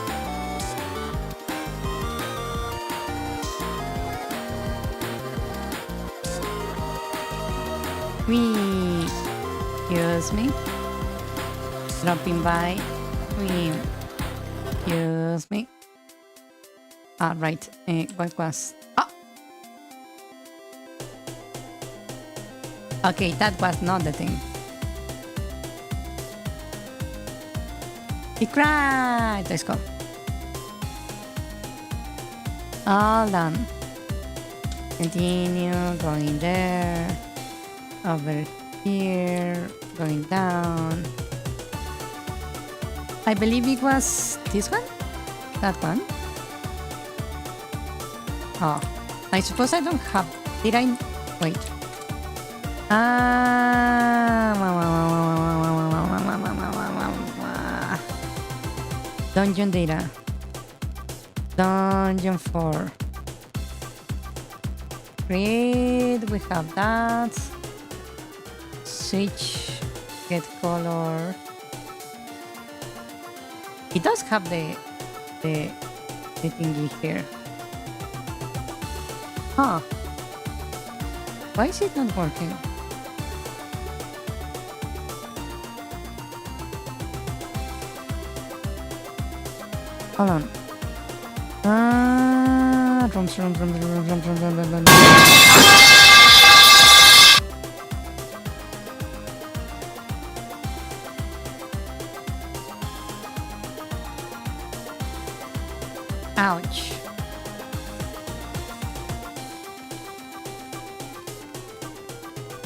Excuse me. Dropping by. Excuse me. Right. What was? Oh! Okay, that was not the thing. He cried. Let's go. All done. Continue going there. Over here. Going down. I believe it was this one? That one? Oh. I suppose I don't have... Did I... Wait. Dungeon data. Dungeon 4. Grid, we have that. Switch, get color. It does have the thingy here. Huh. Why is it not working? Hold on. Rooms. Ouch.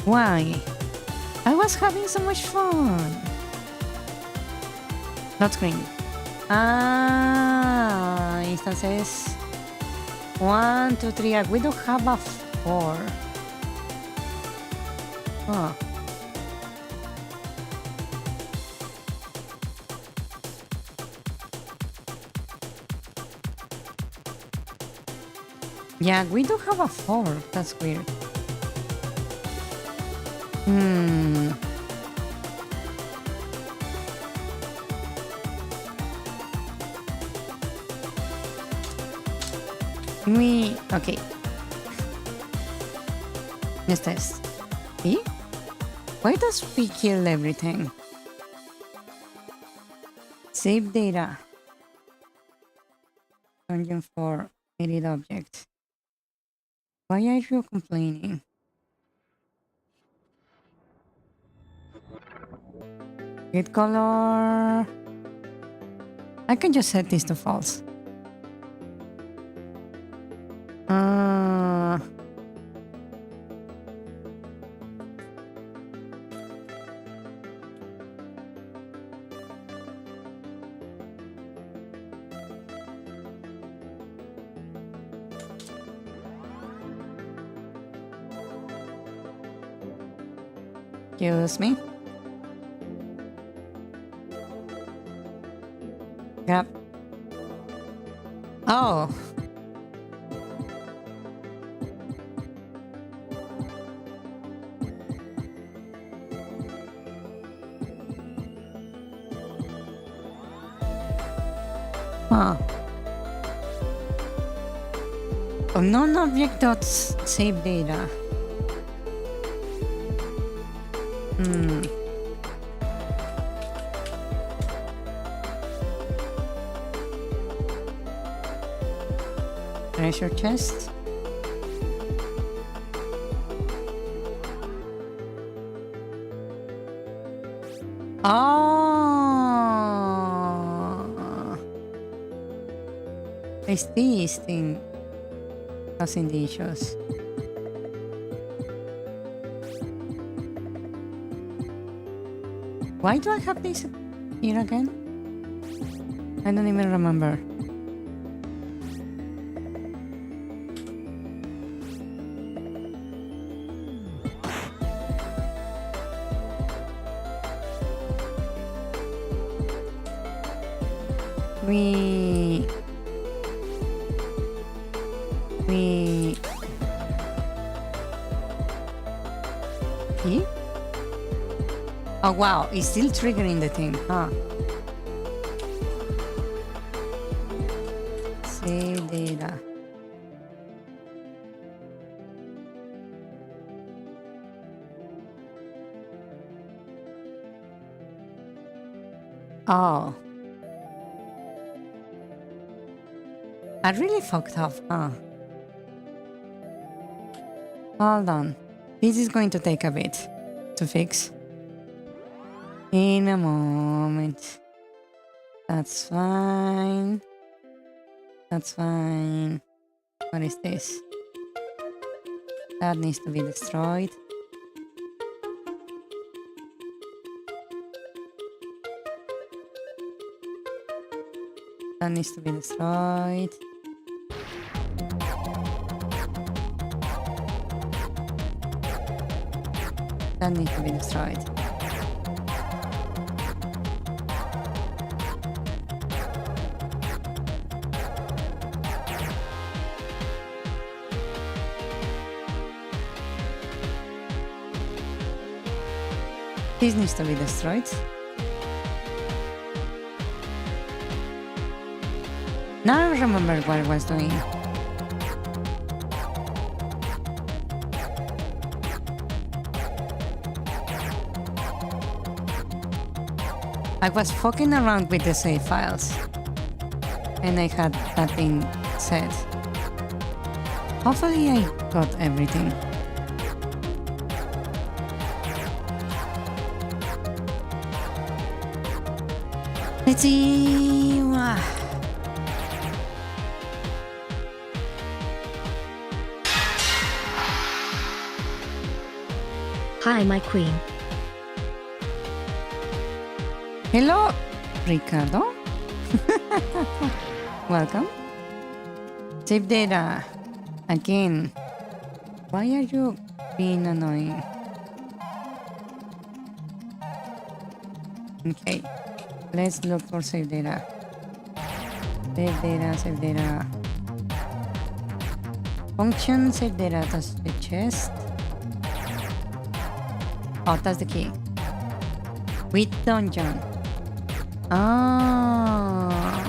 Why? I was having so much fun. Not screen. Instances. 1, 2, 3. We don't have a 4. Oh. Yeah, we don't have a 4. That's weird. Okay. Let's test. See? Why does we kill everything? Save data. Dungeon 4. Edit object. Why are you complaining? Get color. I can just set this to false. Excuse me. Yep. Oh. Huh. Non-object dot save data. Treasure chest. Oh, it's this thing causing the issues. Why do I have this here again? I don't even remember. We see? Oh wow, it's still triggering the thing, huh? Save data. Oh. I really fucked up, huh? Hold on. This is going to take a bit to fix. In a moment. That's fine. That's fine. What is this? That needs to be destroyed. That needs to be destroyed. That needs to be destroyed. This needs to be destroyed. Now I remember what I was doing. I was fucking around with the save files. And I had that thing set. Hopefully I got everything. Let's see. Hi, my queen. Hello, Ricardo. Welcome. Save data. Again. Why are you being annoying? Okay. Let's look for save data. Save data, save data. Function, save data. That's the chest. Oh, that's the key. With dungeon. Ah.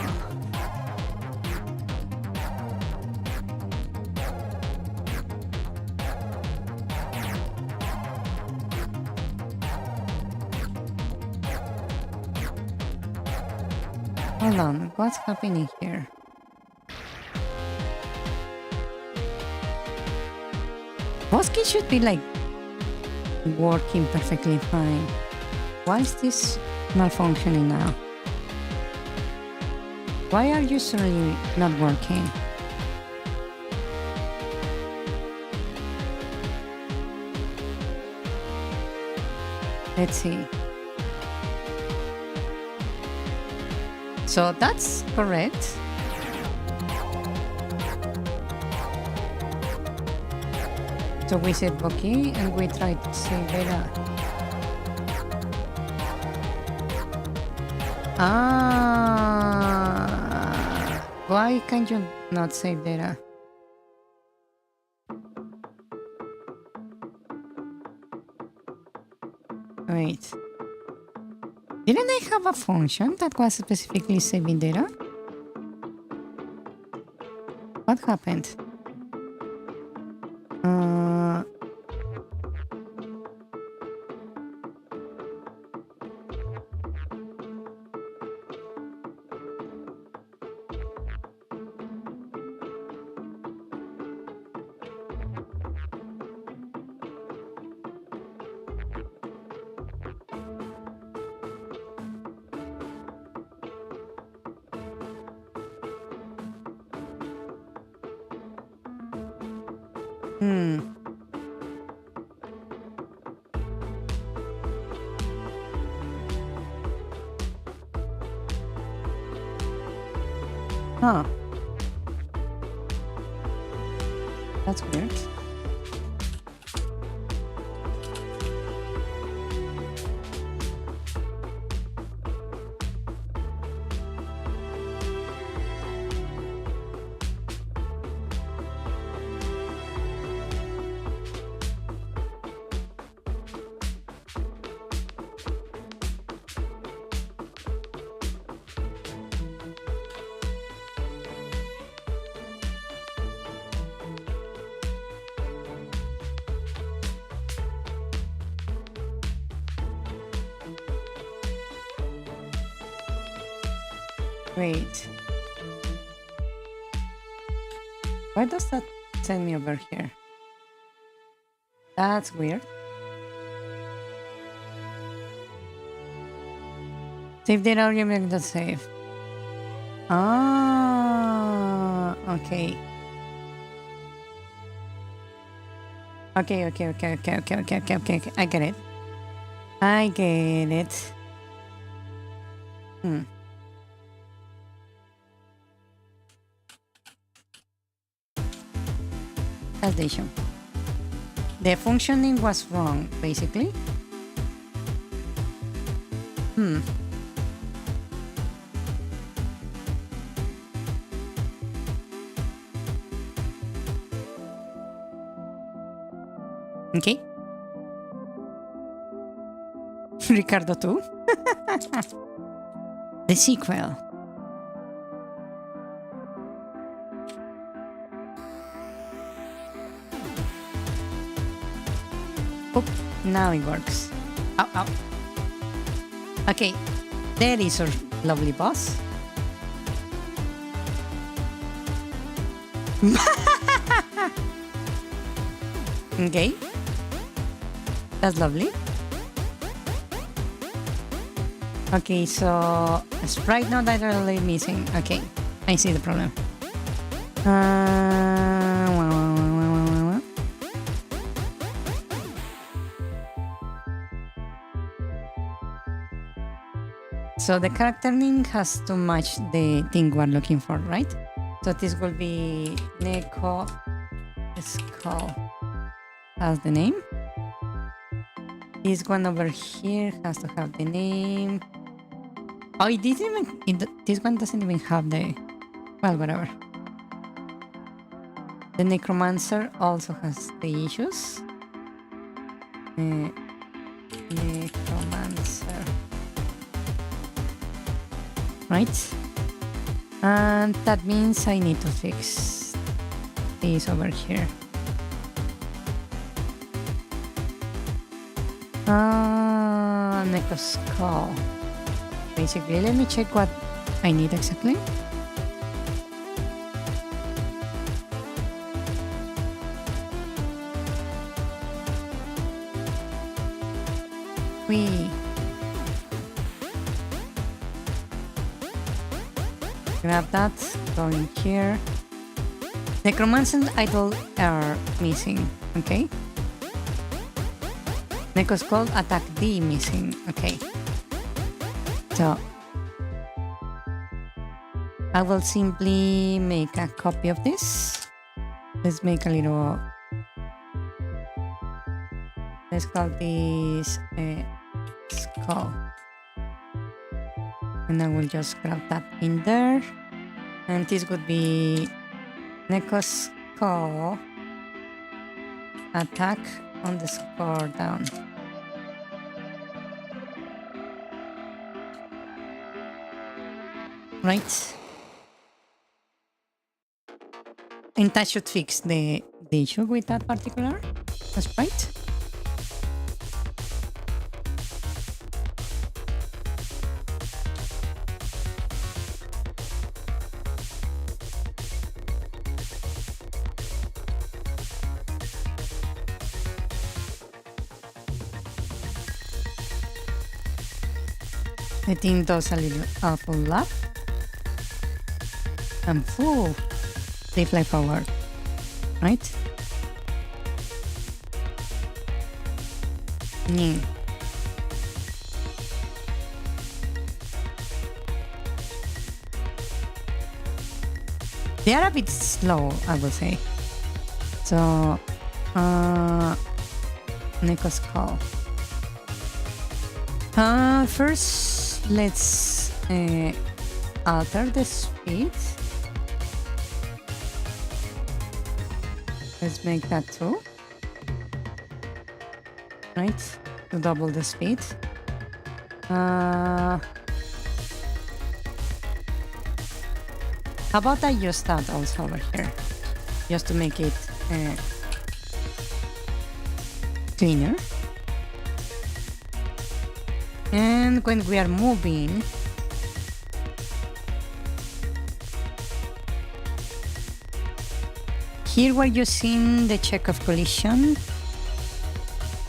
Hold on, what's happening here? Bosky should be like working perfectly fine. Why is this malfunctioning now? Why are you suddenly not working? Let's see. So that's correct. So we said okay and we tried to save data. Ah, why can't you not save data? Wait. Didn't I have a function that was specifically saving data? What happened? Huh. That's weird. Wait. Why does that send me over here? That's weird. Save data argument that save. Ah, okay. Okay. I get it. I get it. That's the issue. The functioning was wrong, basically. Okay. Ricardo too. The sequel. Oh, now it works. Ow. Okay, there is our lovely boss. Okay, that's lovely. Okay, so sprite not directly missing. Okay, I see the problem. So the character name has to match the thing we're looking for, right? So this will be Neko Skull has the name. This one over here has to have the name. Oh, it didn't even. This one doesn't even have the. Well, whatever. The Necromancer also has the issues. Necromancer. Right? And that means I need to fix this over here. Neko Skull. Basically, let me check what I need exactly. Grab that, go in here. Necromancer and Idol are missing, okay? Neko Skull attack D missing, okay. So I will simply make a copy of this. Let's make a little. Let's call this skull. And I will just grab that in there. And this would be Neko Skull attack on the score down. Right. And that should fix the issue with that particular sprite. The thing does a little awful lot. And full. They fly forward. Right? Yeah. They are a bit slow, I would say. So, Nico's call. First, let's alter the speed. Let's make that 2. Right? To double the speed. How about I use that also over here? Just to make it cleaner. And when we are moving, here we're using the check of collision.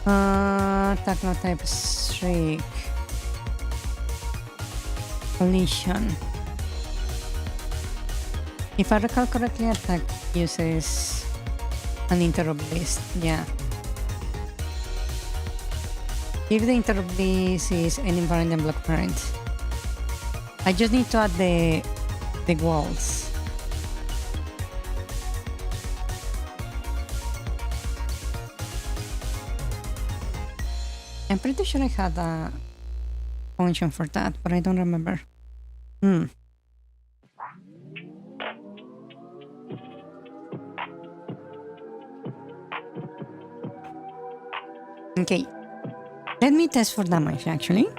Technotype streak. Collision. If I recall correctly, attack uses an interrupt list. Yeah. If the interrupt list is any parent and block parent, I just need to add the walls. I'm pretty sure I had a function for that, but I don't remember. Okay. Let me test for damage, actually.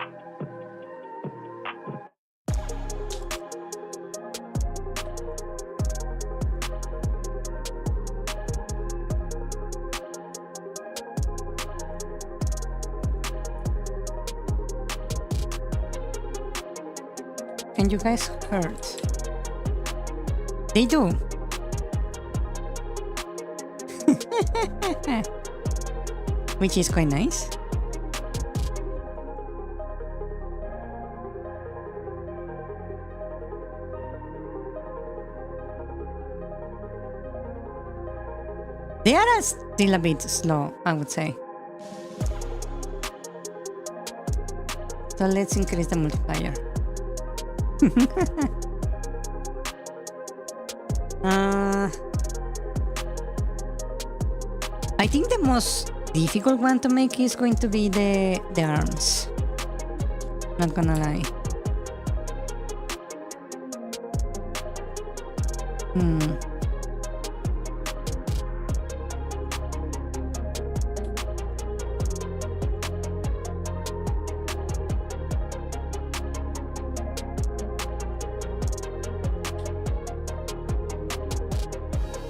Can you guys hurt? They do. Which is quite nice. They are still a bit slow, I would say. So let's increase the multiplier. I think the most difficult one to make is going to be the arms. Not gonna lie.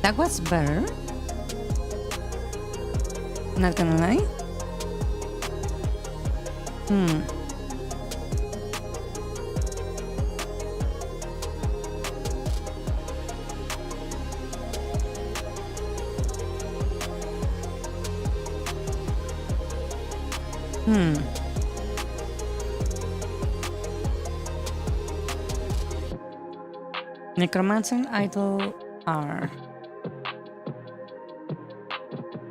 That was better. Not gonna lie. Necromancer and Idol are...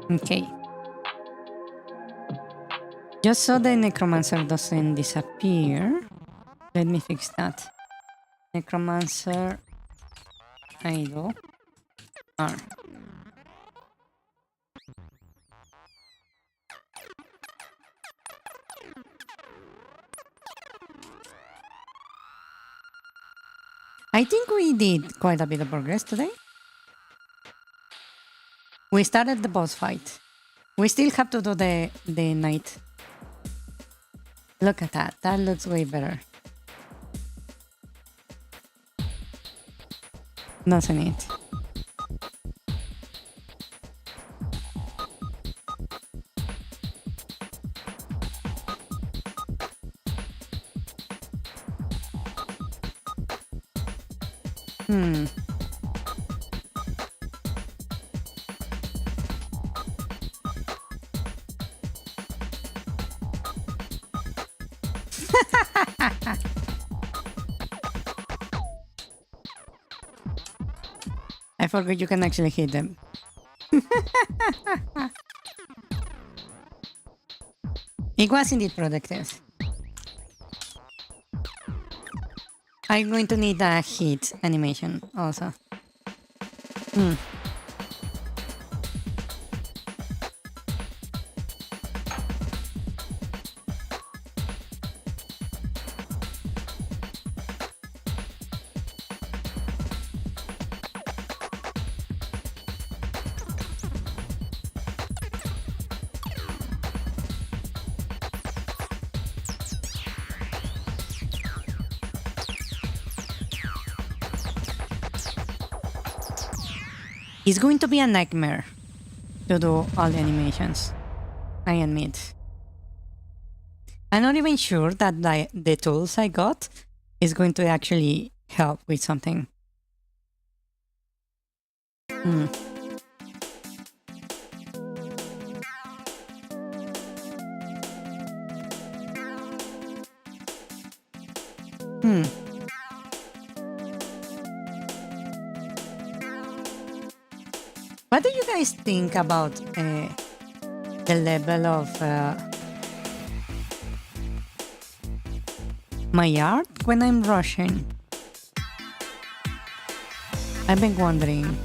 Okay. Just so the Necromancer doesn't disappear, let me fix that. Necromancer Idol R. I think we did quite a bit of progress today. We started the boss fight. We still have to do the knight. Look at that. That looks way better. Doesn't it? I forgot you can actually hit them. It was indeed productive. I'm going to need a hit animation also. Hmm. It's going to be a nightmare to do all the animations, I admit. I'm not even sure that the tools I got is going to actually help with something. Hmm. Hmm. What do you guys think about the level of my art when I'm rushing? I've been wondering.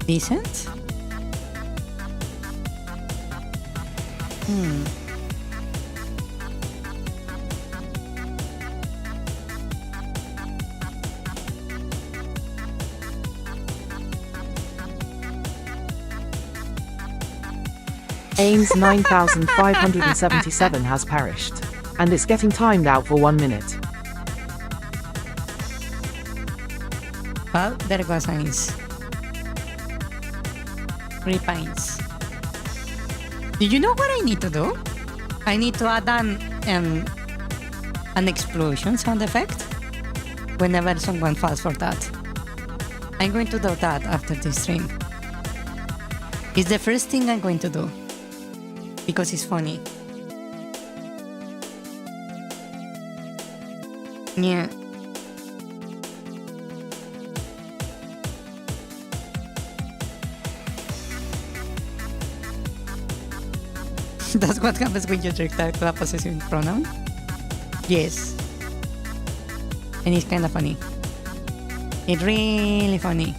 Decent? Hmm. AIMS 9577 has perished, and it's getting timed out for 1 minute. Well, there goes Heinz. 3 pints. Do you know what I need to do? I need to add an explosion sound effect whenever someone falls for that. I'm going to do that after this stream. It's the first thing I'm going to do. Because it's funny. Yeah. That's what happens when you drink that to a possessive pronoun? Yes. And it's kind of funny. It's really funny.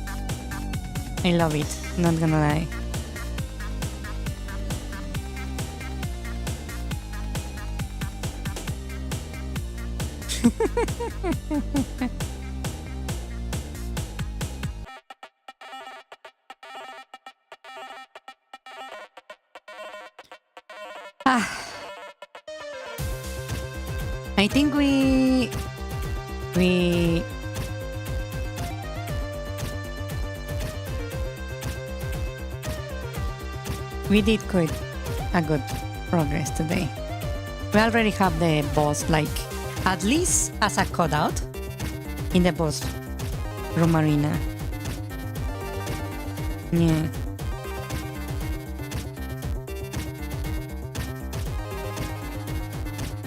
I love it, not gonna lie. I think we did quite a good progress today. We already have the boss, like, at least as a cutout in the boss room arena. Yeah.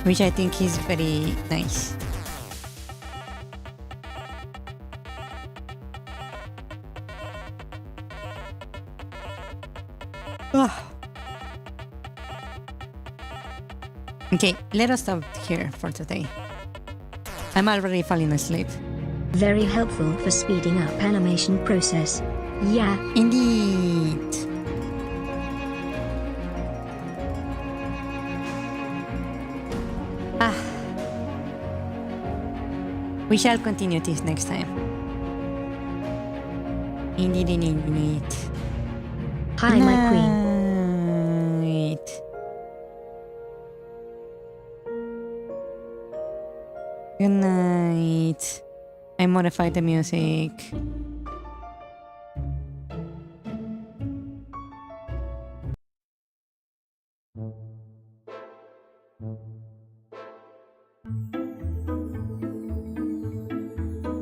Which I think is very nice. Okay, let us stop here for today. I'm already falling asleep. Very helpful for speeding up animation process. Yeah. Indeed. We shall continue this next time. Indeed. Hi, my queen. Good night. I modified the music.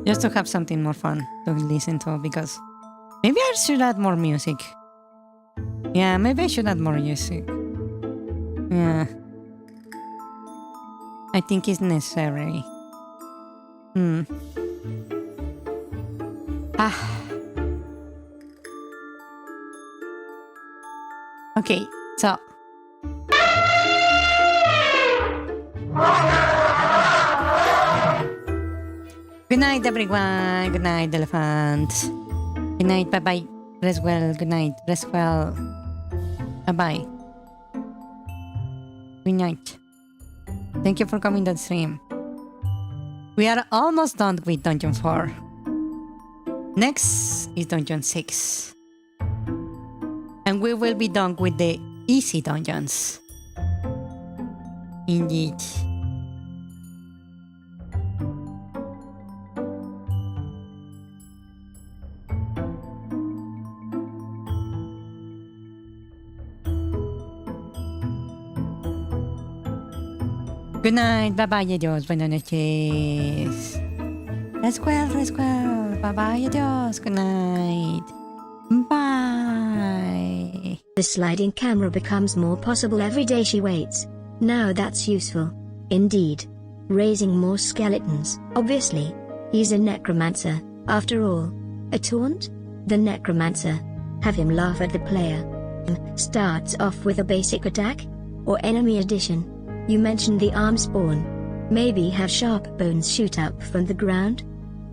Just to have something more fun to listen to, because maybe I should add more music. Yeah, maybe I should add more music. Yeah. I think it's necessary. Okay, so Good night, everyone. Good night, elephant. Good night. Bye bye. Rest well. Good night. Rest well. Bye bye. Good night. Thank you for coming to the stream. We are almost done with Dungeon 4. Next is Dungeon 6. And we will be done with the easy dungeons. Indeed. Good night. Bye bye, adios. Buenas noches. Rest well, rest well. Bye bye, adios. Good night. Bye. The sliding camera becomes more possible every day she waits. Now that's useful. Indeed. Raising more skeletons, obviously. He's a necromancer, after all. A taunt? The necromancer. Have him laugh at the player. Starts off with a basic attack? Or enemy addition? You mentioned the arm spawn. Maybe have sharp bones shoot up from the ground?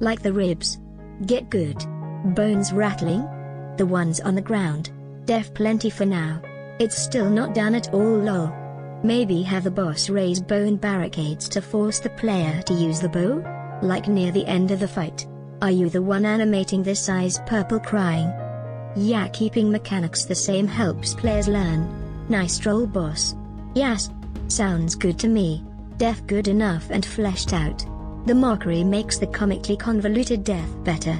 Like the ribs. Get good. Bones rattling? The ones on the ground. Def plenty for now. It's still not done at all lol. Maybe have the boss raise bone barricades to force the player to use the bow? Like near the end of the fight. Are you the one animating this size purple crying? Yeah, keeping mechanics the same helps players learn. Nice troll boss. Yes. Sounds good to me. Def good enough and fleshed out. The mockery makes the comically convoluted death better.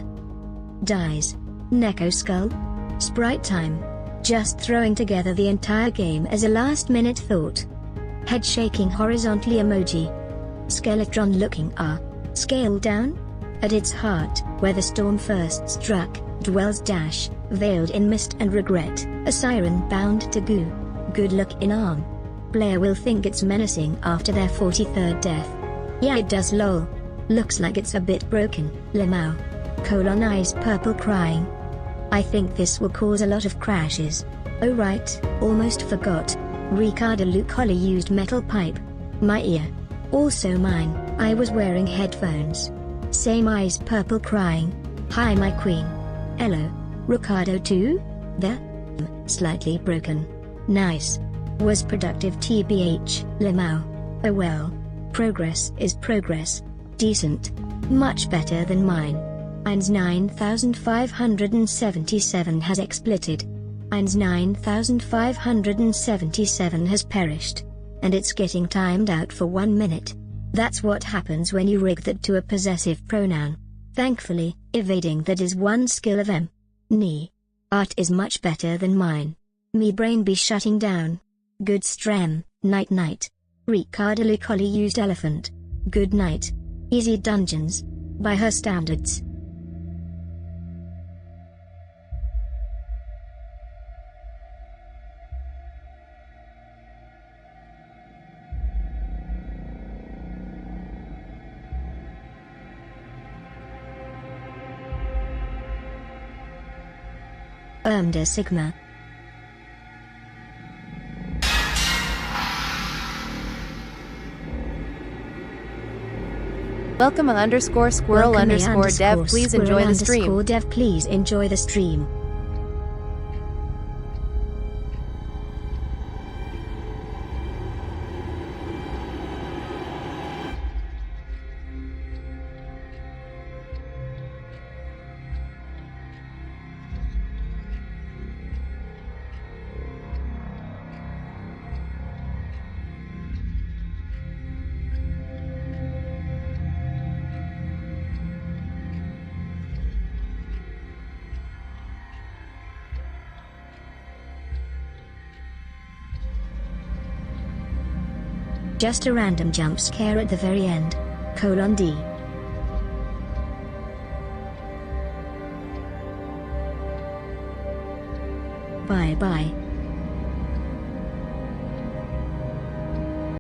Dies. Neko skull? Sprite time. Just throwing together the entire game as a last-minute thought. Head shaking horizontally emoji. Skeletron looking scale down? At its heart, where the storm first struck, dwells Dash, veiled in mist and regret, a siren bound to goo. Good luck in arm. Player will think it's menacing after their 43rd death. Yeah, it does lol. Looks like it's a bit broken, Lemao. Eyes purple crying. I think this will cause a lot of crashes. Oh right, almost forgot. Ricardo Lucoli used metal pipe. My ear. Also mine, I was wearing headphones. Same eyes purple crying. Hi my queen. Hello. Ricardo too? The? Slightly broken. Nice. Was productive tbh, Lemao. Oh well. Progress is progress. Decent. Much better than mine. Eins 9577 has exploded. Eins 9577 has perished. And it's getting timed out for 1 minute. That's what happens when you rig that to a possessive pronoun. Thankfully, evading that is one skill of M. Ni. Art is much better than mine. Me brain be shutting down. Good stram, night night. Ricardo Lucoli used elephant. Good night. Easy dungeons. By her standards. Sigma. Welcome _squirrel _dev. Please enjoy the stream. Dev, please enjoy the stream. Just a random jump scare at the very end. D. Bye bye.